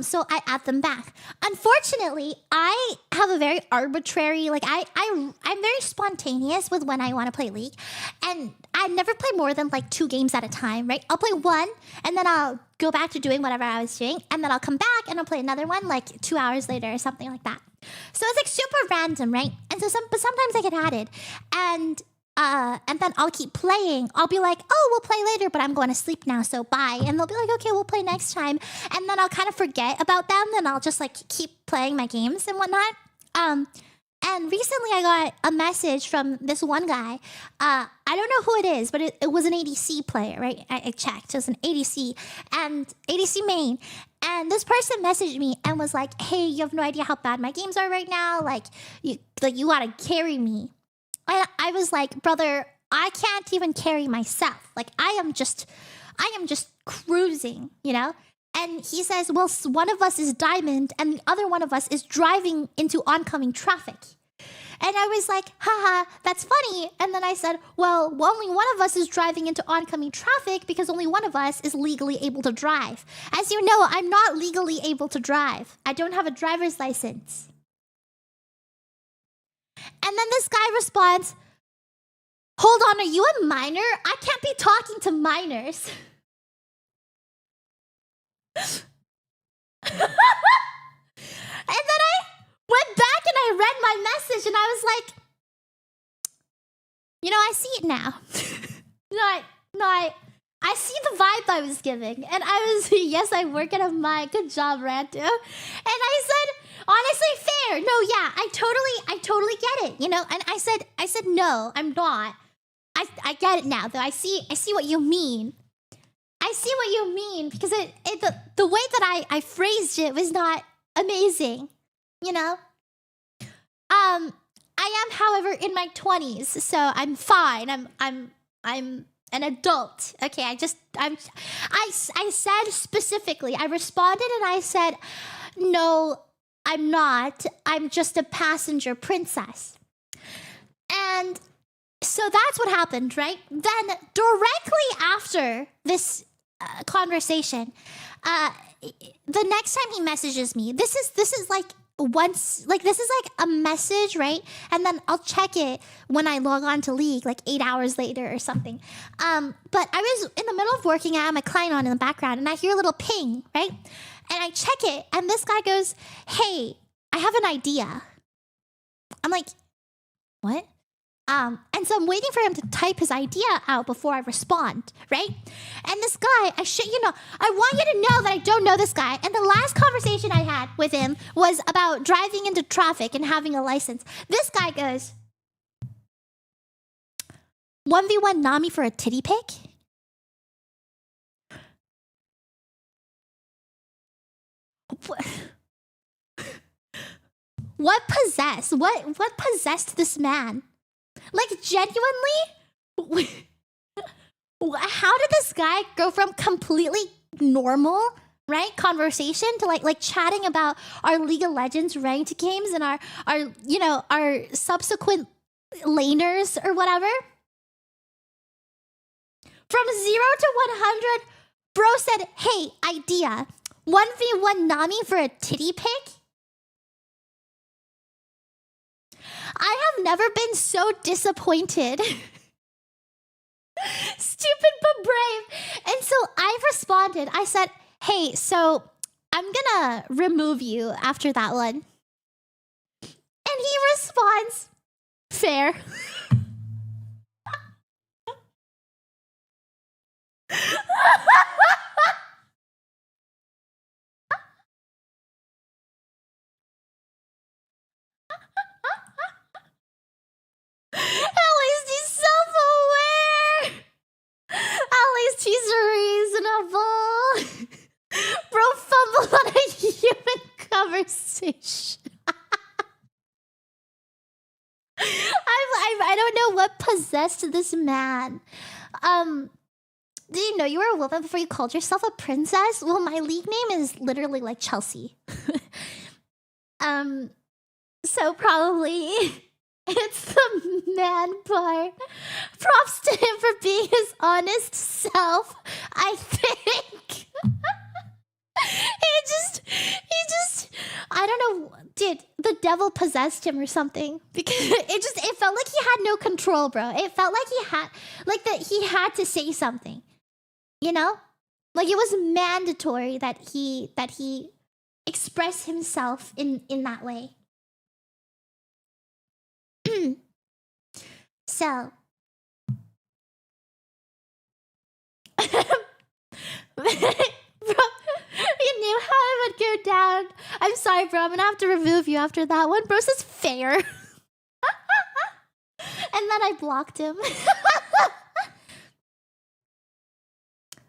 So I add them back. Unfortunately, I have a very arbitrary, like I'm very spontaneous with when I want to play League, and I never play more than like 2 games at a time, right? I'll play 1, and then I'll go back to doing whatever I was doing, and then I'll come back and I'll play another one like 2 hours later or something like that. So it's like super random, right? And so but sometimes I get added, and then I'll keep playing. I'll be like, oh, we'll play later, but I'm going to sleep now, so bye. And they'll be like, okay, we'll play next time. And then I'll kind of forget about them, and I'll just like keep playing my games and whatnot. And recently I got a message from this one guy. I don't know who it is, but it was an ADC player, right? I checked. It was an ADC, and ADC main. And this person messaged me and was like, hey, you have no idea how bad my games are right now. Like you gotta carry me. And I was like, brother, I can't even carry myself. Like I am just cruising, you know? And he says, well, one of us is diamond and the other one of us is driving into oncoming traffic. And I was like, haha, that's funny. And then I said, well, only one of us is driving into oncoming traffic because only one of us is legally able to drive. As you know, I'm not legally able to drive. I don't have a driver's license. And then this guy responds, hold on, are you a minor? I can't be talking to minors. And then I went back and I read my message and I was like, you know, I see it now. I see the vibe I was giving. And I was, yes, I work at a mine. Good job, Rantu. And I said, honestly, fair. No, yeah, I totally get it, you know? And I said, no, I'm not. I get it now, though. I see what you mean. I see what you mean, because the way that I phrased it was not amazing, you know? I am, however, in my 20s, so I'm fine. I'm an adult. Okay, I said specifically, I responded and I said, no, I'm not. I'm just a passenger princess. And so that's what happened, right? Then directly after this conversation. The next time he messages me, this is like once, like this is like a message, right? And then I'll check it when I log on to League, like 8 hours later or something. But I was in the middle of working. I had my client on in the background, and I hear a little ping, right? And I check it, and this guy goes, "Hey, I have an idea." I'm like, "What?" And so I'm waiting for him to type his idea out before I respond, right? And this guy, I want you to know that I don't know this guy. And the last conversation I had with him was about driving into traffic and having a license. This guy goes, 1v1 Nami for a titty pic? What possessed this man? Like, genuinely? How did this guy go from completely normal, right, conversation to like chatting about our League of Legends ranked games and our subsequent laners or whatever? From 0 to 100, bro said, "Hey, idea. 1v1 Nami for a titty pic?" I have never been so disappointed. Stupid but brave. And so I responded. I said, "Hey, so I'm gonna remove you after that one." And he responds, "Fair." At least he's self-aware. At least he's reasonable. Bro fumbled on a human conversation. I don't know what possessed this man. Did you know you were a woman before you called yourself a princess? Well, my League name is literally like Chelsea. So probably it's the man part. Props to him for being his honest self, I think. He just, I don't know, dude, the devil possessed him or something. Because it felt like he had no control, bro. It felt like he had to say something. You know? Like it was mandatory that he express himself in that way. So bro, you knew how I would go down. I'm sorry, bro. I'm gonna have to remove you after that one. Bro says fair. And then I blocked him.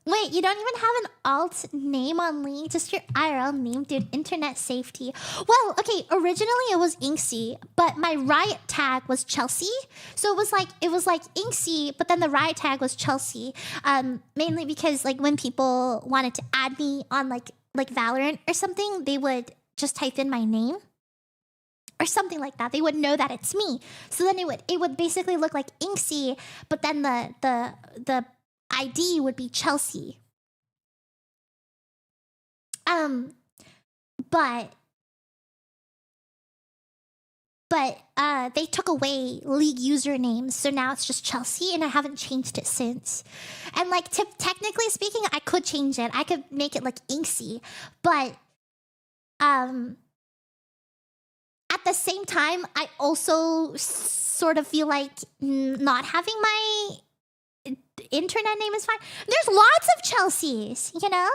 Wait, you don't even have an alt name on League, just your IRL name, dude. Internet safety. Well, okay, originally it was Inksie, but my riot tag was Chelsea. So it was like Inksie, but then the riot tag was Chelsea. Mainly because like when people wanted to add me on like Valorant or something, they would just type in my name. Or something like that. They would know that it's me. So then it would basically look like Inksie, but then the ID would be Chelsea. But they took away League usernames, so now it's just Chelsea, and I haven't changed it since. And like technically speaking, I could change it. I could make it like Inksie, but at the same time, I also sort of feel like not having my internet name is fine. There's lots of Chelseas, you know?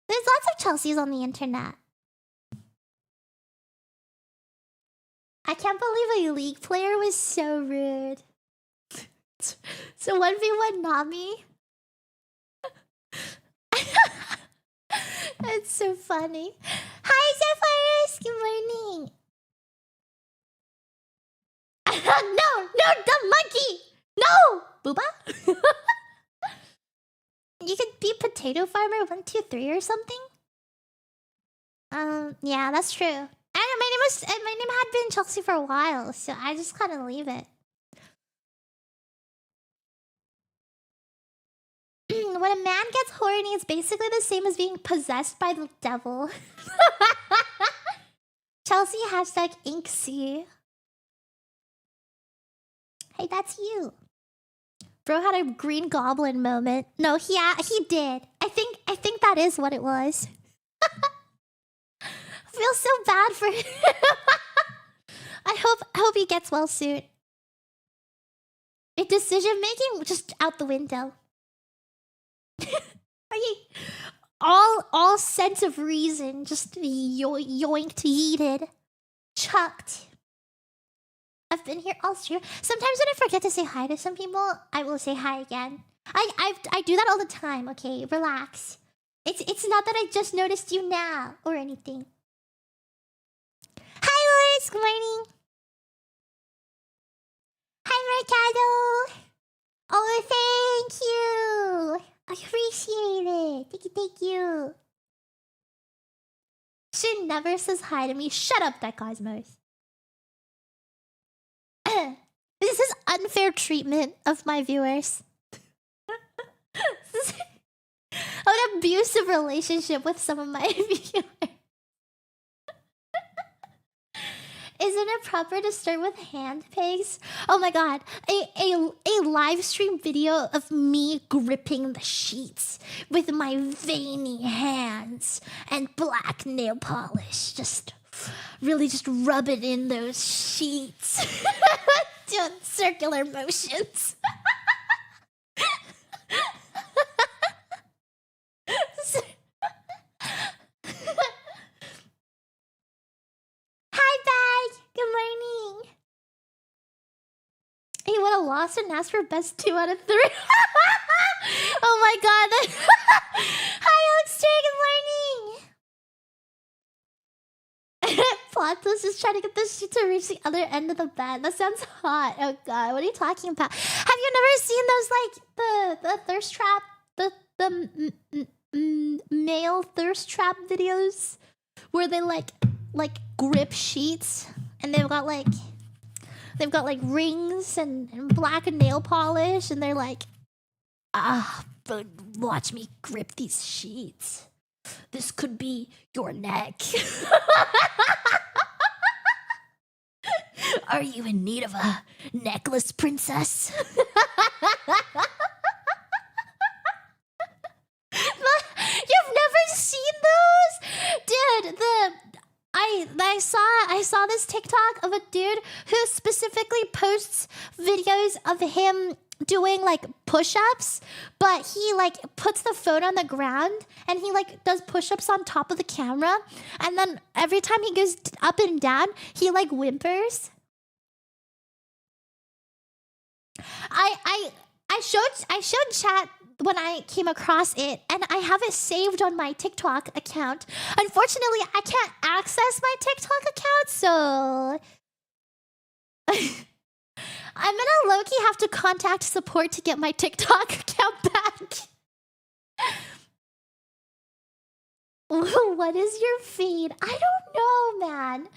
There's lots of Chelseas on the internet. I can't believe a League player was so rude. So 1v1 Nami? That's so funny. Hi, Zephyrus! Good morning! No! No, the monkey! No! Booba? You could be Potato Farmer 123 or something? Yeah, that's true. My name had been Chelsea for a while, so I just kind of leave it. when a man gets horny, it's basically the same as being possessed by the devil. Chelsea hashtag inksie. Hey, that's you. Bro had a Green Goblin moment. No, he did. I think that is what it was. I feel so bad for him. I hope he gets well soon. Decision making just out the window. All sense of reason just yoinked, yeeted, chucked. I've been here all stream. Sometimes when I forget to say hi to some people, I will say hi again. I do that all the time. Okay, relax. It's not that I just noticed you now or anything. Hi, Lois. Good morning. Hi, Mercado. Oh, thank you. I appreciate it. Thank you. She never says hi to me. Shut up, that Cosmos. This is unfair treatment of my viewers. This is an abusive relationship with some of my viewers. Isn't it proper to start with hand pegs? Oh my god. A live stream video of me gripping the sheets with my veiny hands and black nail polish. Just rub it in those sheets. Doing circular motions. Hi, Bag. Good morning. He would have lost and asked for best 2 out of 3. Oh my god. Hi, Alex J. Good morning. Plot twist is trying to get the sheet to reach the other end of the bed. That sounds hot. Oh god, what are you talking about? Have you never seen those, like, the thirst trap, the male thirst trap videos where they like grip sheets and they've got like rings and black nail polish and they're like, but watch me grip these sheets. This could be your neck. Are you in need of a necklace, princess? You've never seen those? Dude, I saw this TikTok of a dude who specifically posts videos of him doing like push-ups, but he like puts the phone on the ground and he like does push-ups on top of the camera, and then every time he goes up and down, he like whimpers. I showed chat when I came across it, and I have it saved on my TikTok account. Unfortunately, I can't access my TikTok account, so I'm gonna low-key have to contact support to get my TikTok account back. What is your feed? I don't know, man.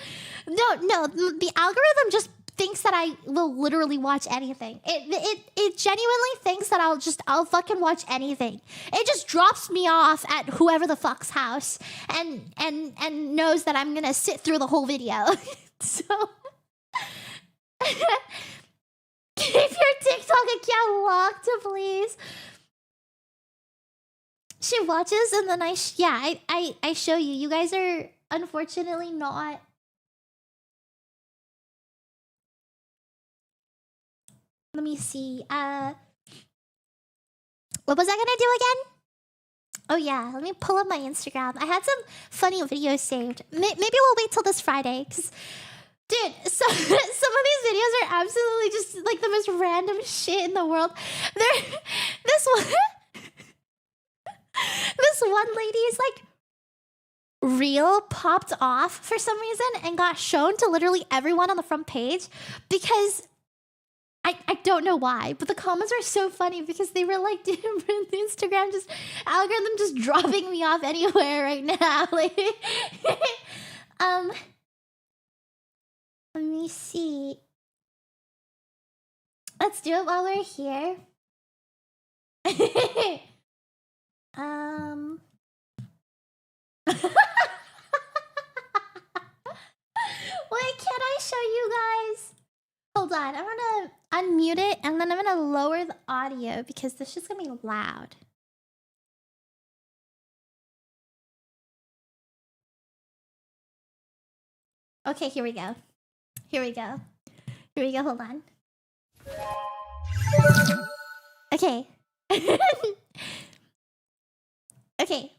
No, the algorithm just thinks that I will literally watch anything. It genuinely thinks that I'll fucking watch anything. It just drops me off at whoever the fuck's house and knows that I'm gonna sit through the whole video. So keep your TikTok account locked, please. She watches and then I show you. You guys are unfortunately not. Let me see. What was I gonna do again? Oh yeah, let me pull up my Instagram. I had some funny videos saved. Maybe we'll wait till this Friday, cause dude, some of these videos are absolutely just like the most random shit in the world. This one lady is like reel popped off for some reason and got shown to literally everyone on the front page because I don't know why, but the comments were so funny because they were like, dude, Instagram just algorithm just dropping me off anywhere right now. Like, let me see. Let's do it while we're here. Wait, can I show you guys? Hold on, I'm gonna unmute it and then I'm gonna lower the audio because this is gonna be loud. Okay, here we go. Here we go. Here we go, hold on. Okay. Okay.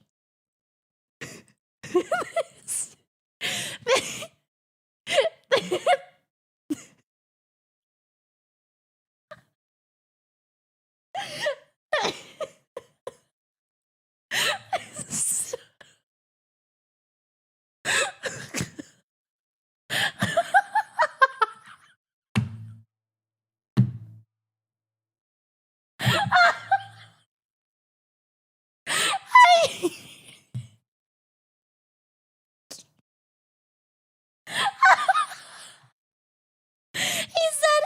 He said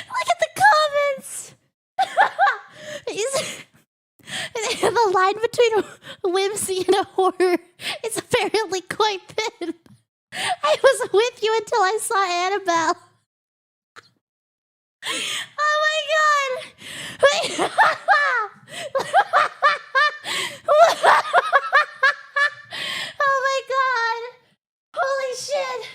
look at the comments. The line between whimsy and a horror is apparently quite thin. I was with you until I saw Annabelle. Oh my god! Wait. Oh my god! Holy shit!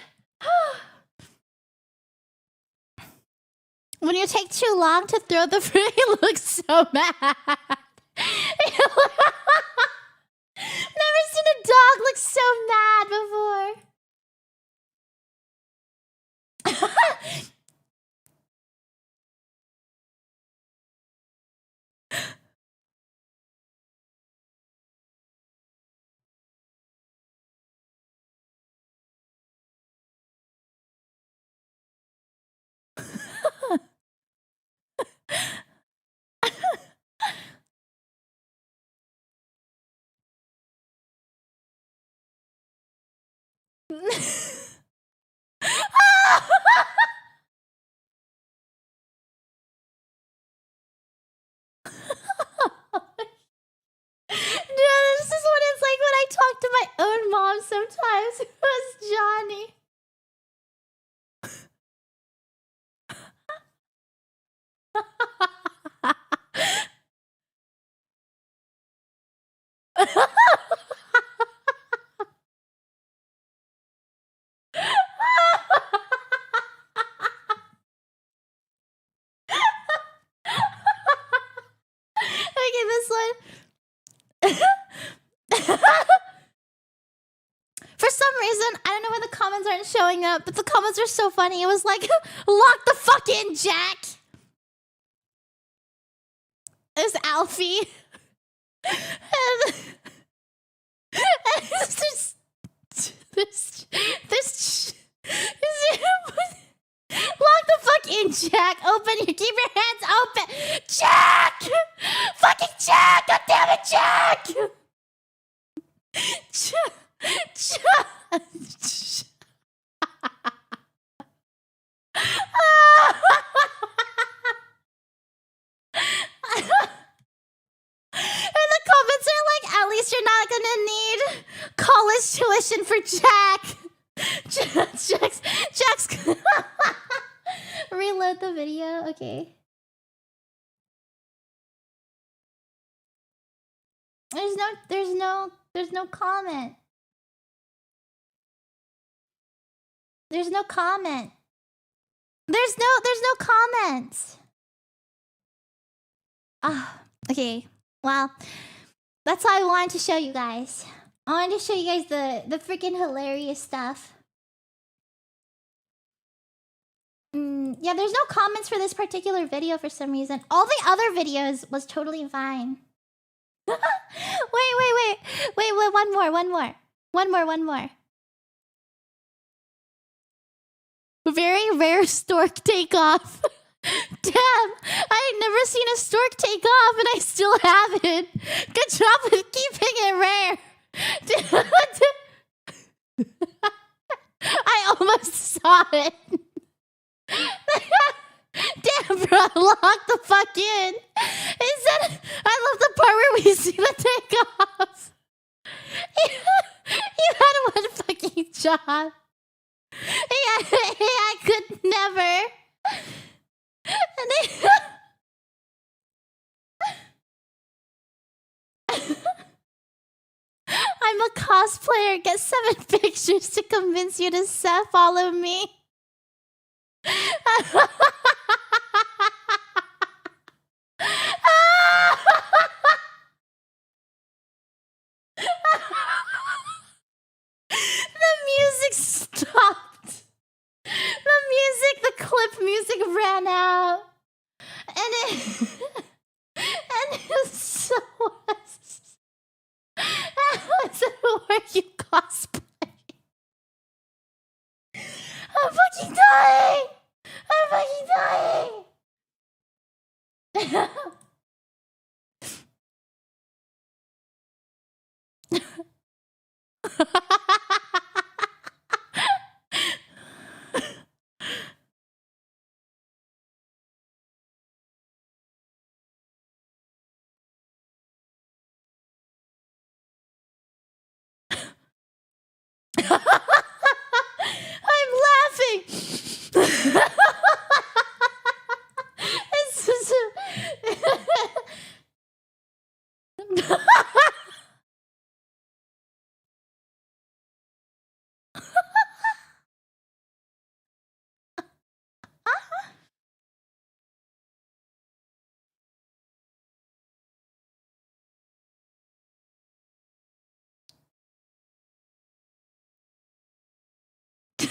When you take too long to throw the fruit, he looks so mad. Never seen a dog look so mad before. This is what it's like when I talk to my own mom sometimes. It was Johnny. Okay, this one. For some reason, I don't know why the comments aren't showing up, but the comments are so funny. It was like, lock the fuck in, Jack. It was Alfie. And it's just this lock the fuck in, Jack. Keep your hands open. Jack! Fucking Jack! God damn it, Jack! And the comments are like, at least you're not gonna need college tuition for Jack. Jack's reload the video. Okay. There's no comment. There's no comment. There's no comments. Ah, okay. Well, that's all I wanted to show you guys. I wanted to show you guys the freaking hilarious stuff. Yeah, there's no comments for this particular video for some reason. All the other videos was totally fine. Wait, one more. Very rare stork takeoff. Damn, I ain't never seen a stork take off and I still haven't. Good job with keeping it rare. I almost saw it. Damn, bro, lock the fuck in. Instead, I love the part where we see the takeoff. You had one fucking job. I could never. I'm a cosplayer. Get 7 pictures to convince you to follow me. The music stopped. The clip music ran out. And it was so... How is it where you cosplay? I'm fucking dying! I'm laughing.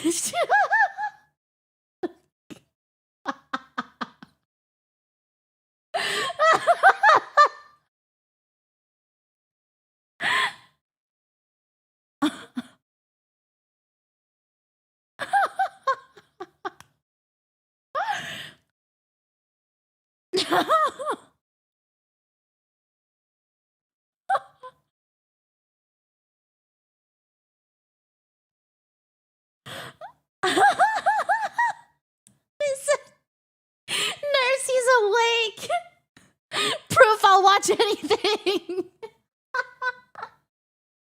It's just Nurse, he's awake. Proof I'll watch anything.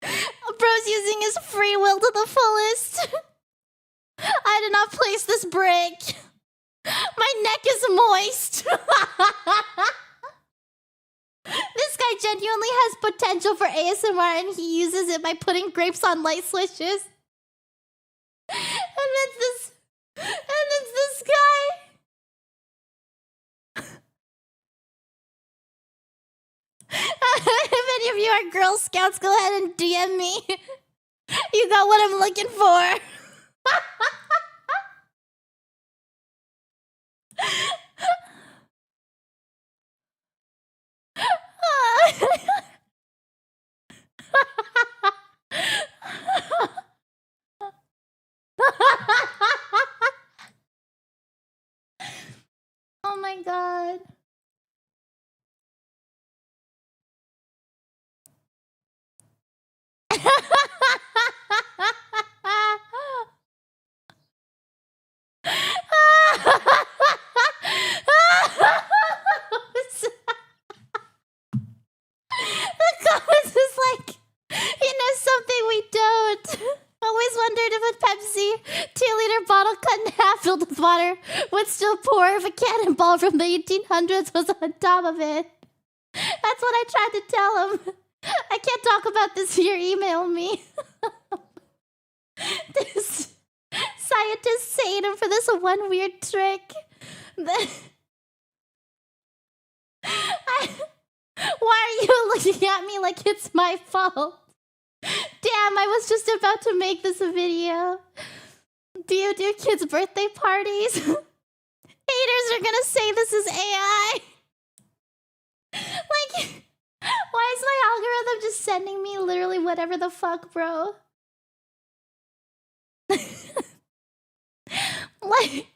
Bro's using his free will to the fullest. I did not place this brick. My neck is moist. This guy genuinely has potential for ASMR and he uses it by putting grapes on light switches. And it's this guy. If any of you are Girl Scouts, go ahead and DM me. You got what I'm looking for. Oh my god. The comments is like, you know something we don't. Always wondered if a Pepsi 2-liter bottle cut in half filled with water would still pour if a cannonball from the 1800s was on top of it. That's what I tried to tell him. I can't talk about this here, email me. This scientist saying him for this one weird trick. Why are you looking at me like it's my fault? Damn, I was just about to make this a video. Do you do kids' birthday parties? Haters are gonna say this is AI. Like, why is my algorithm just sending me literally whatever the fuck, bro? like,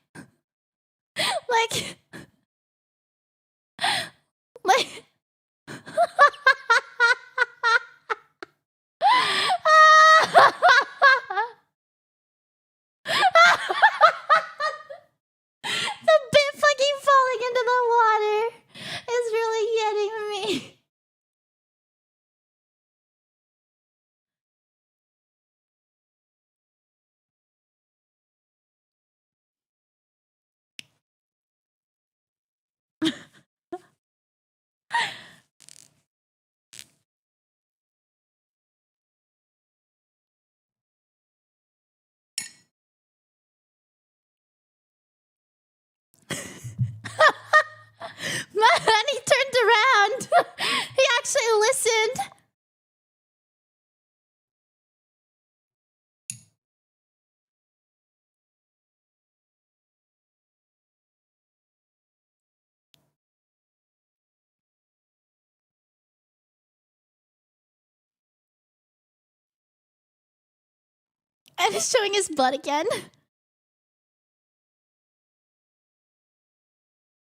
And he's showing his butt again.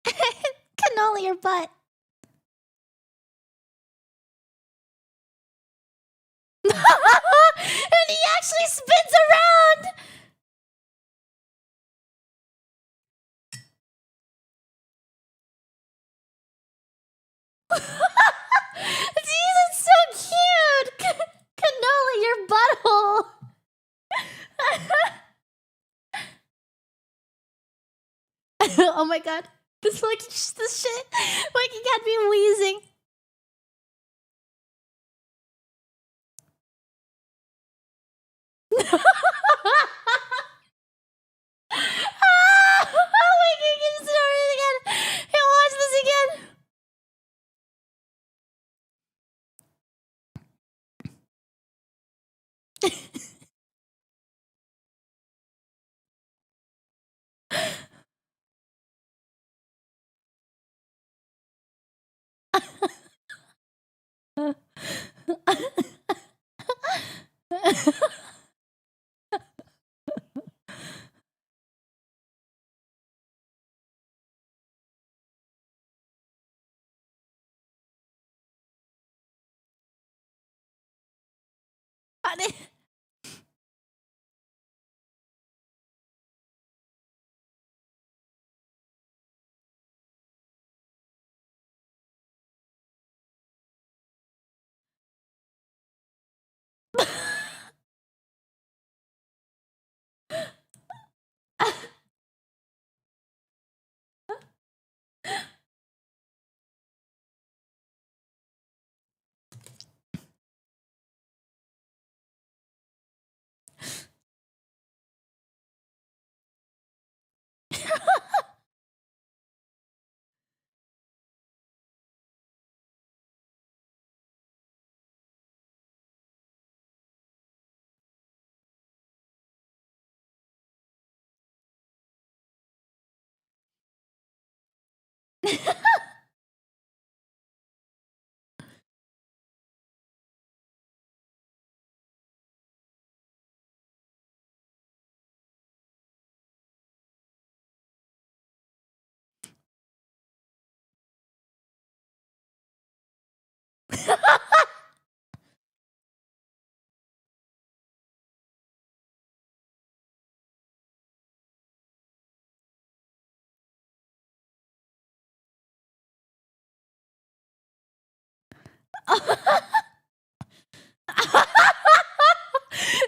Cannoli your butt. And he actually spins around. Jeez, it's so cute. Cannoli your butthole. Oh my god. This shit. Mikey got me wheezing. Oh my god, get started again. Hey, watch this again.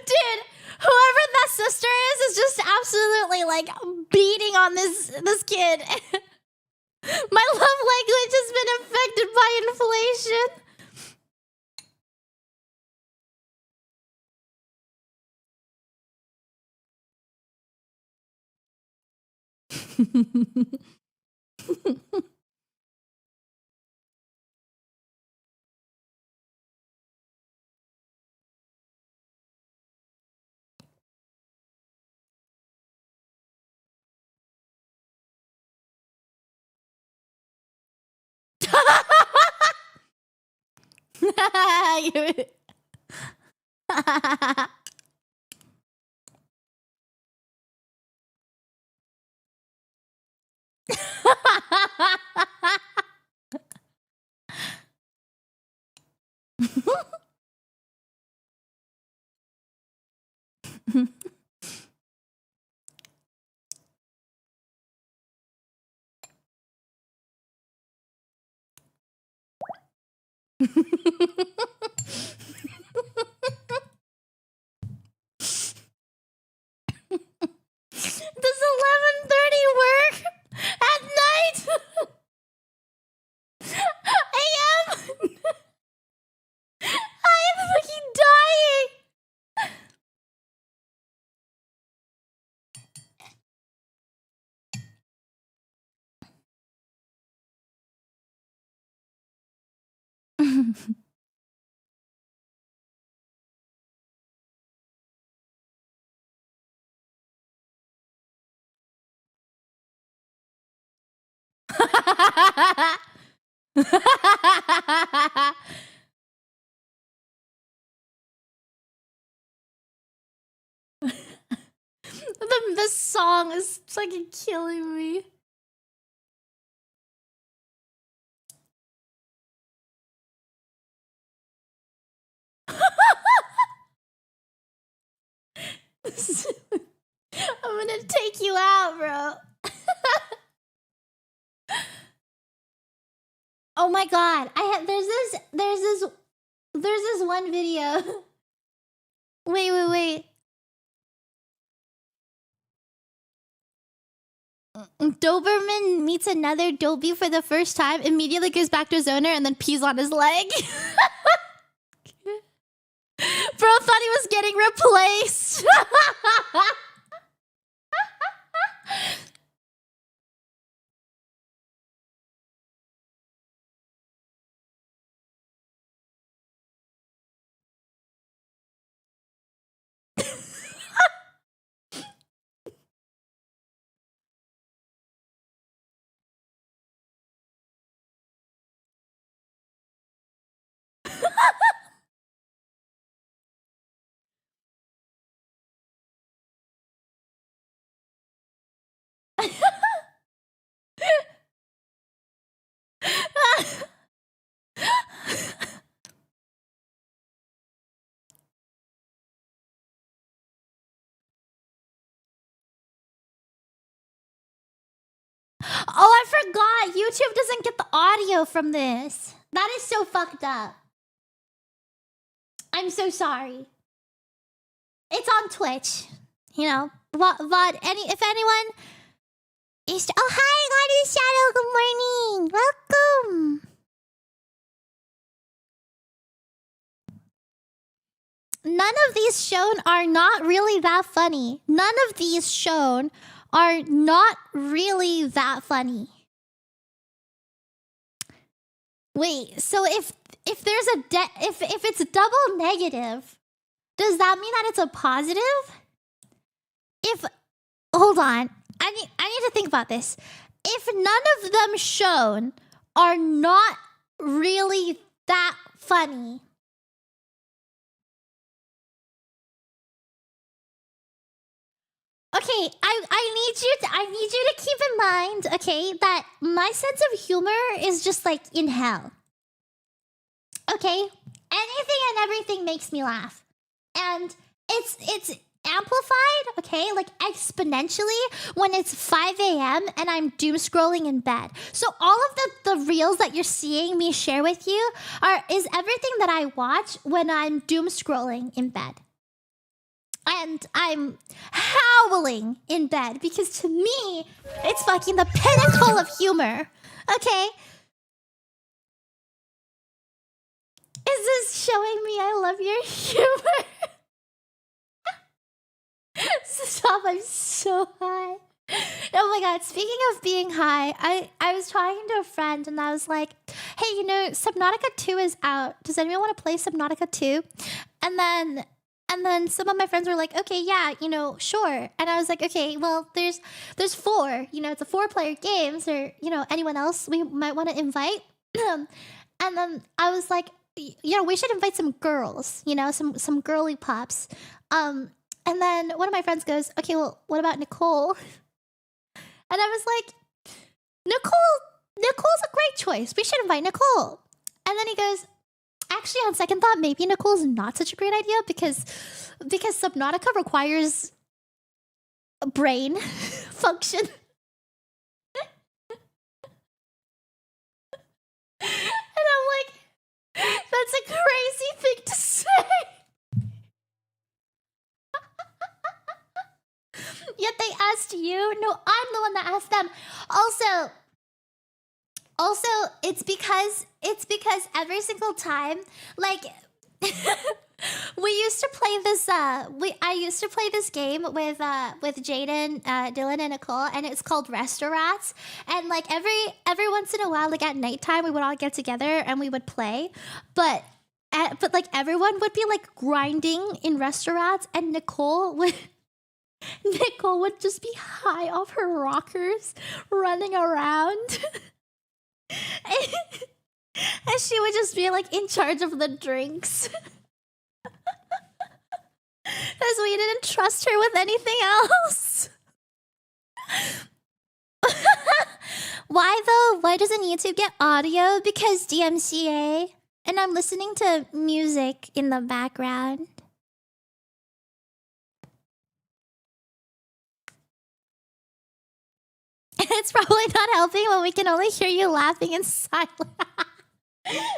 Dude, whoever that sister is just absolutely like beating on this kid. My love language has been affected by inflation. Does 11:30 work at night? AM? I am fucking dying. song is fucking killing me. I'm gonna take you out, bro. Oh my god! There's this one video. Wait. Doberman meets another Dobie for the first time, immediately goes back to his owner, and then pees on his leg. Bro thought he was getting replaced. Oh, I forgot. YouTube doesn't get the audio from this. That is so fucked up. I'm so sorry. It's on Twitch. You know, but if anyone is... Oh, hi, God of the Shadow. Good morning. Welcome. None of these shown are not really that funny. None of these shown are not really that funny. Wait, so if there's a if it's double negative, does that mean that it's a positive? Hold on, I need to think about this. If none of them shown are not really that funny, okay, I need you to keep in mind, okay, that my sense of humor is just like in hell. Okay? Anything and everything makes me laugh. And it's amplified, okay, like exponentially when it's 5 a.m. and I'm doom scrolling in bed. So all of the reels that you're seeing me share with you is everything that I watch when I'm doom scrolling in bed. And I'm howling in bed because to me, it's fucking the pinnacle of humor. Okay? Is this showing me I love your humor? Stop, I'm so high. Oh my god, speaking of being high, I was talking to a friend and I was like, hey, you know, Subnautica 2 is out. Does anyone want to play Subnautica 2? And then some of my friends were like, okay, yeah, you know, sure. And I was like, okay, well, there's 4. You know, it's a 4-player game. So, you know, anyone else we might want to invite? And then I was like, you know, we should invite some girls, you know, some girly pops. And then one of my friends goes, okay, well, what about Nicole? And I was like, Nicole's a great choice. We should invite Nicole. And then he goes, actually, on second thought, maybe Nicole's not such a great idea because Subnautica requires a brain function. And I'm like, that's a crazy thing to say. Yet they asked you. No, I'm the one that asked them. Also, it's because every single time, like, we used to play this. I used to play this game with Jaden, Dylan, and Nicole, and it's called Restaurants. And like every once in a while, like at nighttime, we would all get together and we would play. But like everyone would be like grinding in Restaurants, and Nicole would just be high off her rockers, running around. And she would just be like in charge of the drinks. Because we didn't trust her with anything else. Why though? Why doesn't YouTube get audio? Because DMCA. And I'm listening to music in the background. It's probably not helping when we can only hear you laughing in silence.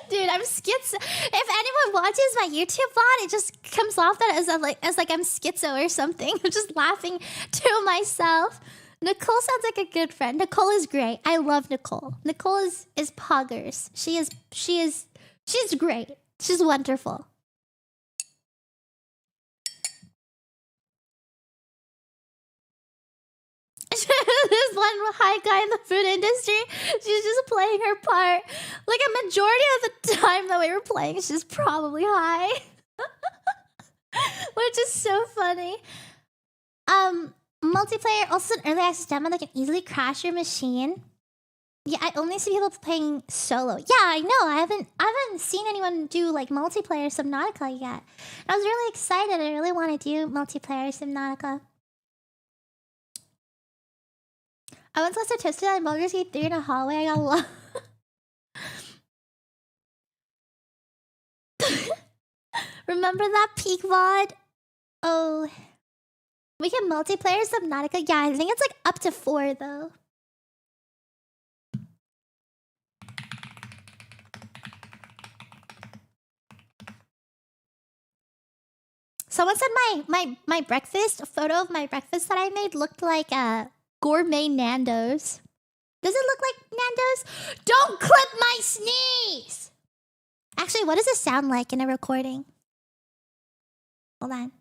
Dude, I'm schizo. If anyone watches my YouTube VOD, it just comes off that as like I'm schizo or something. I'm just laughing to myself. Nicole sounds like a good friend. Nicole is great. I love Nicole. Nicole is poggers. She's great. She's wonderful. This one high guy in the food industry, she's just playing her part. Like a majority of the time that we were playing, she's probably high. Which is so funny. Multiplayer, also an early access demo that can easily crash your machine. Yeah, I only see people playing solo. Yeah, I know. I haven't seen anyone do like multiplayer Subnautica yet. I was really excited. I really want to do multiplayer Subnautica. I once lost a toasted on Baldur's Gate 3 in a hallway. I got lost. Remember that peak VOD? Oh. We can multiplayer Subnautica. Yeah, I think it's like up to 4 though. Someone said my breakfast, a photo of my breakfast that I made looked like a gourmet Nando's. Does it look like Nando's? Don't clip my sneeze! Actually, what does it sound like in a recording? Hold on.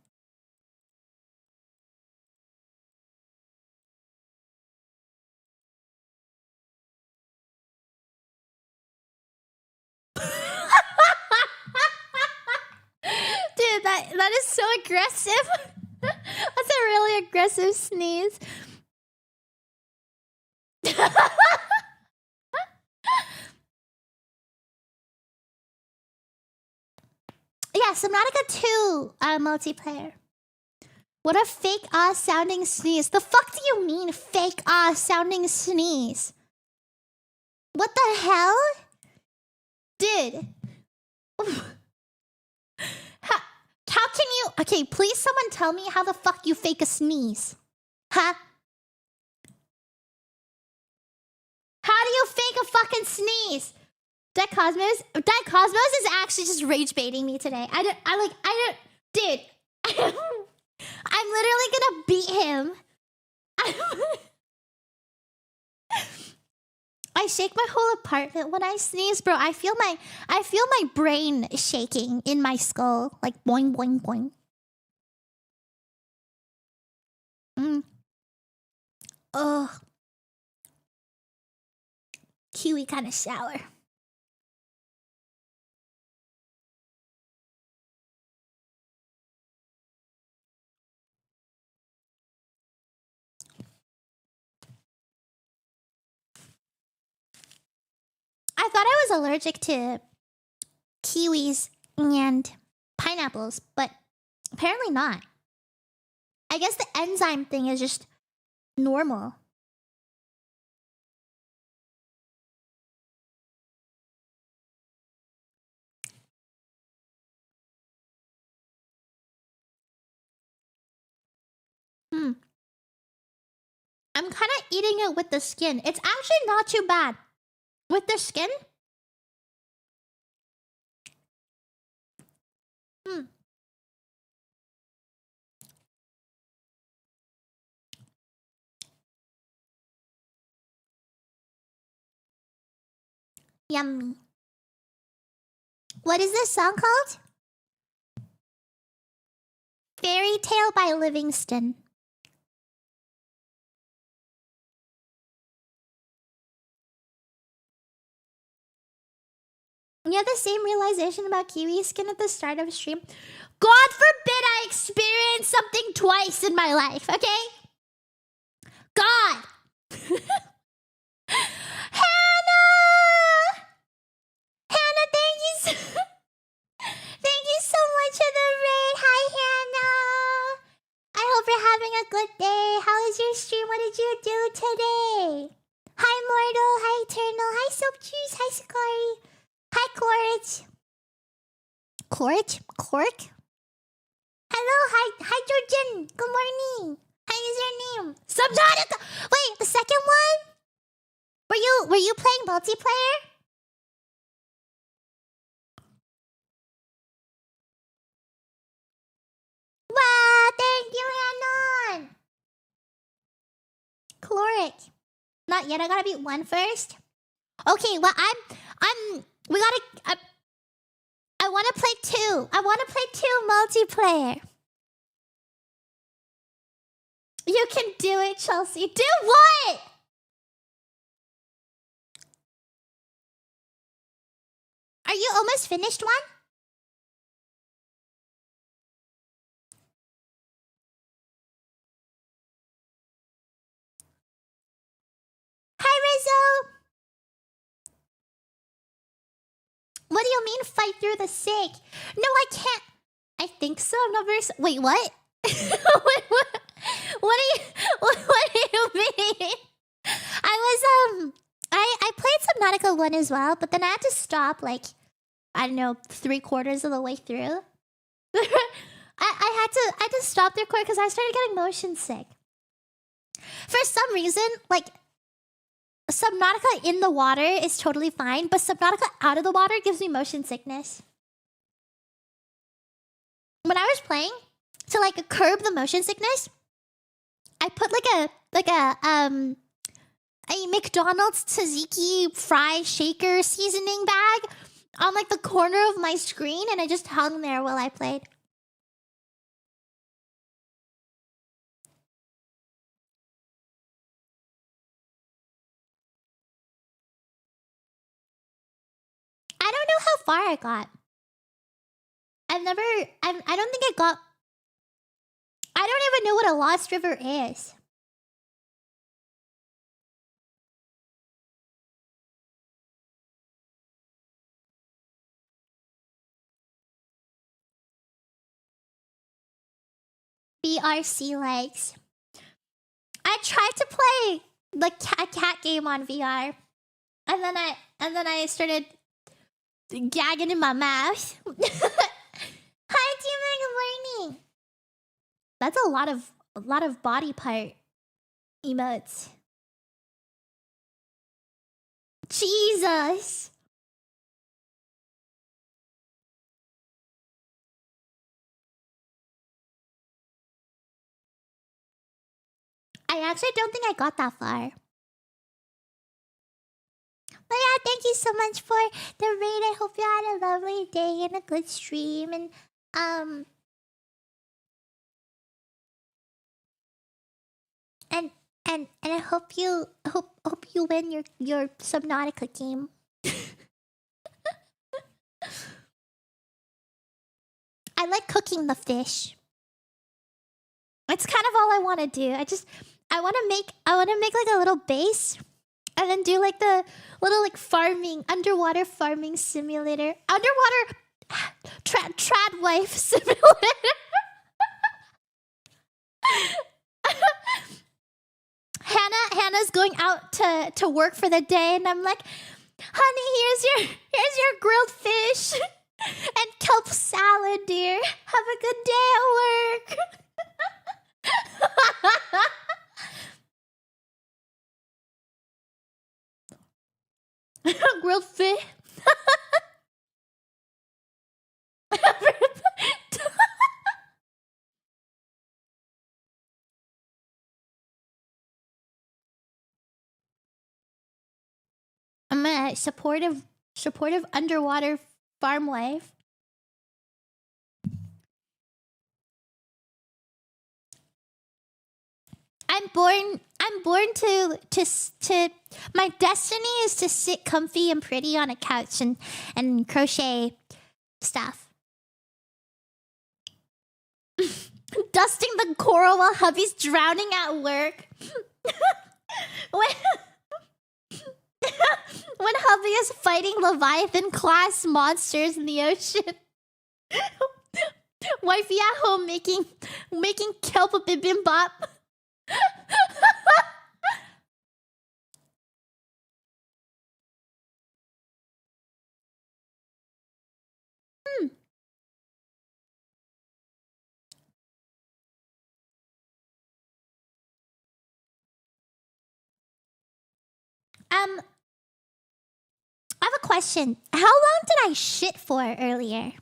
Dude, that is so aggressive. That's a really aggressive sneeze. Yeah, Subnautica 2 multiplayer. What a fake sounding sneeze. The fuck do you mean fake sounding sneeze? What the hell? Dude. How can you... Okay, please someone tell me how the fuck you fake a sneeze. Huh? How do you fake a fucking sneeze? That Cosmos is actually just rage baiting me today. Dude. I'm literally gonna beat him. I shake my whole apartment when I sneeze, bro. I feel my brain shaking in my skull, like boing boing boing. Oh, Kiwi kind of sour. I thought I was allergic to kiwis and pineapples, but apparently not. I guess the enzyme thing is just normal. I'm kind of eating it with the skin. It's actually not too bad. With the skin? Yummy. What is this song called? Fairy Tale by Livingston. You had the same realization about kiwi skin at the start of a stream. God forbid I experience something twice in my life, okay? God! Hannah! Hannah, thank you so thank you so much for the raid. Hi, Hannah. I hope you're having a good day. How was your stream? What did you do Soap Juice. Hi, Sakari. Hi, Corage. Cork? Hello, hi, Georgian. Good morning. Hi, is your name? Subnautica. Wait, the second one? Were you playing multiplayer? Wow, thank you, Hanon. Chloric. Not yet. I gotta beat one first. Okay, well, we gotta. I want to play two. I want to play two multiplayer. You can do it, Chelsea. Do what? Are you almost finished one? Hi, Rizzo. What do you mean fight through the sick? No, I can't. I think so. I'm not very... Wait, what? What do you mean? I played Subnautica 1 as well, but then I had to stop, like, I don't know, 3/4 of the way through. I had to stop the record because I started getting motion sick. For some reason, like, Subnautica in the water is totally fine, but Subnautica out of the water gives me motion sickness. When I was playing, to like curb the motion sickness, I put a McDonald's tzatziki fry shaker seasoning bag on like the corner of my screen, and I just hung there while I played. I don't know how far I got. I don't think I got... I don't even know what a lost river is. BRC legs. I tried to play the cat game on VR, and then I started gagging in my mouth. Hi, Tima. Good morning. That's a lot of body part emotes. Jesus. I actually don't think I got that far. But yeah, thank you so much for the raid. I hope you had a lovely day and a good stream, and I hope you win your Subnautica game. I like cooking the fish. It's kind of all I want to do. I want to make like a little base, and then do like the little like underwater farming simulator, underwater trad wife simulator. Hannah's going out to work for the day, and I'm like, honey, here's your grilled fish and kelp salad, dear. Have a good day at work. Grilled fish. I'm a supportive underwater farm wife. I'm born to my destiny is to sit comfy and pretty on a couch and crochet stuff. Dusting the coral while hubby's drowning at work. When hubby is fighting Leviathan class monsters in the ocean. Wifey at home making kelp bibimbap. I have a question. How long did I shit for earlier?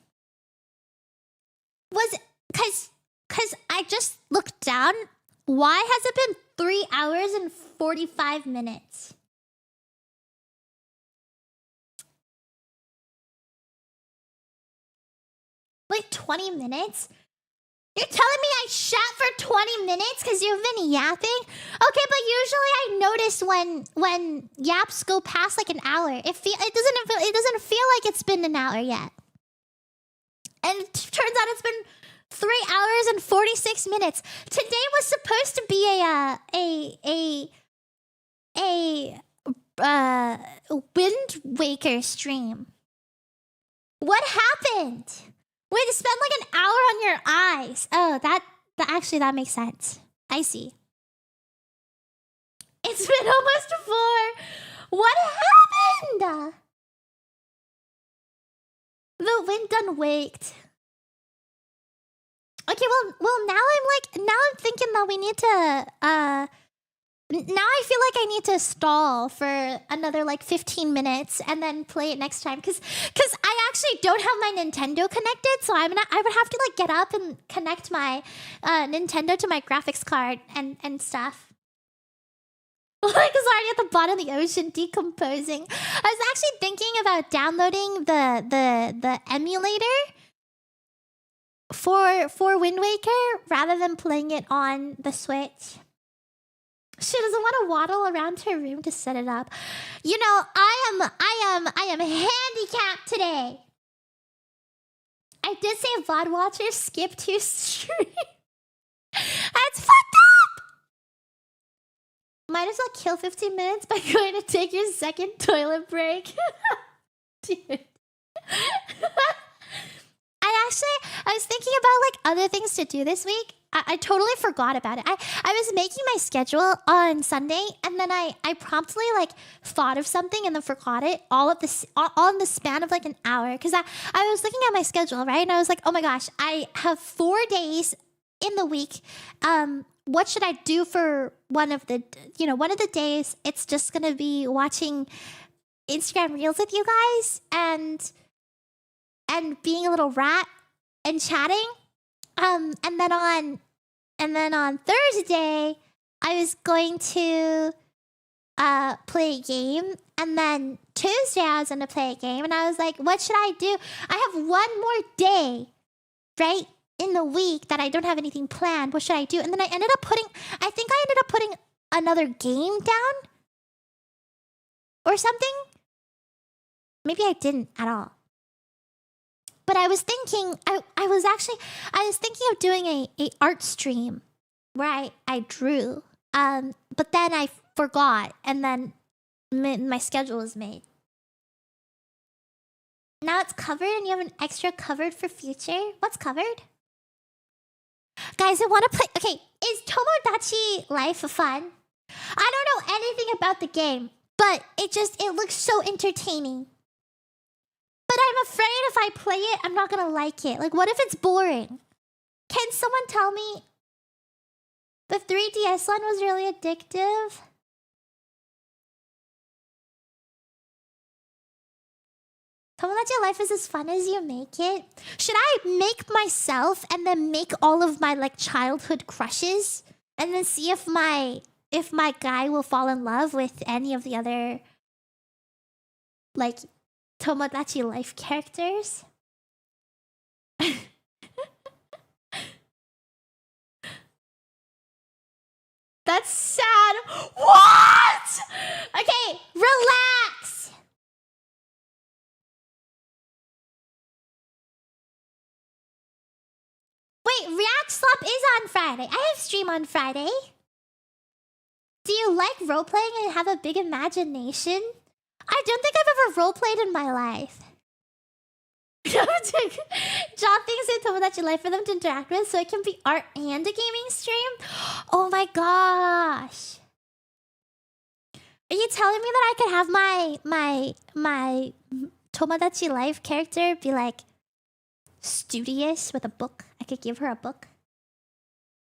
Was it cause I just looked down. Why has it been 3 hours and 45 minutes? Like 20 minutes? You're telling me I shat for 20 minutes because you've been yapping? Okay, but usually I notice when yaps go past like an hour. It doesn't feel like it's been an hour yet. And it turns out it's been 3 hours and 46 minutes. Today was supposed to be a Wind Waker stream. What happened? Way to spend like an hour on your eyes. Oh, that makes sense. I see. It's been almost 4. What happened? The wind done waked. Okay, well now I'm thinking that we need to now I feel like I need to stall for another like 15 minutes and then play it next time cuz I actually don't have my Nintendo connected, so I would have to like get up and connect my Nintendo to my graphics card and stuff. Like it's already at the bottom of the ocean decomposing. I was actually thinking about downloading the emulator for Wind Waker rather than playing it on the Switch. She doesn't want to waddle around her room to set it up. You know, I am handicapped today. I did say VOD watchers skip to stream. That's fucked up. Might as well kill 15 minutes by going to take your second toilet break. Dude. I was thinking about like other things to do this week. I totally forgot about it. I was making my schedule on Sunday, and then I promptly like thought of something and then forgot it all in the span of like an hour. Because I was looking at my schedule, right? And I was like, oh my gosh, I have 4 days in the week. What should I do for one of the days? It's just gonna be watching Instagram Reels with you guys and being a little rat and chatting. And then on Thursday, I was going to play a game, and then Tuesday I was going to play a game, and I was like, what should I do? I have one more day, right, in the week that I don't have anything planned. What should I do? And then I ended up putting another game down or something. Maybe I didn't at all. But I was thinking, I was thinking of doing a art stream where I drew. But then I forgot, and then my schedule was made. Now it's covered, and you have an extra covered for future. What's covered? Guys, I want to play. Okay, is Tomodachi Life fun? I don't know anything about the game, but it looks so entertaining. But I'm afraid if I play it, I'm not gonna like it. Like, what if it's boring? Can someone tell me the 3DS one was really addictive? Tomodachi Life is as fun as you make it. Should I make myself and then make all of my like childhood crushes and then see if my guy will fall in love with any of the other like Tomodachi Life characters? That's sad. What? Okay, relax. Wait, React Slop is on Friday. I have stream on Friday. Do you like roleplaying and have a big imagination? I don't think I've ever roleplayed in my life. John thinks it's Tomodachi Life for them to interact with, so it can be art and a gaming stream? Oh my gosh. Are you telling me that I could have my Tomodachi Life character be like studious with a book? I could give her a book.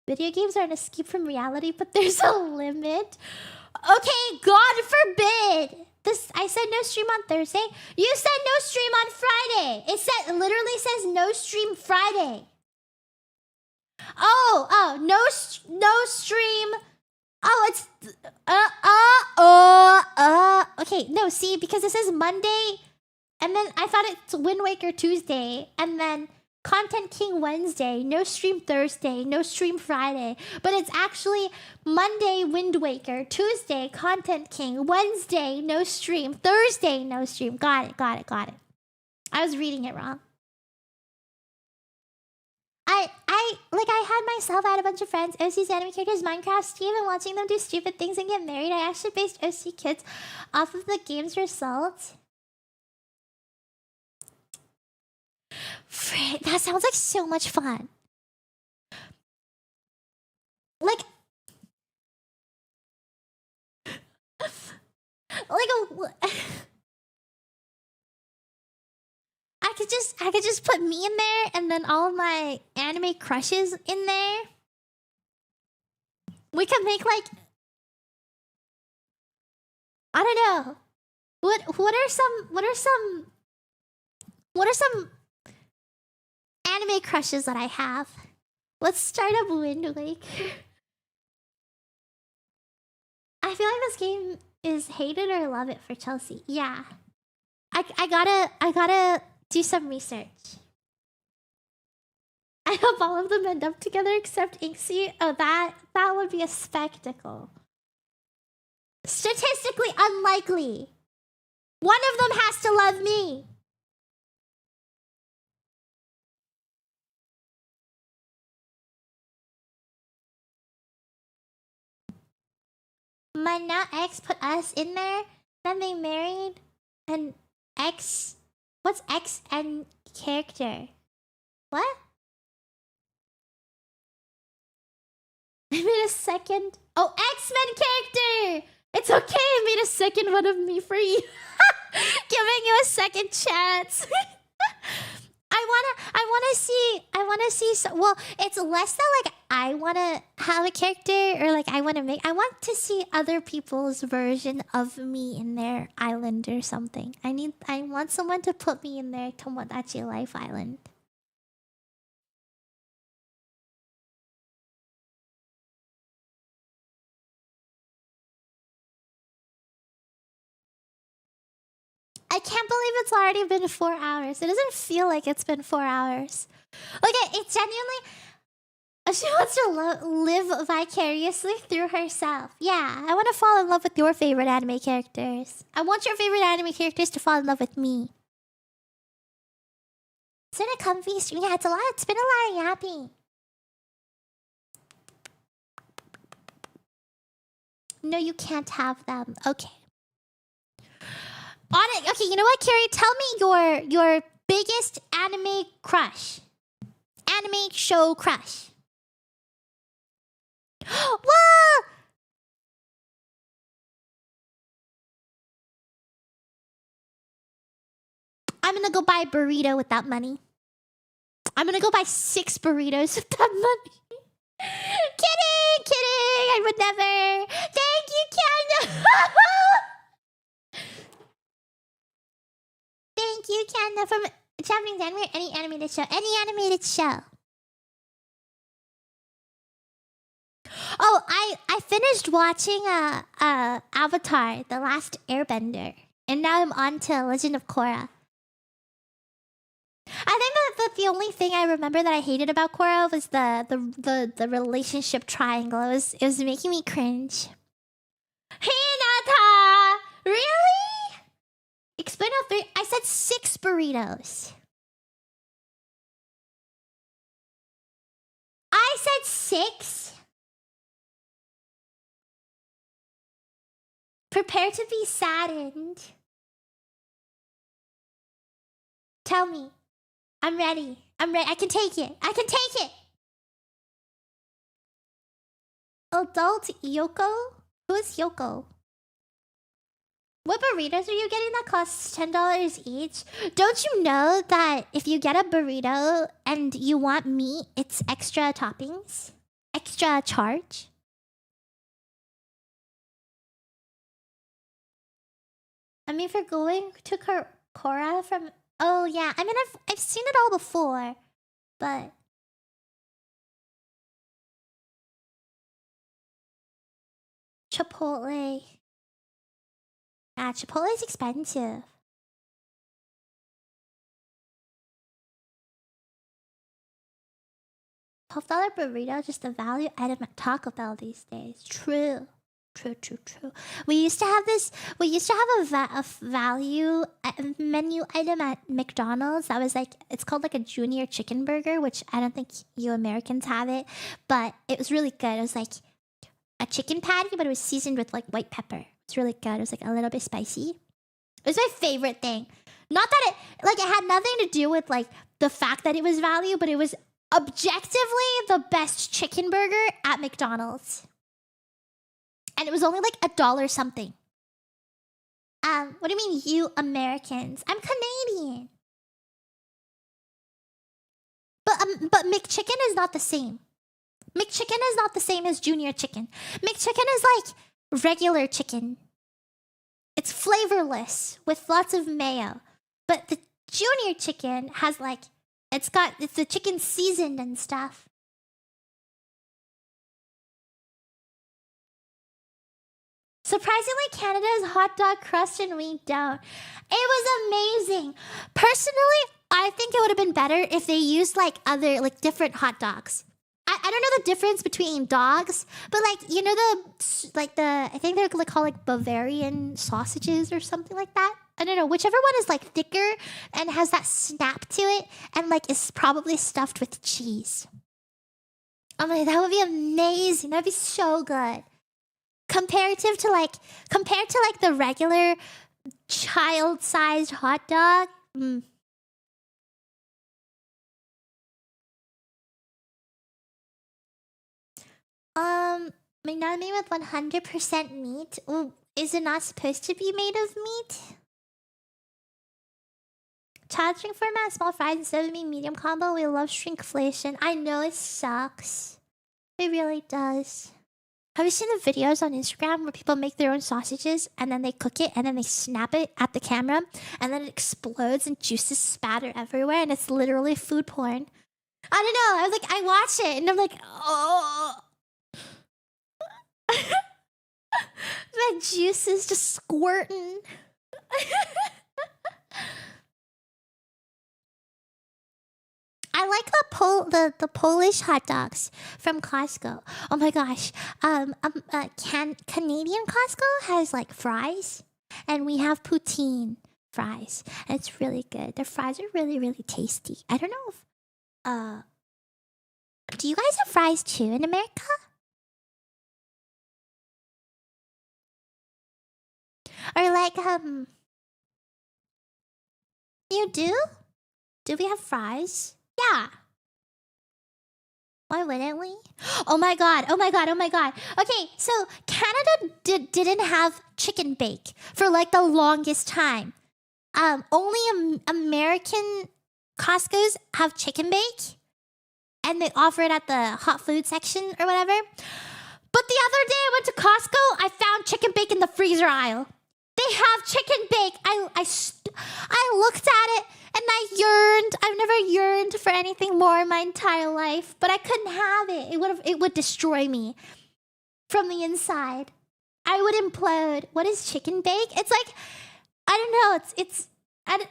Video games are an escape from reality, but there's a limit. Okay, God forbid. stream on Thursday? You said no stream on Friday. It literally says no stream Friday. Oh, no stream. Oh, it's okay, no, see, because it says Monday, and then I thought it's Wind Waker Tuesday, and then Content King Wednesday, no stream Thursday, no stream Friday, but it's actually Monday Wind Waker, Tuesday Content King, Wednesday no stream, Thursday no stream. Got it. I was reading it wrong. I had myself, I had a bunch of friends, OC's anime characters, Minecraft, Steve, and watching them do stupid things and get married. I actually based OC kids off of the game's results. Frick, that sounds like so much fun. Like I could just put me in there and then all my anime crushes in there. We could make like, I don't know. What are some anime crushes that I have? Let's start up Wind Waker. I feel like this game is hate it or love it for Chelsea. Yeah. I gotta do some research. I hope all of them end up together except Inksie. Oh, that would be a spectacle. Statistically unlikely. One of them has to love me. My now ex put us in there, then they married, and X... What's X and character? What? I made a second... Oh, X-Men character! It's okay, I made a second one of me for you. Giving you a second chance. I wanna see well, it's less that like I wanna have a character or like I want to see other people's version of me in their island or something. I want someone to put me in their Tomodachi Life Island. I can't believe it's already been 4 hours. It doesn't feel like it's been 4 hours. Like, it genuinely... She wants to live vicariously through herself. Yeah, I want to fall in love with your favorite anime characters. I want your favorite anime characters to fall in love with me. It's been a comfy stream. Yeah, it's been a lot of yapping. No, you can't have them. Okay. Okay, you know what, Carrie? Tell me your biggest anime crush. Anime show crush. Whoa! I'm gonna go buy a burrito with that money. I'm gonna go buy 6 burritos with that money. Kidding! I would never. Thank you, Kanda. Thank you, Kanda, from Japanese anime or any animated show. Any animated show. Oh, I finished watching Avatar, The Last Airbender, and now I'm on to Legend of Korra. I think that the only thing I remember that I hated about Korra was the relationship triangle. It was making me cringe. Hinata! Really? Explain how 3... I said 6 burritos. I said 6? Prepare to be saddened. Tell me. I'm ready. I'm ready. I can take it. I can take it. Adult Yoko? Who is Yoko? What burritos are you getting that costs $10 each? Don't you know that if you get a burrito and you want meat, it's extra toppings? Extra charge? I'm mean, for going to Cora from... Oh, yeah. I mean, I've seen it all before. But... Chipotle. Yeah, Chipotle's expensive. $12 burrito, just a value item at Taco Bell these days. True. True. We used to have a value menu item at McDonald's that was like, it's called like a junior chicken burger, which I don't think you Americans have it, but it was really good. It was like a chicken patty, but it was seasoned with like white pepper. It's really good. It was like a little bit spicy. It was my favorite thing. Not that it had nothing to do with like the fact that it was value, but it was objectively the best chicken burger at McDonald's. And it was only like $1 something. What do you mean, you Americans? I'm Canadian. But McChicken is not the same. McChicken is not the same as junior chicken. McChicken is like regular chicken. It's flavorless with lots of mayo. But the junior chicken has like, it's the chicken seasoned and stuff. Surprisingly, Canada has hot dog crust and we don't. It was amazing. Personally, I think it would have been better if they used like other, like different hot dogs. I don't know the difference between dogs, but like, you know, I think they're called like Bavarian sausages or something like that. I don't know, whichever one is like thicker and has that snap to it and like is probably stuffed with cheese. Oh my, that would be amazing. That'd be so good. Compared to the regular child-sized hot dog. Not made with 100% meat. Ooh, is it not supposed to be made of meat? Child shrink format, small fries instead of me medium combo. We love shrinkflation. I know it sucks. It really does. Have you seen the videos on Instagram where people make their own sausages and then they cook it and then they snap it at the camera and then it explodes and juices spatter everywhere and it's literally food porn? I don't know. I watch it and I'm like, oh. My juice is just squirting. I like the Polish hot dogs from Costco. Oh my gosh. Canadian Costco has like fries and we have poutine fries. And it's really good. Their fries are really, really tasty. I don't know if do you guys have fries too in America? Or like you do? Do we have fries? Yeah. Why wouldn't we? Oh my god. Okay, so Canada didn't have chicken bake for like the longest time. Only American Costco's have chicken bake. And they offer it at the hot food section or whatever. But the other day I went to Costco, I found chicken bake in the freezer aisle. They have chicken bake. I looked at it and I yearned. I've never yearned for anything more in my entire life, but I couldn't have it. It would destroy me from the inside. I would implode. What is chicken bake? It's like, I don't know.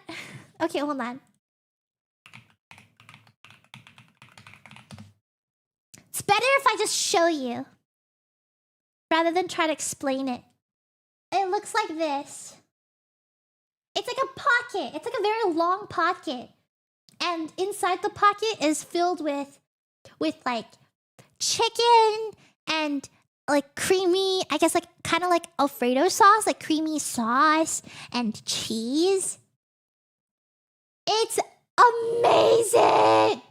Okay, hold on. It's better if I just show you rather than try to explain it. It looks like this. It's like a pocket. It's like a very long pocket. And inside the pocket is filled with like chicken and like creamy, I guess like kind of like Alfredo sauce, like creamy sauce and cheese. It's amazing.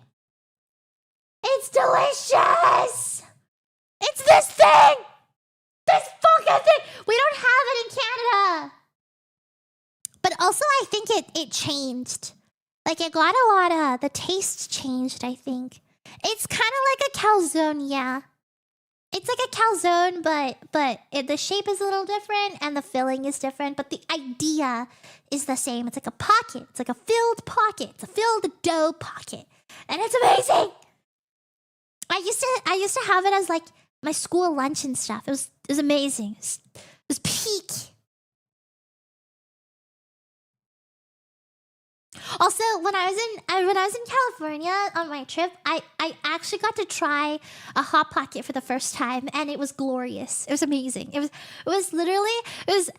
It's delicious. It's this thing. This fucking thing! We don't have it in Canada! But also, I think it changed. Like, it got a lot of... The taste changed, I think. It's kind of like a calzone, yeah. It's like a calzone, but the shape is a little different and the filling is different, but the idea is the same. It's like a pocket. It's like a filled pocket. It's a filled dough pocket, and it's amazing. I used to have it as like my school lunch and stuff. It was amazing. It was peak. Also, when I was in California on my trip, I actually got to try a hot pocket for the first time, and it was glorious. It was amazing. It was literally it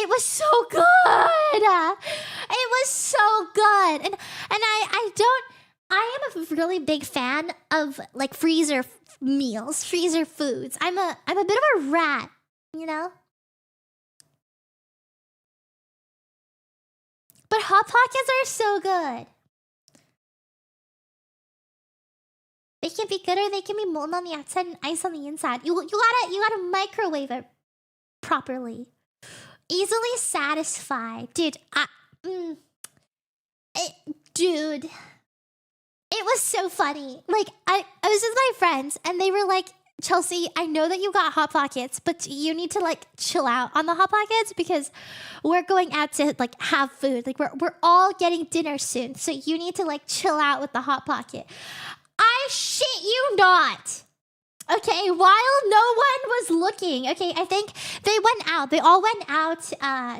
was so good. It was so good, and I am a really big fan of like freezer meals, freezer foods. I'm a bit of a rat, you know. But hot pockets are so good. They can be good or they can be molten on the outside and ice on the inside. You gotta microwave it properly. Easily satisfied, dude. Dude, it was so funny. Like I was with my friends and they were like, Chelsea, I know that you got hot pockets, but you need to like chill out on the hot pockets because we're going out to like have food. Like we're all getting dinner soon, so you need to like chill out with the hot pocket. I shit you not. Okay, while no one was looking, okay, I think they went out. They all went out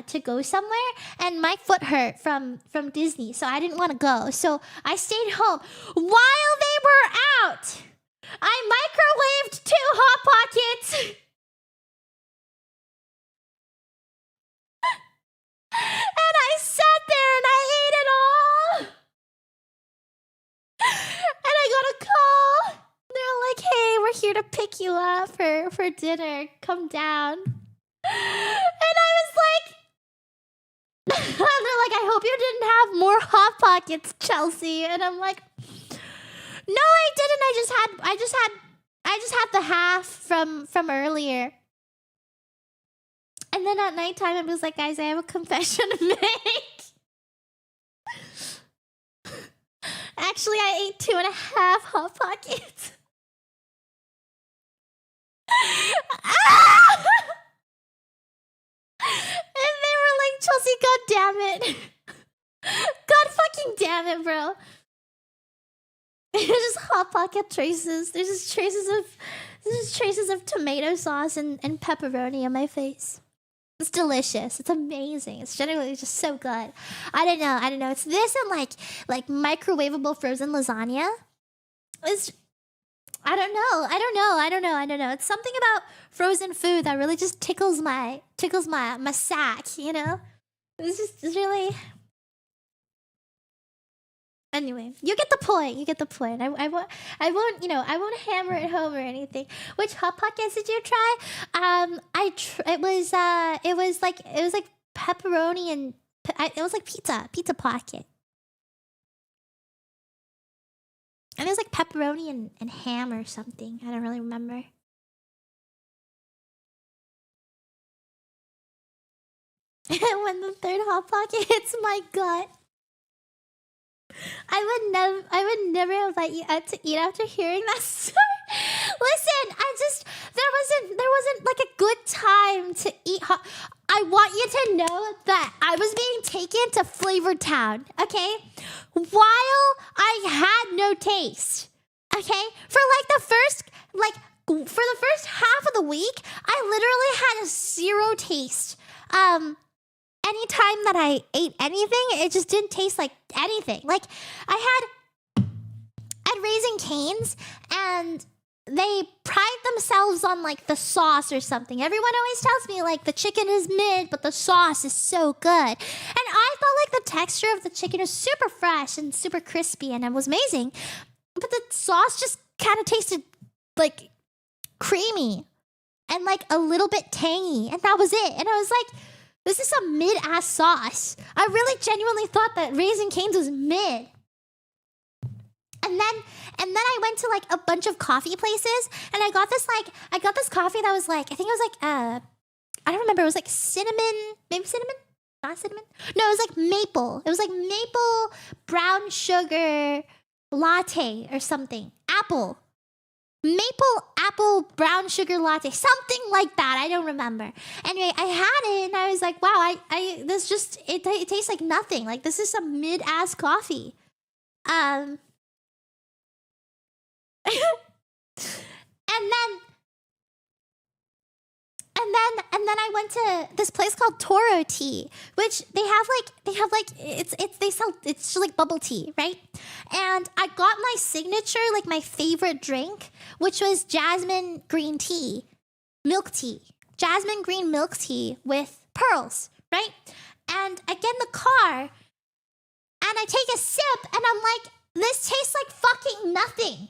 to go somewhere, and my foot hurt from Disney, so I didn't want to go. So I stayed home while they were out. I microwaved 2 hot pockets. And I sat there and I ate it all. And I got a call. They're like, hey, we're here to pick you up for dinner. Come down. And I was like, and they're like, I hope you didn't have more hot pockets, Chelsea. And I'm like, no, I didn't. I just had the half from earlier. And then at nighttime, I was like, guys, I have a confession to make. Actually, I ate 2.5 hot pockets. And they were like, Chelsea, god damn it. God fucking damn it, bro. There's just hot pocket traces. There's just traces of tomato sauce and pepperoni on my face. It's delicious. It's amazing. It's generally just so good. I don't know. It's this and like microwavable frozen lasagna. It's I don't know. It's something about frozen food that really just tickles my sack, you know? It's really. Anyway, you get the point. I won't hammer it home or anything. Which hot pockets did you try? It was like pepperoni and it was like pizza pocket. And it was like pepperoni and ham or something. I don't really remember. When the third hot pocket hits my gut. I would never invite you out to eat after hearing that story. Listen, there wasn't like a good time to eat hot. I want you to know that I was being taken to Flavor Town, okay? While I had no taste, okay? For the first half of the week, I literally had 0 taste. Anytime that I ate anything, it just didn't taste like anything. Like I had Raising Cane's and they pride themselves on like the sauce or something. Everyone always tells me like the chicken is mid, but the sauce is so good. And I felt like the texture of the chicken was super fresh and super crispy and it was amazing. But the sauce just kind of tasted like creamy and like a little bit tangy. And that was it. And I was like, this is some mid-ass sauce. I really genuinely thought that Raising Cane's was mid. And then I went to like a bunch of coffee places and I got this coffee that was like, I think it was like I don't remember, it was like cinnamon, maybe cinnamon? Not cinnamon? No, it was like maple. It was like maple brown sugar latte or something. Apple. maple apple brown sugar latte, something like that. I don't remember. Anyway, I had it and I was like, wow, this just it tastes like nothing. Like this is some mid-ass coffee. And then I went to this place called Toro Tea, which they have like it's just like bubble tea, right? And I got my signature, like my favorite drink, which was jasmine green tea, milk tea, jasmine green milk tea with pearls, right? And I get in the car and I take a sip and I'm like, this tastes like fucking nothing.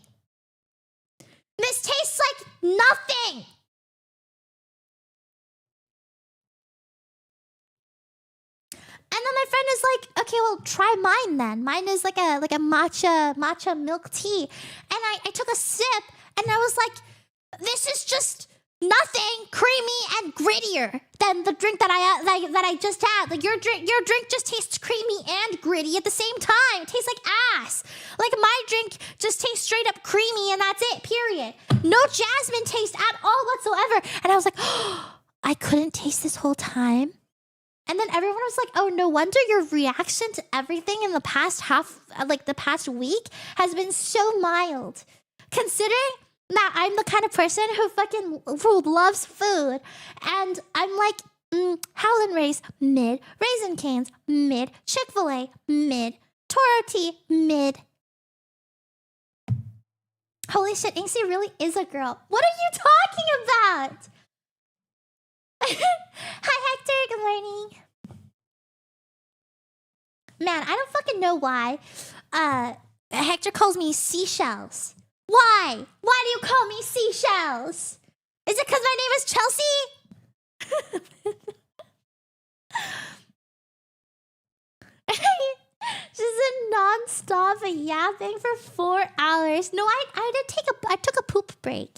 This tastes like nothing. And then my friend is like, okay, well, try mine then. Mine is like a matcha milk tea. And I took a sip and I was like, this is just nothing creamy and grittier than the drink that I just had. Like your drink just tastes creamy and gritty at the same time. It tastes like ass. Like my drink just tastes straight up creamy and that's it, period. No jasmine taste at all whatsoever. And I was like, oh, I couldn't taste this whole time. And then everyone was like, oh, no wonder your reaction to everything in the past the past week has been so mild. Considering that I'm the kind of person who loves food. And I'm like, Howlin' Rays, mid. Raisin Canes, mid. Chick-fil-A, mid. Toro Tea, mid. Holy shit, Inksie really is a girl. What are you talking about? Hi, Hector. Good morning. Man, I don't fucking know why. Hector calls me seashells. Why? Why do you call me seashells? Is it because my name is Chelsea? Just a non-stop yapping for 4 hours. No, I took a poop break.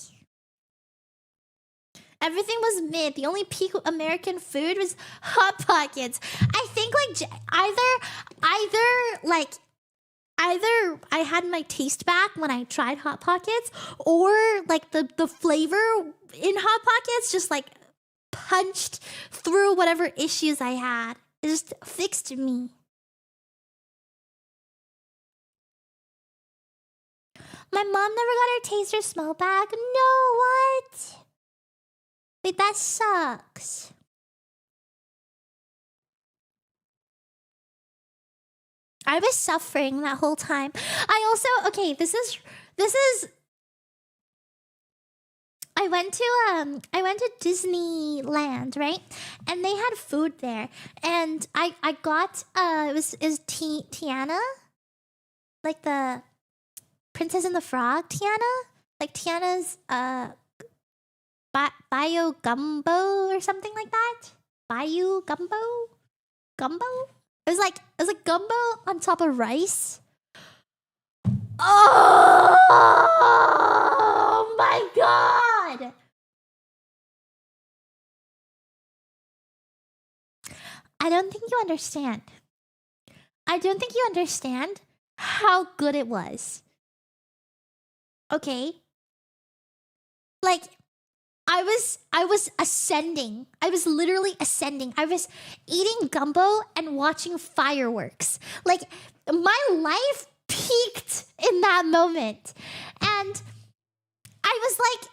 Everything was mid. The only peak American food was Hot Pockets. I think like either I had my taste back when I tried Hot Pockets, or like the flavor in Hot Pockets just like punched through whatever issues I had. It just fixed me. My mom never got her taste or smell back. No, what? Wait, that sucks. I was suffering that whole time. I also, okay, this is I went to Disneyland, right? And they had food there. And I got Tiana? Like the Princess and the Frog Tiana? Like Tiana's Bio gumbo or something like that. Bayou gumbo. It was like gumbo on top of rice. Oh my god! I don't think you understand. I don't think you understand how good it was. Okay? Like, I was ascending. I was literally ascending. I was eating gumbo and watching fireworks. Like, my life peaked in that moment. And I was like,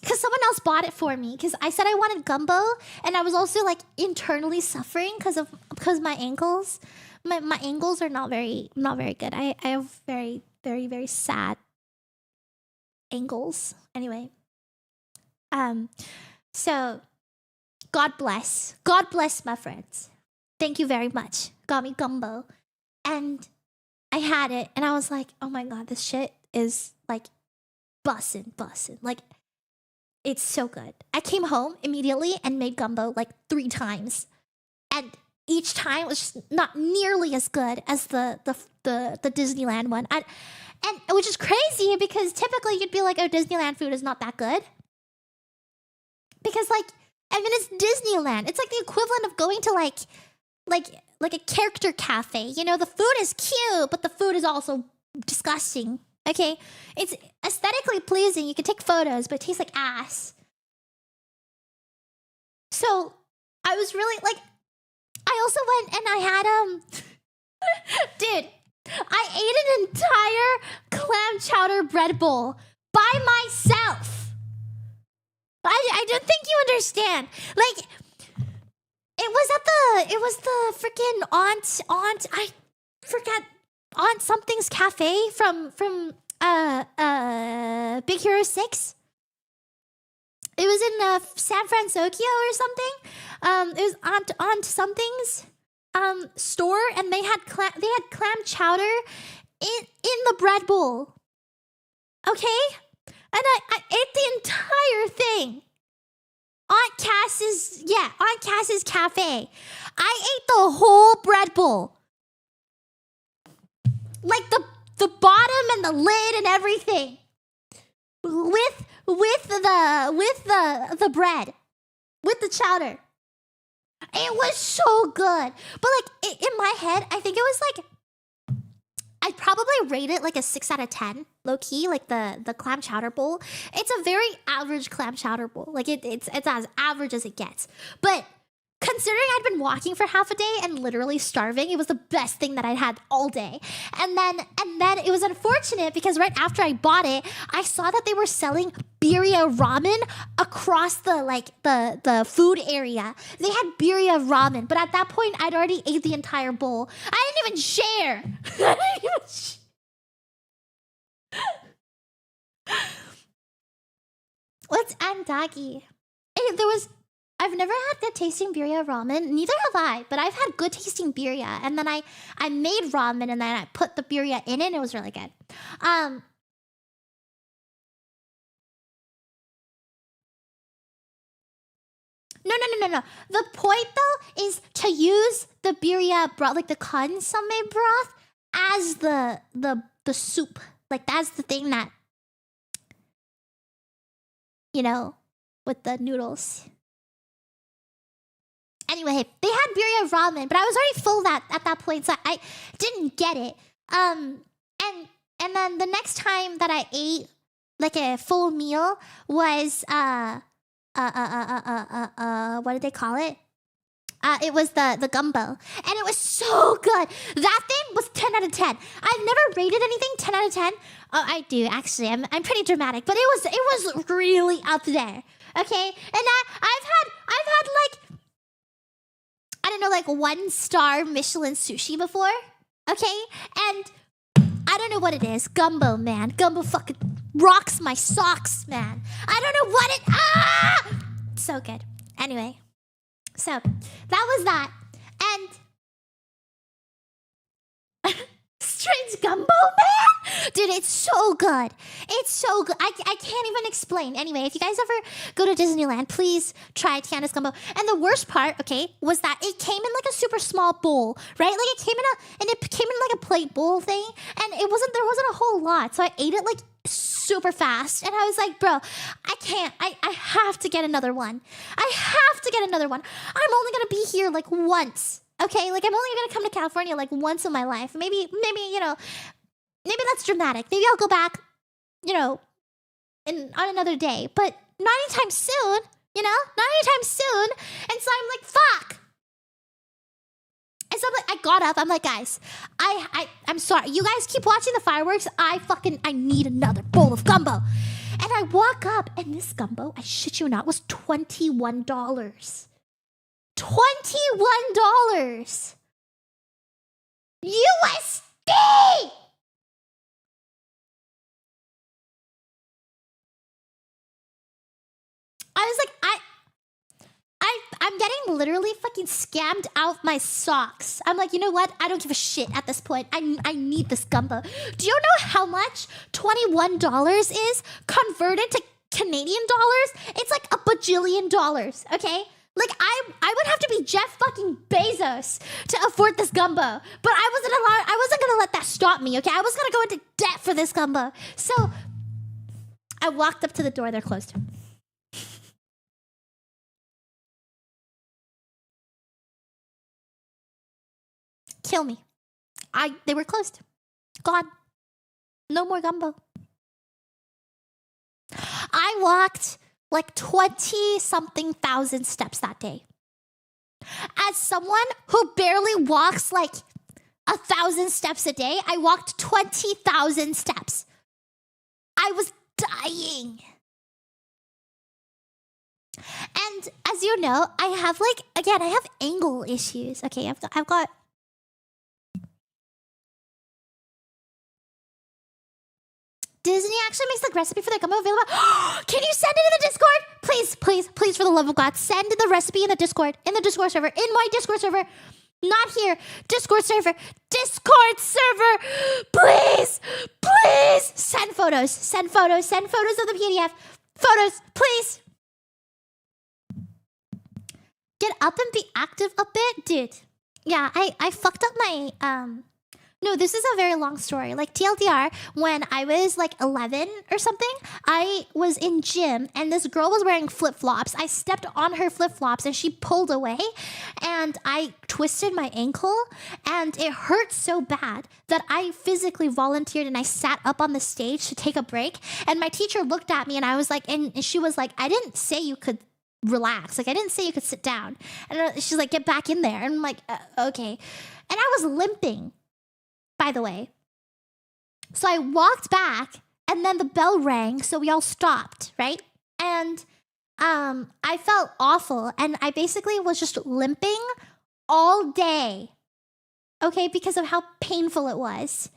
because someone else bought it for me, because I said I wanted gumbo, and I was also like internally suffering because my ankles. My ankles are not very good. I have very, very, very sad angles. Anyway. So God bless my friends. Thank you very much. Got me gumbo. And I had it and I was like, oh my god, this shit is like bussin'. Like, it's so good. I came home immediately and made gumbo like 3 times. And each time was just not nearly as good as the Disneyland one. And which is crazy because typically you'd be like, oh, Disneyland food is not that good. Because like, I mean, it's Disneyland. It's like the equivalent of going to like a character cafe. You know, the food is cute, but the food is also disgusting. Okay, it's aesthetically pleasing. You can take photos, but it tastes like ass. So I was really like, I also went and I had dude, I ate an entire clam chowder bread bowl by myself. I don't think you understand. Like, it was the freaking aunt, I forget, Aunt Something's Cafe from Big Hero 6. It was in San Francisco or something. It was Aunt Something's store, and they had clam chowder in the bread bowl. Okay? And I ate the entire thing. Aunt Cass's Cafe. I ate the whole bread bowl. Like the bottom and the lid and everything. With the bread. With the chowder. It was so good. But like in my head, I think it was like, I'd probably rate it like a 6 out of 10, low key, like the clam chowder bowl. It's a very average clam chowder bowl. Like it's as average as it gets. But considering I'd been walking for half a day and literally starving, it was the best thing that I'd had all day. And then it was unfortunate because right after I bought it, I saw that they were selling birria ramen across the food area. They had birria ramen, but at that point I'd already ate the entire bowl. I didn't even share. I didn't even What's andagi? I've never had good tasting birria ramen. Neither have I, but I've had good tasting birria. And then I made ramen and then I put the birria in it and it was really good. No. The point though is to use the birria broth, like the consomme broth, as the soup. Like that's the thing that, you know, with the noodles. Anyway, they had birria ramen, but I was already full at that point, so I didn't get it. And then the next time that I ate like a full meal was what did they call it? It was the gumbo, and it was so good. That thing was 10 out of 10. I've never rated anything 10 out of 10. Oh, I do actually. I'm pretty dramatic, but it was really up there. Okay, and I've had like, I don't know, like 1-star Michelin sushi before. Okay, and I don't know what it is. Gumbo, man. Gumbo fucking rocks my socks, man. I don't know what it. So good. Anyway, so that was that, and strange gumbo, man. Dude, it's so good. It's so good. I can't even explain. Anyway, if you guys ever go to Disneyland, please try Tiana's gumbo. And the worst part, okay, was that it came in like a super small bowl, right? Like it came in like a plate bowl thing, and there wasn't a whole lot. So I ate it like super fast, and I was like, bro, I can't. I have to get another one. I have to get another one. I'm only gonna be here like once. Okay, like I'm only gonna come to California like once in my life. Maybe you know, maybe that's dramatic. Maybe I'll go back, you know, on another day. But not anytime soon. You know, not anytime soon. And so I'm like, fuck. And so I got up. I'm like, guys, I'm sorry. You guys keep watching the fireworks. I need another bowl of gumbo. And I walk up, and this gumbo, I shit you not, was $21. $21 USD. I was like, I'm getting literally fucking scammed out my socks. I'm like, you know what? I don't give a shit at this point. I need this gumbo. Do you know how much $21 is converted to Canadian dollars? It's like a bajillion dollars, okay? Like I would have to be Jeff fucking Bezos to afford this gumbo. But I wasn't gonna let that stop me, okay? I was gonna go into debt for this gumbo. So I walked up to the door, they're closed. Kill me. They were closed. Gone. No more gumbo. I walked like 20-something thousand steps that day. As someone who barely walks like 1,000 steps a day, I walked 20,000 steps. I was dying. And as you know, I have I have angle issues. Okay, I've got Disney actually makes the recipe for the gumbo available. Can you send it in the Discord? Please, please, please, for the love of God, send the recipe in the Discord server, in my Discord server. Not here. Discord server. Please, please. Send photos. Send photos of the PDF. Photos, please. Get up and be active a bit, dude. Yeah, I fucked up my No, this is a very long story. Like TLDR, when I was like 11 or something, I was in gym and this girl was wearing flip-flops. I stepped on her flip-flops and she pulled away and I twisted my ankle and it hurt so bad that I physically volunteered and I sat up on the stage to take a break. And my teacher looked at me and I was like, and she was like, I didn't say you could relax. Like, I didn't say you could sit down. And she's like, get back in there. And I'm like, okay. And I was limping, by the way. So I walked back and then the bell rang. So we all stopped, right? And I felt awful. And I basically was just limping all day. Okay, because of how painful it was.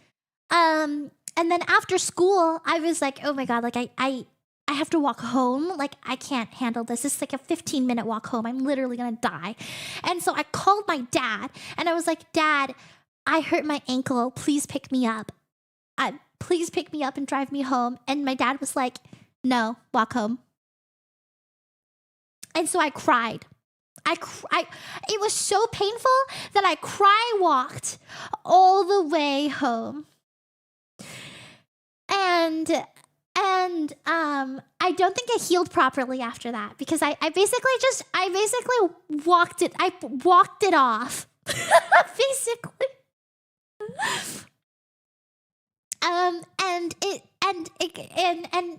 And then after school, I was like, oh my God, like I have to walk home. Like, I can't handle this. It's like a 15-minute walk home. I'm literally gonna die. And so I called my dad and I was like, Dad, I hurt my ankle. Please pick me up. Please pick me up and drive me home. And my dad was like, no, walk home. And so I cried. It was so painful that I walked all the way home. And I don't think I healed properly after that because I basically walked it off. Basically.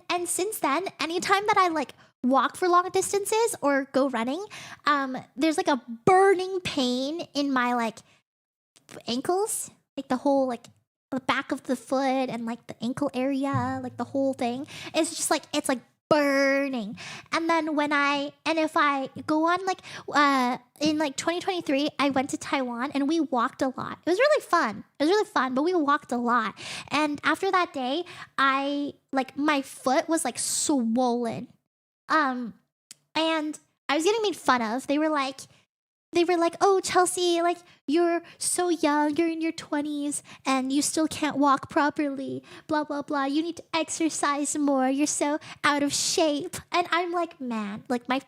And since then, anytime that I like walk for long distances or go running, there's like a burning pain in my like ankles, like the whole like the back of the foot and like the ankle area, like the whole thing. It's just like it's like burning. And then if I go on like in like 2023, I went to Taiwan and we walked a lot. It was really fun. But we walked a lot. And after that day, my foot was like swollen. And I was getting made fun of. They were like, oh, Chelsea, like, you're so young, you're in your 20s, and you still can't walk properly, blah, blah, blah. You need to exercise more. You're so out of shape. And I'm like, man, like, my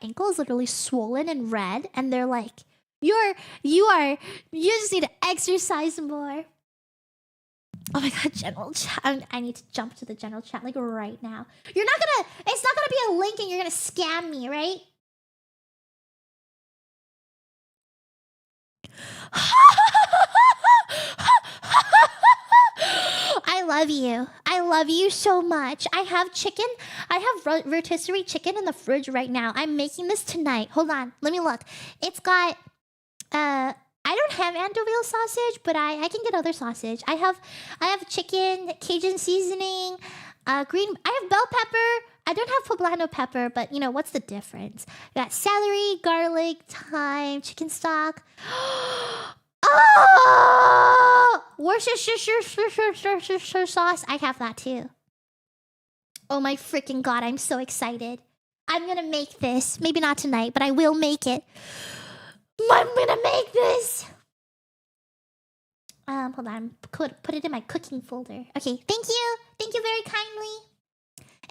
ankle is literally swollen and red, and they're like, you just need to exercise more. Oh my God, general chat. I need to jump to the general chat, like, right now. It's not gonna be a link and you're gonna scam me, right? I love you so much. I have chicken. I have rotisserie chicken in the fridge right now. I'm making this tonight. Hold on, let me look. It's got I don't have andouille sausage, but I can get other sausage. I have chicken, Cajun seasoning, green. I have bell pepper. I don't have poblano pepper, but you know what's the difference? I got celery, garlic, thyme, chicken stock. Oh, Worcestershire sauce. I have that too. Oh my freaking God! I'm so excited. I'm gonna make this. Maybe not tonight, but I will make it. I'm gonna make this. Hold on. Put it in my cooking folder. Okay, thank you. Thank you very kindly.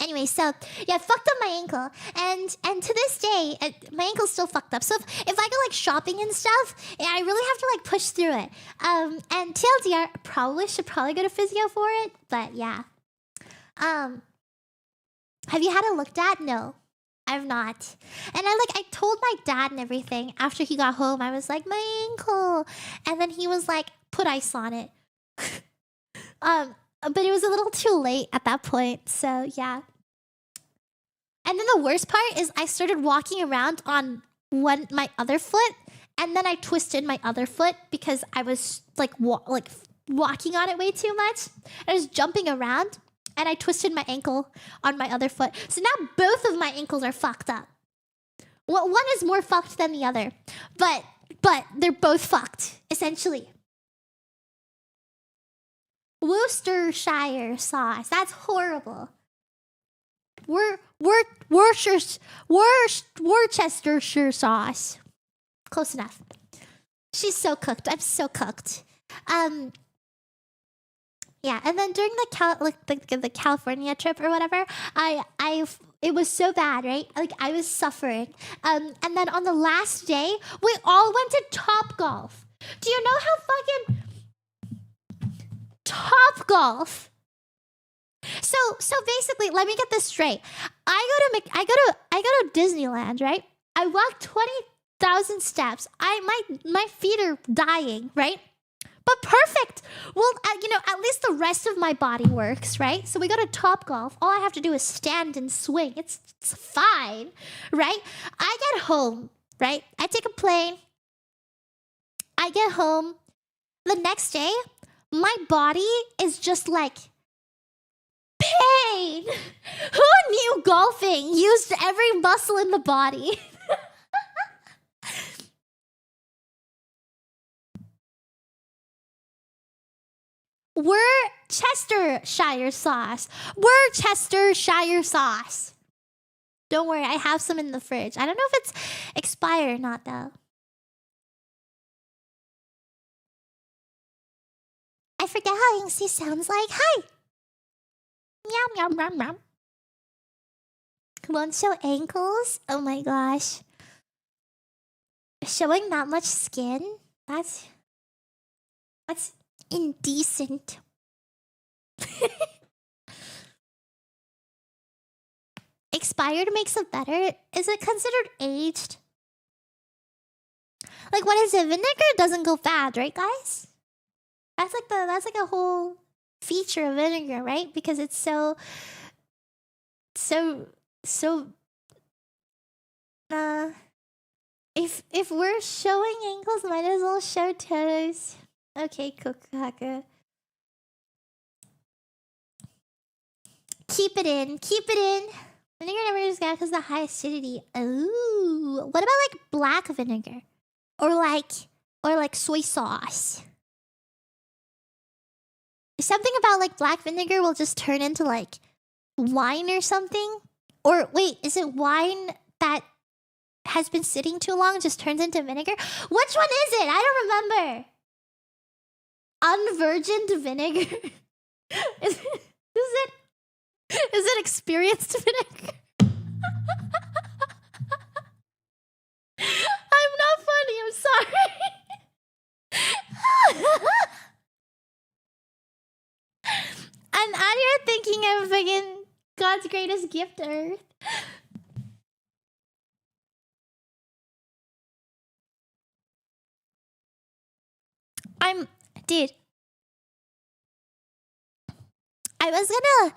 Anyway, so yeah, I fucked up my ankle, and to this day, my ankle's still fucked up. So if I go like shopping and stuff, I really have to like push through it. And TLDR, should probably go to physio for it, but yeah. Have you had it looked at? No, I've not. And I told my dad and everything after he got home. I was like, my ankle, and then he was like, put ice on it. But it was a little too late at that point, so yeah. And then the worst part is I started walking around on my other foot, and then I twisted my other foot because I was like walking on it way too much. I was jumping around, and I twisted my ankle on my other foot. So now both of my ankles are fucked up. Well, one is more fucked than the other, but they're both fucked essentially. Worcestershire sauce. That's horrible. Worcestershire sauce. Close enough. She's so cooked. I'm so cooked. Yeah, and then during the California trip or whatever, it was so bad, right? Like I was suffering. And then on the last day, we all went to Topgolf. Do you know how fucking Topgolf? So basically, let me get this straight. I go to Disneyland, right? I walk 20,000 steps. My feet are dying, right? But perfect. Well, at least the rest of my body works, right? So we go to Topgolf. All I have to do is stand and swing. It's fine, right? I get home, right? I take a plane. I get home. The next day, my body is just like pain. Who knew golfing used every muscle in the body? Worcestershire sauce. Worcestershire sauce. Don't worry, I have some in the fridge. I don't know if it's expired or not, though. I forget how inksie sounds like. Hi! Yum, yum, yum, yum. Won't show ankles? Oh my gosh. Showing that much skin? That's indecent. Expired makes it better? Is it considered aged? Like, what is it? Vinegar doesn't go bad, right, guys? That's like a whole feature of vinegar, right? Because it's so if we're showing ankles, might as well show toes. Okay, Kokaka. Keep it in. Vinegar never is bad because of the high acidity. Ooh. What about like black vinegar? Or like soy sauce? Something about like black vinegar will just turn into like wine or something? Or wait, is it wine that has been sitting too long just turns into vinegar? Which one is it? I don't remember. Unvirgined vinegar? Is it experienced vinegar? I'm not funny, I'm sorry. I'm out here thinking I'm fucking God's greatest gift to Earth. Dude. I was gonna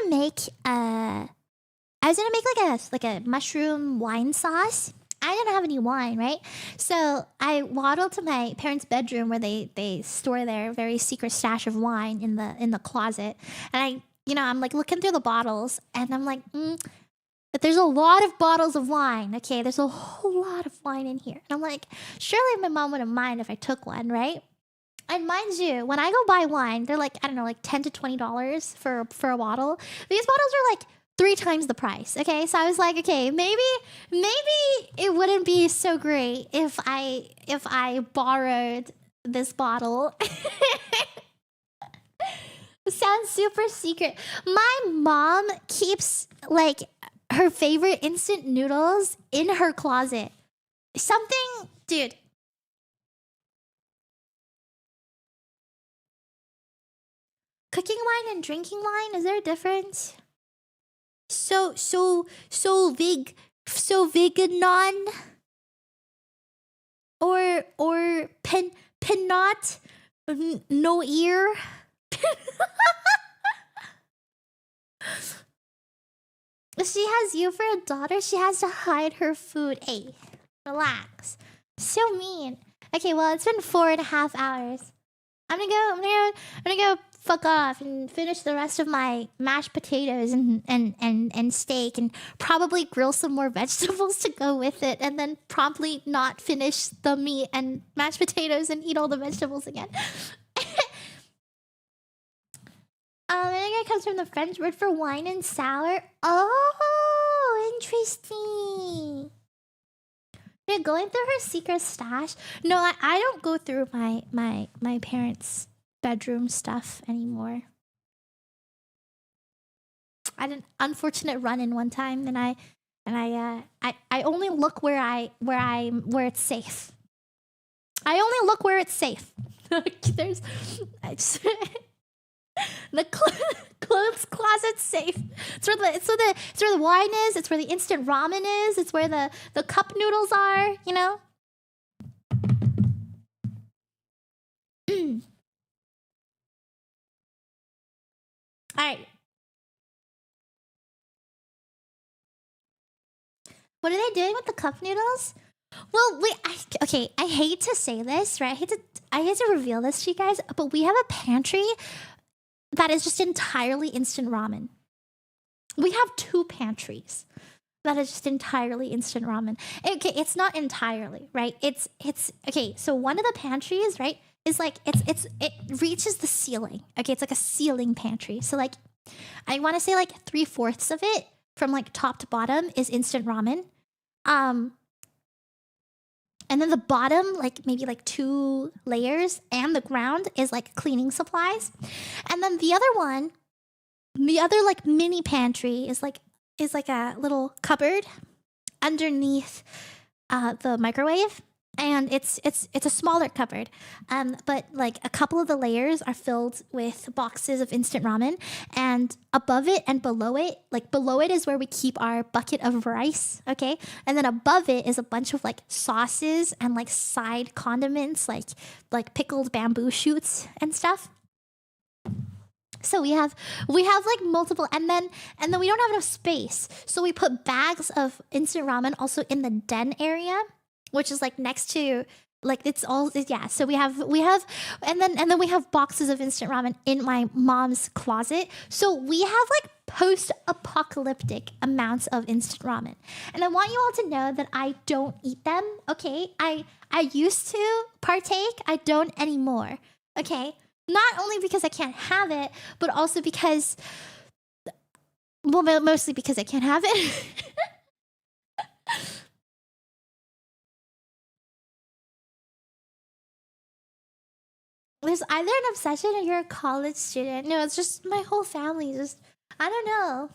make like a mushroom wine sauce. I didn't have any wine, right? So I waddled to my parents' bedroom where they store their very secret stash of wine in the closet. And I'm like looking through the bottles and I'm like, but there's a lot of bottles of wine. Okay, there's a whole lot of wine in here. And I'm like, surely my mom wouldn't mind if I took one, right? And mind you, when I go buy wine, they're like, I don't know, like $10 to $20 for a bottle. These bottles are like 3 times the price. Okay, so I was like, okay, maybe it wouldn't be so great if I borrowed this bottle. It sounds super secret. My mom keeps like her favorite instant noodles in her closet. Something, dude. Cooking wine and drinking wine, is there a difference? So veganon? Or pinot No ear. She has you for a daughter. She has to hide her food. Hey, relax. So mean. Okay, well, it's been 4.5 hours. I'm gonna go fuck off and finish the rest of my mashed potatoes and steak, and probably grill some more vegetables to go with it, and then promptly not finish the meat and mashed potatoes and eat all the vegetables again. Vinegar comes from the French word for wine and sour. Oh, interesting. You're going through her secret stash. No, I don't go through my parents' bedroom stuff anymore. I had an unfortunate run-in one time, and I only look where it's safe. I only look where it's safe. There's the clothes closet's safe. It's where the wine is. It's where the instant ramen is. It's where the cup noodles are. You know. All right. What are they doing with the cup noodles? Well, okay. I hate to say this, right? I hate to reveal this to you guys, but we have a pantry that is just entirely instant ramen. We have 2 pantries that is just entirely instant ramen. Okay, it's not entirely, right? It's okay. So one of the pantries, right, is like it reaches the ceiling. Okay, it's like a ceiling pantry. So like, I want to say like 3/4 of it from like top to bottom is instant ramen. And then the bottom, like maybe like 2 layers, and the ground is like cleaning supplies. And then the other one, the other like mini pantry is like a little cupboard underneath the microwave. And it's a smaller cupboard, but like a couple of the layers are filled with boxes of instant ramen, and above it and below it, like below it is where we keep our bucket of rice, okay, and then above it is a bunch of like sauces and like side condiments, like pickled bamboo shoots and stuff. So we have like multiple, and then we don't have enough space, so we put bags of instant ramen also in the den area, which is like next to, like, it's all, yeah. So we have and then we have boxes of instant ramen in my mom's closet. So we have like post-apocalyptic amounts of instant ramen. And I want you all to know that I don't eat them, okay? I used to partake, I don't anymore, okay? Not only because I can't have it, but also because, well, mostly because I can't have it. There's either an obsession or you're a college student. No, it's just my whole family. Just, I don't know.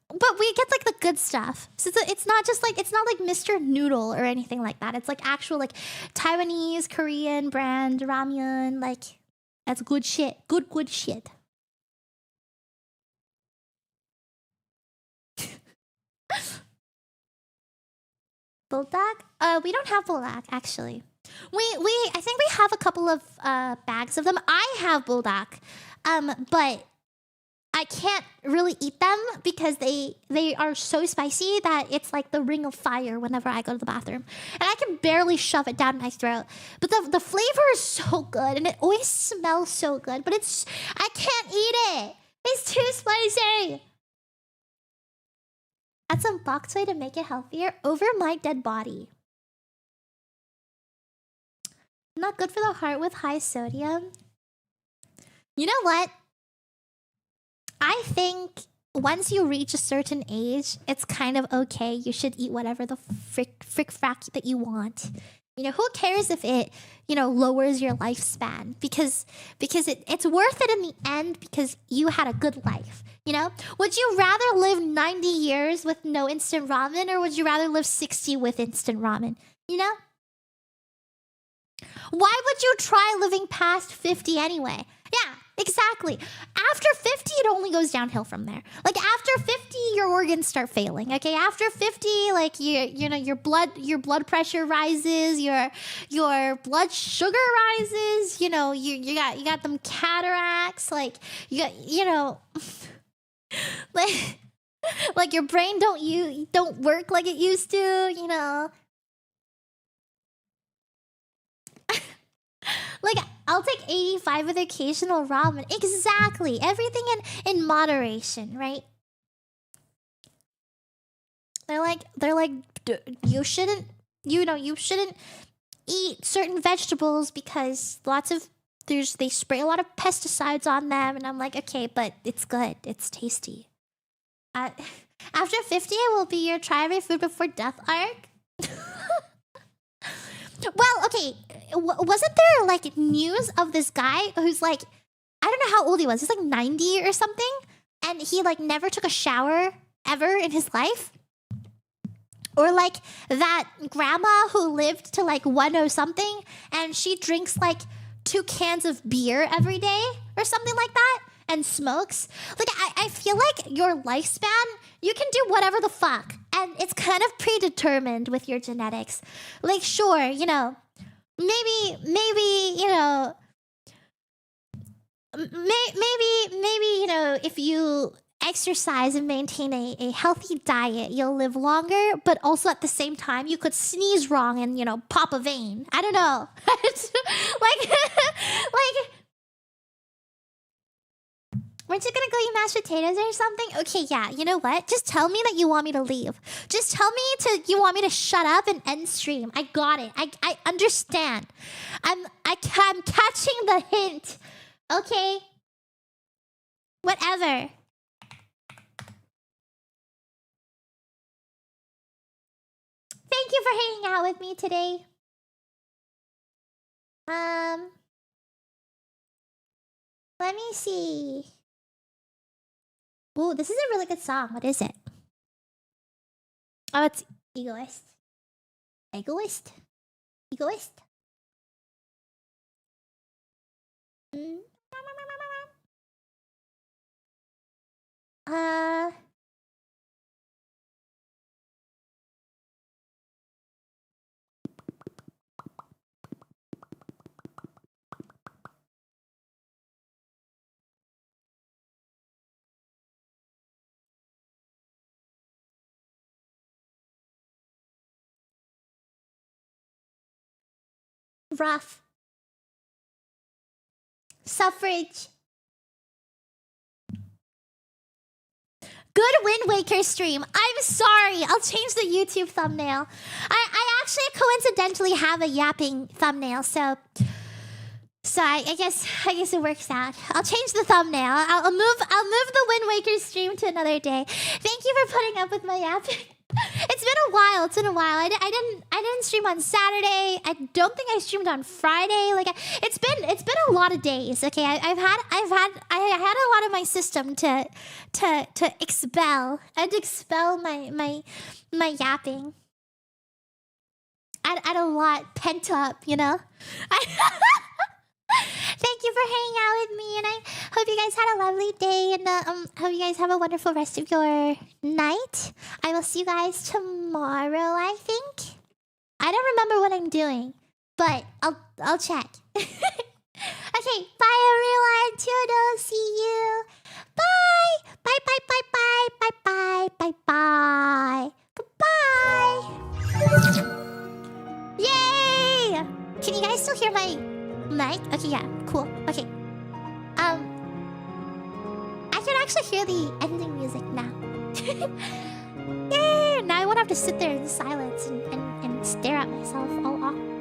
But we get like the good stuff. So it's not just like, it's not like Mr. Noodle or anything like that. It's like actual like Taiwanese, Korean brand ramyun. Like, that's good shit. Good shit. Bulldog? We don't have bulldog actually. I think we have a couple of bags of them. I have bulldog, but I can't really eat them because they are so spicy that it's like the ring of fire whenever I go to the bathroom, and I can barely shove it down my throat. But the flavor is so good, and it always smells so good. But I can't eat it. It's too spicy. Add some bok choy to make it healthier over my dead body. Not good for the heart with high sodium. You know what? I think once you reach a certain age, it's kind of okay. You should eat whatever the frick frack that you want. You know, who cares if it, you know, lowers your lifespan? Because it's worth it in the end because you had a good life. You know? Would you rather live 90 years with no instant ramen, or would you rather live 60 with instant ramen? You know? Why would you try living past 50 anyway? Yeah, exactly. After 50, it only goes downhill from there. Like, after 50, you're organs start failing. Okay, after 50, like you know your blood pressure rises, your blood sugar rises. You know you got them cataracts. Like you know like your brain don't work like it used to. You know. Like, I'll take 85 with occasional ramen. Exactly. Everything in moderation, right? They're like, you shouldn't eat certain vegetables because they spray a lot of pesticides on them. And I'm like, okay, but it's good. It's tasty. After 50, it will be your try every food before death arc. Well, okay, wasn't there like news of this guy who's like, I don't know how old he was. He's like 90 or something, and he like never took a shower ever in his life. Or like that grandma who lived to like 10 something, and she drinks like 2 cans of beer every day or something like that, and smokes. Like I feel like your lifespan, you can do whatever the fuck. And it's kind of predetermined with your genetics. Like, sure, you know, maybe, you know, maybe, you know, if you exercise and maintain a healthy diet, you'll live longer. But also at the same time, you could sneeze wrong and, you know, pop a vein. I don't know. like. Weren't you gonna go eat mashed potatoes or something? Okay, yeah, you know what? Just tell me that you want me to leave. Just tell me you want me to shut up and end stream. I got it. I understand. I'm catching the hint. Okay? Whatever. Thank you for hanging out with me today. Let me see. Ooh, this is a really good song. What is it? Oh, it's Egoist. Egoist? Egoist? Rough. Suffrage. Good Wind Waker stream. I'm sorry. I'll change the YouTube thumbnail. I actually coincidentally have a yapping thumbnail, so I guess it works out. I'll change the thumbnail. I'll move the Wind Waker stream to another day. Thank you for putting up with my yapping. It's been a while. I didn't stream on Saturday. I don't think I streamed on Friday. Like it's been a lot of days. Okay, I had a lot of my system to expel. I'd expel my yapping. I had a lot pent up, you know. Thank you for hanging out with me, and I hope you guys had a lovely day, and hope you guys have a wonderful rest of your night. I will see you guys tomorrow, I think. I don't remember what I'm doing, but I'll check. Okay, bye everyone. Toodles, see you. Bye. Bye bye bye bye bye bye bye bye. Goodbye. Yay! Can you guys still hear my mic? Okay, yeah, cool. Okay. I can actually hear the ending music now. Yay! Now I won't have to sit there in silence and stare at myself all awkward.